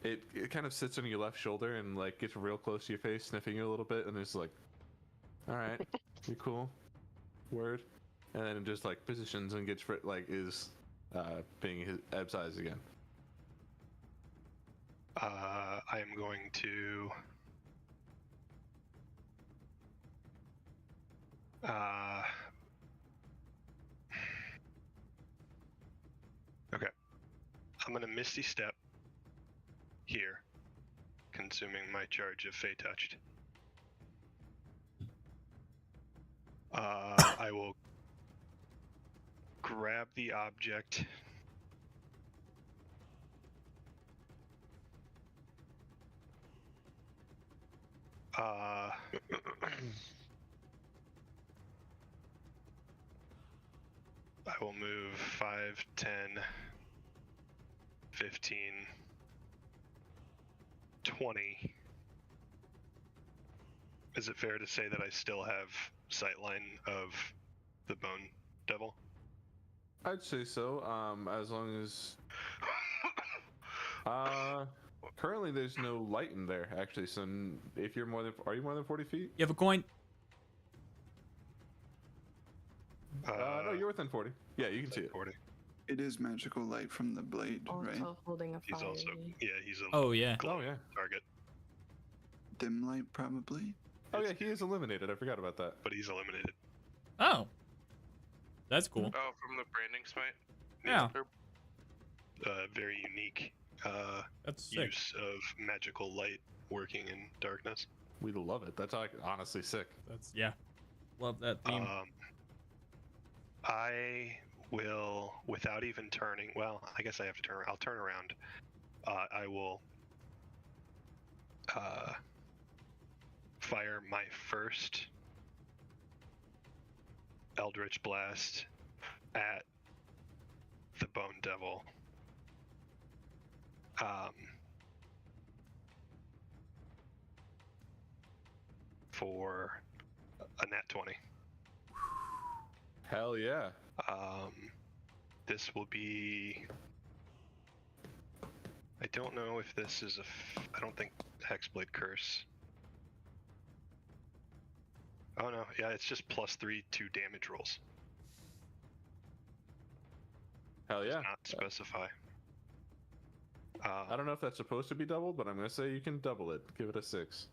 It kind of sits on your left shoulder and like gets real close to your face, sniffing you a little bit, and it's like, all right, you cool, word, and then it just like positions and gets is being his Eb's eyes again. I am going to okay. I'm gonna Misty Step here, consuming my charge of Fey Touched. I will grab the object. I will move 5, 10, 15, 20. Is it fair to say that I still have sight line of the bone devil? I'd say so. As long as currently there's no light in there actually. So if you're are you more than 40 feet? You have a coin? No, you're within 40. Yeah, you can see it. 40. It is magical light from the blade, right? Also holding a He's fire. also he's a Oh, yeah. Oh yeah. target, Dim light, probably. Oh yeah, he is eliminated. I forgot about that. but he's eliminated. Oh. That's cool. Oh, from the branding smite. Yeah. Very unique That's sick. use of magical light working in darkness. We love it. That's like honestly sick. That's, yeah. Love that theme. I will, without even turning. Well, I guess I have to turn. I'll turn around. I will fire my first Eldritch Blast at the Bone Devil. For a nat 20. Hell yeah. This will be. I don't know if this is I don't think Hexblade Curse. Oh no, yeah, it's just +3 to damage rolls. Hell yeah. Does not specify. I don't know if that's supposed to be doubled, but I'm gonna say you can double it. Give it a 6.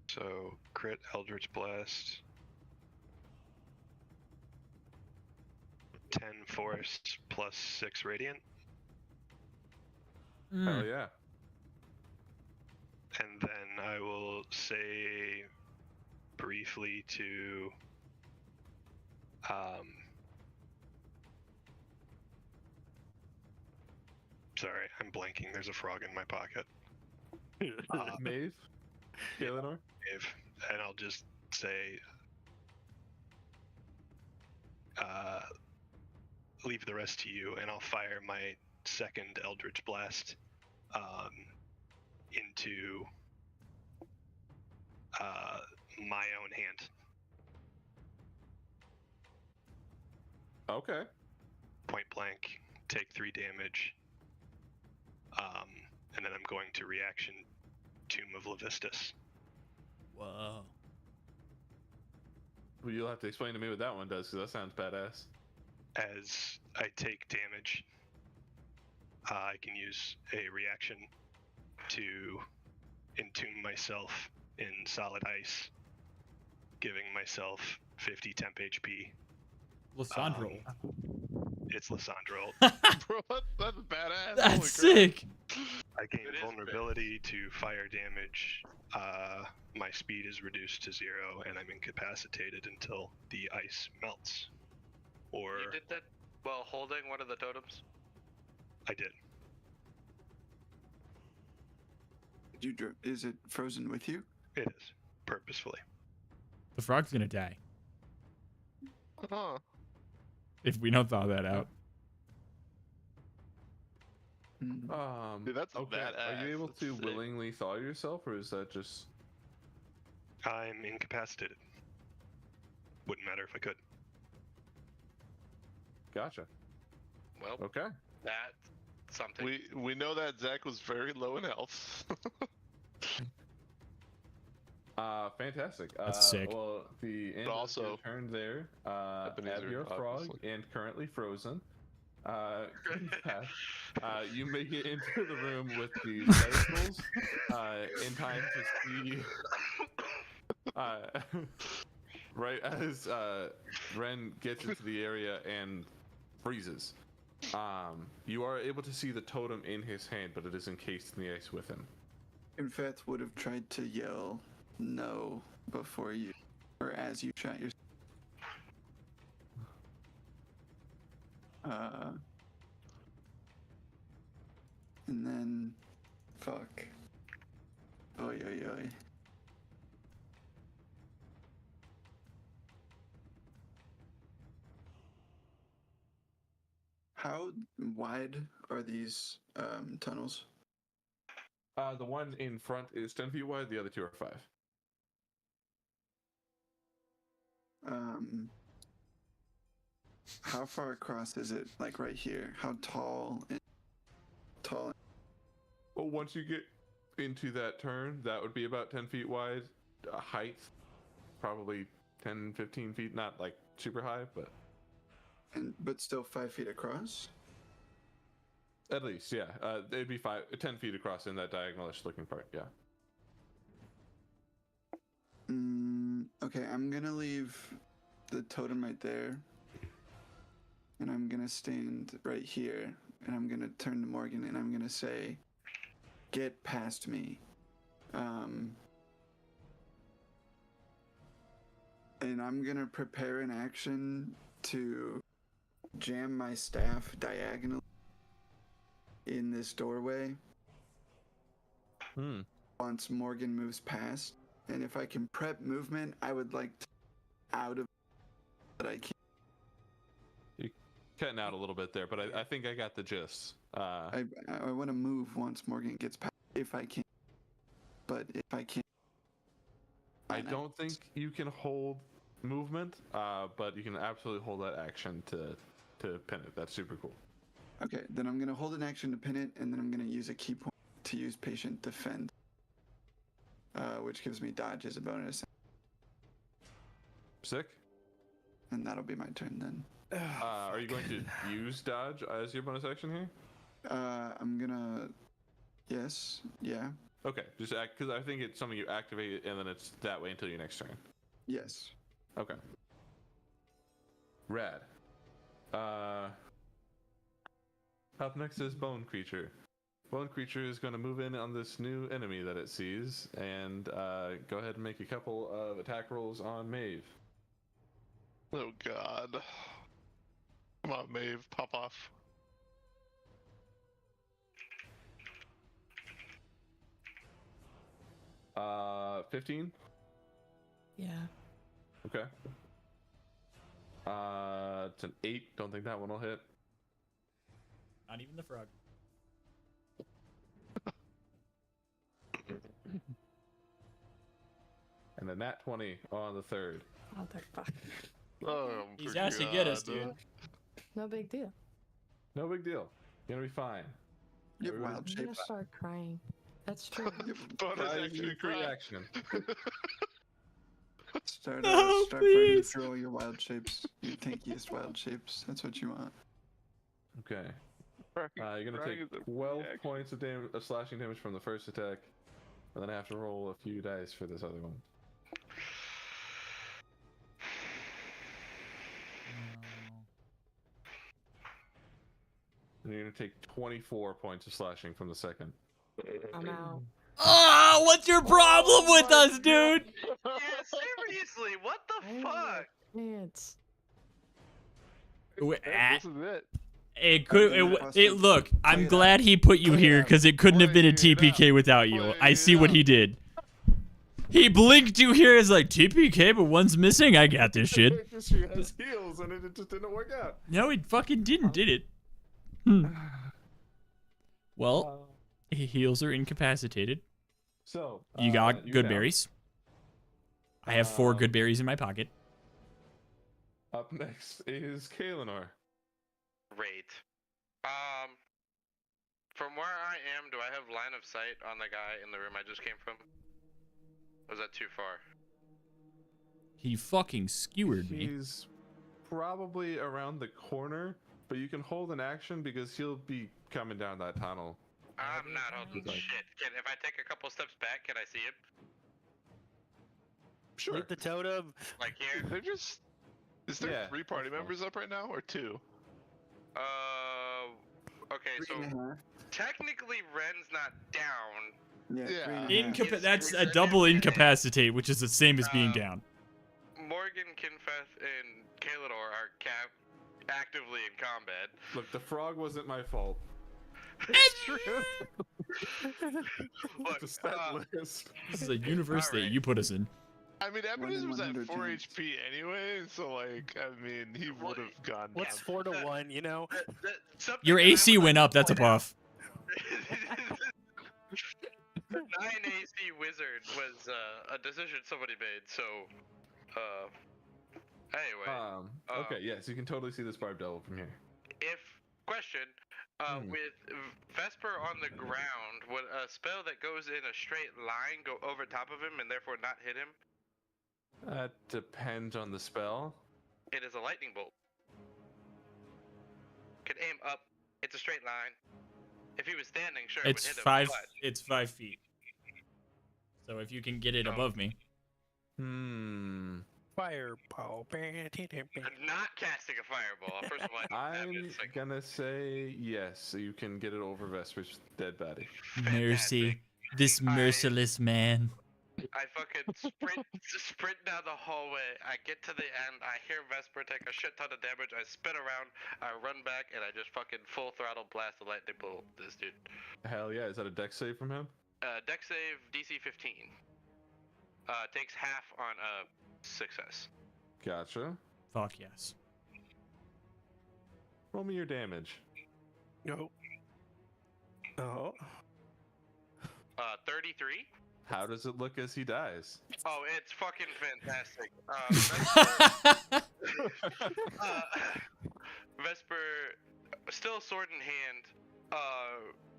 So crit Eldritch Blast. 10 force +6 radiant. Hell yeah. And then I will say briefly to sorry, I'm blanking. There's a frog in my pocket. Maeve? Kaelinor? And I'll just say leave the rest to you, and I'll fire my second Eldritch Blast into my own hand. Okay. Point blank, take 3 damage. And then I'm going to reaction Tomb of Levistus. Whoa. Well, you'll have to explain to me what that one does, because that sounds badass. As I take damage, I can use a reaction to entomb myself in solid ice, giving myself 50 temp HP. Lysandro. It's Lysandro. Bro, that's badass. That's Holy crap. sick. I gain It is vulnerability to fire damage. My speed is reduced to 0, and I'm incapacitated until the ice melts. Or You did that while holding one of the totems? I did. Is it frozen with you? It is purposefully. The frog's gonna die Huh. if we don't thaw that out. Dude, that's okay. badass. Are you able That's to sick. willingly thaw yourself, or is that just... I'm incapacitated. Wouldn't matter if I could. Gotcha. Well, Okay. that's something. We know that Zach was very low in health. Fantastic. That's sick. Well, the end also, of your turn there, Ebenezer, you're a frog obviously. and currently frozen. You make it into the room with the vegetables in time to see right as Ren gets into the area and freezes. You are able to see the totem in his hand, but it is encased in the ice with him. Infeth would have tried to yell no before you, or as you shot your. And then, fuck. Oy oy oy. How wide are these tunnels? The one in front is 10 feet wide. The other two are 5. How far across is it? Like right here? How tall? Tall. Well, once you get into that turn, that would be about 10 feet wide. Height, probably 10, 15 feet. Not like super high, but But still 5 feet across. at least, yeah. It'd be 10 feet across in that diagonalish looking part. Yeah. Okay, I'm gonna leave the totem right there, and I'm gonna stand right here, and I'm gonna turn to Morgan, and I'm gonna say, "Get past me." And I'm gonna prepare an action to jam my staff diagonally in this doorway once Morgan moves past. And if I can prep movement, I would like to out of, but I can't. You're cutting out a little bit there, but I think I got the gist. I want to move once Morgan gets past, if I can. But if I can't, I don't think you can hold movement, but you can absolutely hold that action to pin it. That's super cool. Okay, then I'm gonna hold an action to pin it, and then I'm gonna use a key point to use patient defend, which gives me dodge as a bonus, Sick. and that'll be my turn then. Are you going to use dodge as your bonus action here? I'm gonna, yes, yeah, Okay, just act, because I think it's something you activate and then it's that way until your next turn. yes. Okay. Rad. Up next is Bone Creature. Bone Creature is going to move in on this new enemy that it sees and go ahead and make a couple of attack rolls on Maeve. Oh god. Come on, Maeve, pop off. Uh, 15? Yeah. Okay. It's an 8. Don't think that one will hit. Not even the frog. And a nat 20 on the third. Motherfucker. Oh, He's out to get us, dude. No big deal. No big deal. You're gonna be fine. You have Everybody- wild I'm gonna shapes. start crying. That's true. Bonus action Free cry. action. Start No, start burning please. through all your wild shapes. Your tankiest wild shapes. That's what you want. Okay. You're gonna take 12 points of slashing damage from the first attack, and then I have to roll a few dice for this other one. And you're gonna take 24 points of slashing from the second. I'm out. Oh, what's your problem with us, dude? Yeah, seriously, what the I didn't fuck? Chance. This is it. It could. It look. I'm Play it glad he put you here because it couldn't have been a TPK without you. I see what he did. He blinked you here as like TPK, but one's missing. I got this shit. She has heals, and it just didn't work out. No, he fucking didn't, did it? Well, heals are incapacitated. So You got you're good down. berries. I have 4 good berries in my pocket. Up next is Kalinor. Great. From where I am, do I have line of sight on the guy in the room I just came from? Or is that too far? He fucking skewered me. He's probably around the corner, but you can hold an action because he'll be coming down that tunnel. I'm not holding Like- shit. If I take a couple steps back, can I see him? Sure. Leave the totem. Like here? They're just. Is there Yeah, 3 party that's fine. members up right now, or 2? Okay, so 3.5. technically Ren's not down. Yeah. Yeah. 3.5. That's a double incapacitate, which is the same as being down. Morgan, Kinfeth, and Kalidor are actively in combat. Look, the frog wasn't my fault. It's true. Look, Just that list. This is a universe that Alright. you put us in. I mean, Ebenezer was at 100 4 chance. HP anyway, so like, I mean, he would have gone What's down. 4 to 1? You know. something Your that I AC would went like up. to That's a point out- buff. 9 AC wizard was a decision somebody made. So, anyway. Okay, yes, you can totally see this Barb Devil from here. Question. With Vesper on the ground, would a spell that goes in a straight line go over top of him and therefore not hit him? That depends on the spell. It is a lightning bolt. Can aim up. It's a straight line. If he was standing, sure, it would It's hit him. 5. but- It's 5 feet. So if you can get it above me, Fireball. I'm not casting a fireball. First of all, I'm gonna say yes, so you can get it over Vesper's dead body. mercy, this merciless man. I fucking sprint down the hallway. I get to the end. I hear Vesper take a shit ton of damage. I spin around. I run back, and I just fucking full throttle blast the lightning bolt this dude. Hell yeah! Is that a dex save from him? Dex save DC 15. Takes half on a success. Gotcha. Fuck yes. Roll me your damage. No. Oh. 33. How does it look as he dies? Oh, it's fucking fantastic. Vesper, still sword in hand,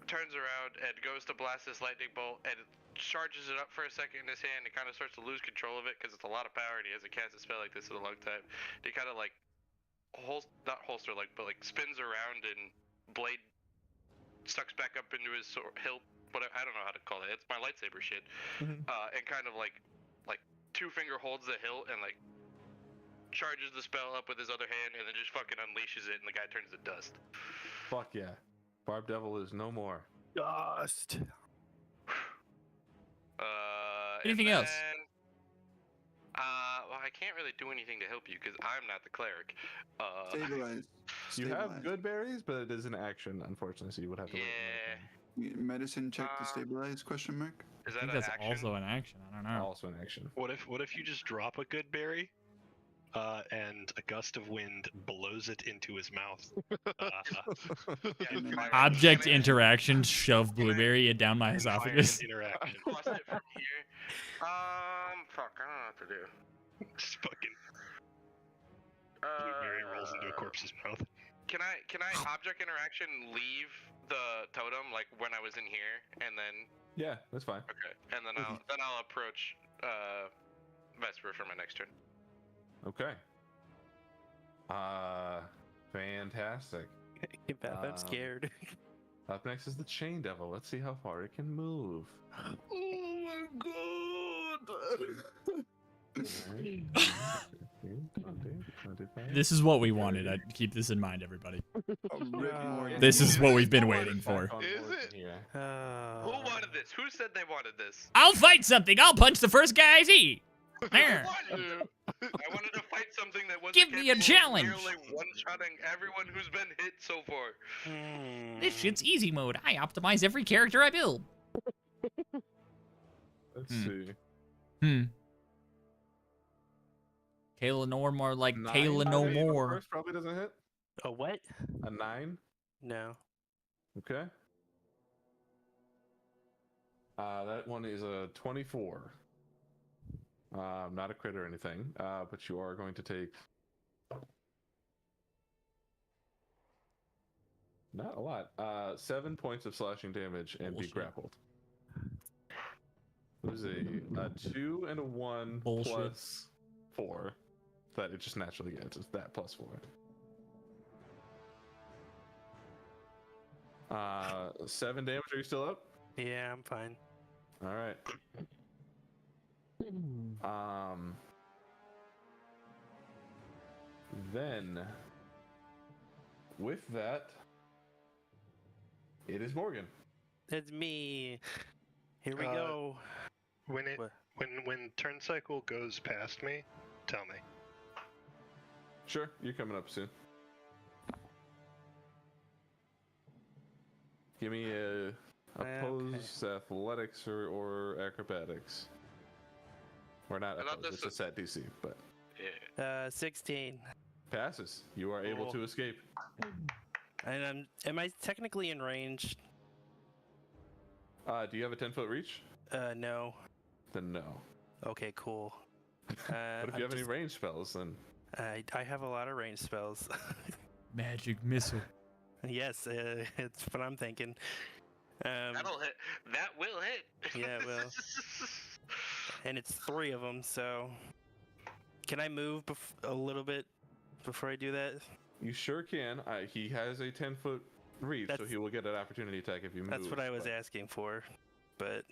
turns around and goes to blast this lightning bolt and charges it up for a second in his hand. He kind of starts to lose control of it because it's a lot of power and he hasn't cast a spell like this in a long time. He kind of like spins around and blade sucks back up into his hilt. But I don't know how to call it. It's my lightsaber shit. And kind of like two finger holds the hilt and like charges the spell up with his other hand and then just fucking unleashes it and the guy turns to dust. Fuck yeah. Barb Devil is no more. Dust. Anything else? Well, I can't really do anything to help you because I'm not the cleric. Stabilize. You have good berries, but it is an action, unfortunately, so you would have to. Medicine check to stabilize? Question mark. Is I that think an that's action? also an action. I don't know. Also an action. What if you just drop a good berry, and a gust of wind blows it into his mouth? Object interaction, shove blueberry down my esophagus. Interaction. Cross it from here. Fuck, I don't know what to do. Just fucking blueberry rolls into a corpse's mouth. Can I object interaction leave the totem like when I was in here and then? Yeah, that's fine. Okay, and then I'll approach Vesper for my next turn. Okay. Fantastic. Get Beth, I'm scared. Up next is the Chain Devil. Let's see how far it can move. Oh my god! This is what we wanted. I'd keep this in mind, everybody. Morgan. This is what we've been waiting for. Is it? Who wanted this? Who said they wanted this? I'll fight something. I'll punch the first guy I see. There. I wanted to fight something that wasn't Give me a challenge. Nearly one-shotting everyone who's been hit so far. This shit's easy mode. I optimize every character I build. Let's see. Kayla no more like 9, Kayla no probably, more. First probably doesn't hit. A what? A 9. No. Okay. That one is a 24. Not a crit or anything, but you are going to take not a lot. 7 points of slashing damage and be grappled. It was a 2 and a 1 plus 4 that it just naturally gets. It's that plus 4. 7 damage. Are you still up? Yeah, I'm fine. All right. Then with that, it is Morgan. It's me. Here we go. When turn cycle goes past me, tell me. Sure, you're coming up soon. Give me a opposed athletics or acrobatics. Or not opposed, it's a set DC, but 16. passes. You are able to escape. And am I technically in range? Do you have a 10-foot reach? No. Then no. Okay, cool. But if you have any range spells, then I have a lot of range spells. Magic missile. Yes, it's what I'm thinking. That'll hit. That will hit. Yeah, it will. And it's 3 of them, so can I move a little bit before I do that? you sure can. He has a 10-foot reach, so he will get an opportunity attack if you move. That's what I was but- asking for, but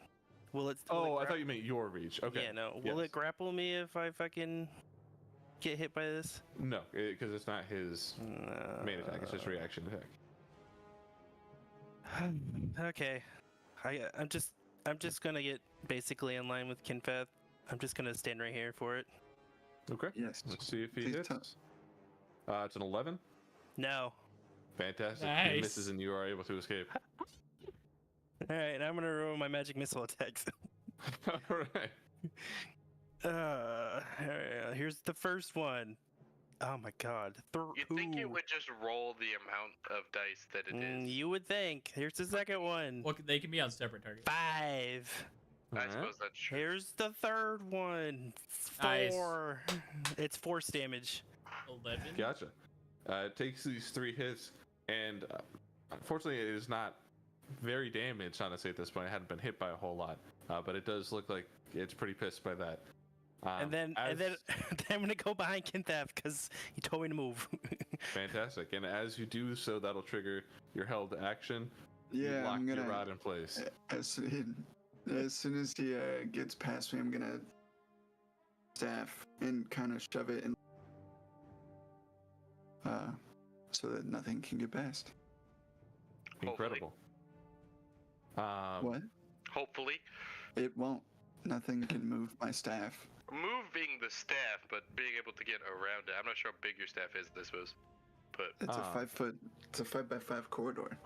will it? Oh, I thought you meant your reach. Okay. Yeah, no. Will Yes. it grapple me if I fucking get hit by this? No, because it's not his main attack. It's just reaction attack. Okay, I'm just gonna get basically in line with Kinfeth. I'm just gonna stand right here for it. Okay. Yes. Let's see if he Please hits. tell- It's an 11. No. Fantastic. He Nice. misses and you are able to escape. All right, I'm gonna roll my magic missile attacks. All right. Here's the first one. Oh my god. You'd think it Ooh. would just roll the amount of dice that it is. You would think. Here's the second one. Well, they can be on separate targets. 5. I Alright. suppose that's true. Here's the third one. Nice. 4. It's force damage. 11. Gotcha. It takes these 3 hits, and unfortunately, it is not very damaged, honestly, at this point. It hadn't been hit by a whole lot, but it does look like it's pretty pissed by that. And then I'm gonna go behind Kinthaf because he told me to move. Fantastic. And as you do so, that'll trigger your held action. You Yeah, lock I'm your gonna. rod in place. As soon as he gets past me, I'm gonna staff and kind of shove it in, so that nothing can get past. Incredible. What? Hopefully. It won't. Nothing can move my staff. Moving the staff, but being able to get around it. I'm not sure how big your staff is, I suppose. But It's Ah. a 5 foot. It's a 5x5 corridor.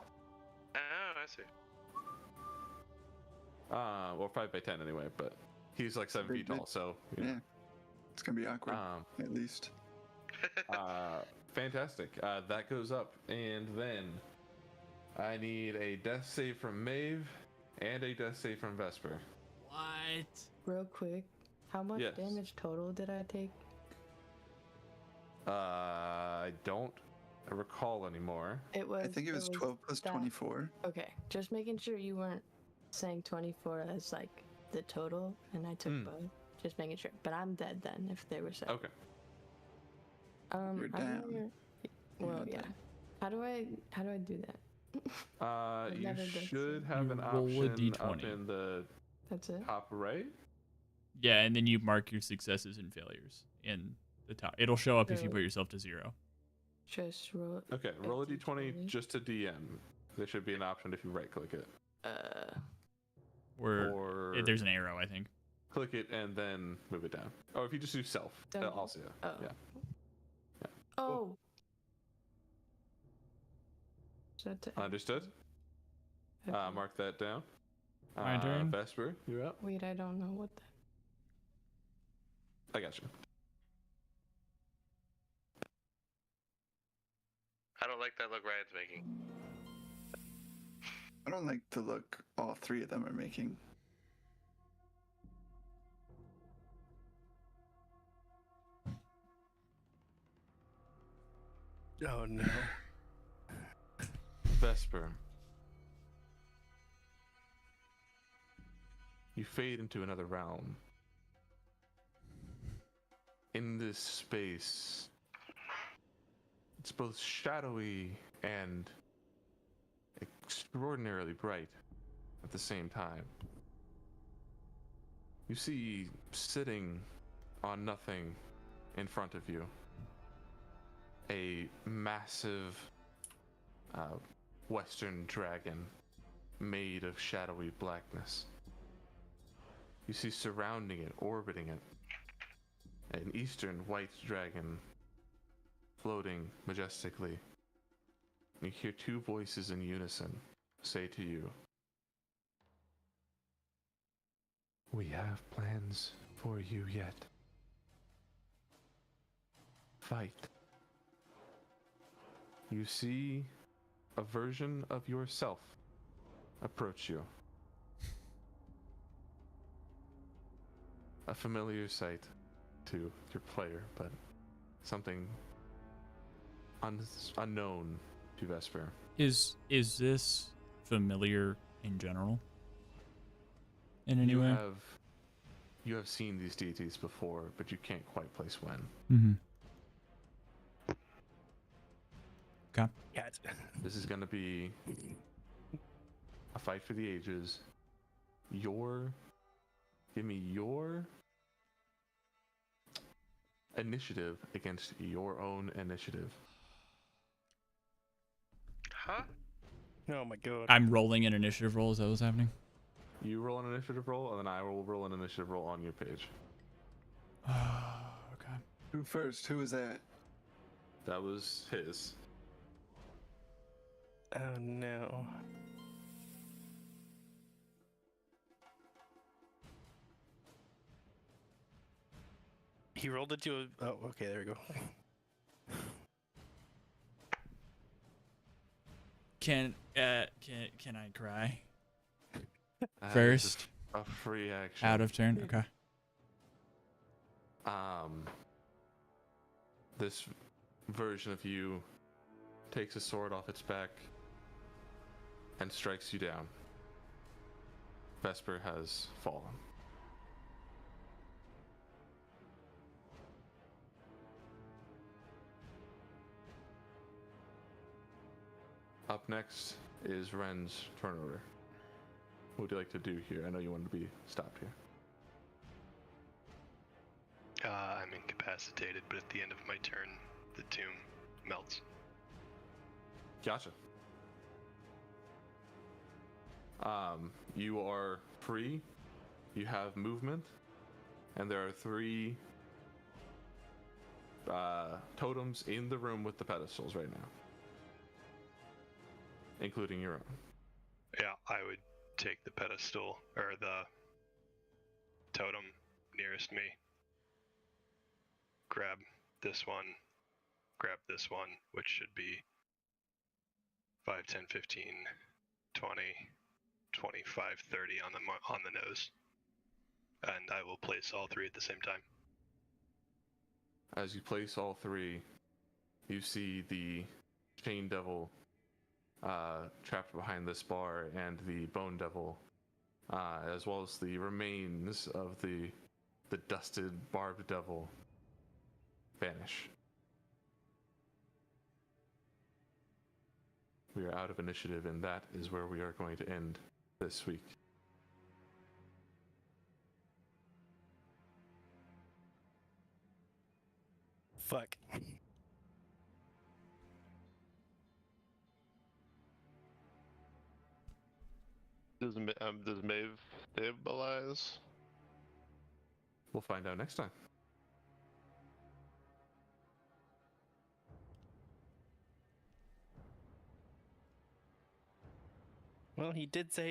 oh, I see. Well, 5 by 10 anyway, but he's like 7 feet tall, so you know. Yeah. It's gonna be awkward, Um, at least. Fantastic. That goes up, and then I need a death save from Maeve and a death save from Vesper. What? Real quick, how much Yes. damage total did I take? I don't recall anymore. It was. I think it was 12 plus that- 24. Okay, just making sure you weren't saying 24 as like the total, and I took both. Just making sure. But I'm dead then if they were 7. Okay. You're I'm down. gonna- You're Well, not yeah. dead. How do I do that? You never done should so. have You an roll a option up D20. in the That's it. top right. Yeah, and then you mark your successes and failures in the top. It'll show up if you So- put yourself to 0. Just roll. Okay, roll a D20 D20. just to DM. There should be an option if you right click it. Or there's an arrow, I think. click it and then move it down. Or if you just do self, Down. also, Oh. yeah. Oh. So to Understood? okay. Mark that down. My turn. Vesper, you're up. Wait, I don't know what that. I got you. I don't like that look Ryan's making. I don't like the look all 3 of them are making. Oh no. Vesper. You fade into another realm. In this space, it's both shadowy and extraordinarily bright at the same time. You see sitting on nothing in front of you a massive western dragon made of shadowy blackness. You see surrounding it, orbiting it, an eastern white dragon floating majestically. You hear 2 voices in unison say to you, "We have plans for you yet. Fight." You see a version of yourself approach you. a familiar sight to your player, but something unknown to Vesper. Is this familiar in general? In any way? You have seen these deities before, but you can't quite place when. Mm-hmm. Okay. Yeah. This is going to be a fight for the ages. Give me your initiative against your own initiative. Huh? Oh my god. I'm rolling an initiative roll. Is that what's happening? You roll an initiative roll, and then I will roll an initiative roll on your page. Okay. Who first? Who was that? That was his. Oh no. He rolled it to a. Oh, okay, there we go. Can I cry That is first? a free action. Out of turn? Okay. This version of you takes a sword off its back and strikes you down. Vesper has fallen. Up next is Ren's turn order. What would you like to do here? I know you wanted to be stopped here. I'm incapacitated, but at the end of my turn, the tomb melts. Gotcha. You are free. You have movement, and there are 3 totems in the room with the pedestals right now, including your own. Yeah, I would take the pedestal, or the totem nearest me. Grab this one, which should be 5, 10, 15, 20, 25, 30 on the nose. And I will place all 3 at the same time. As you place all 3, you see the chain devil trapped behind this bar, and the bone devil, as well as the remains of the dusted barbed devil, vanish. We are out of initiative, and that is where we are going to end this week. Fuck. Does Maeve stabilize? We'll find out next time. Well, he did say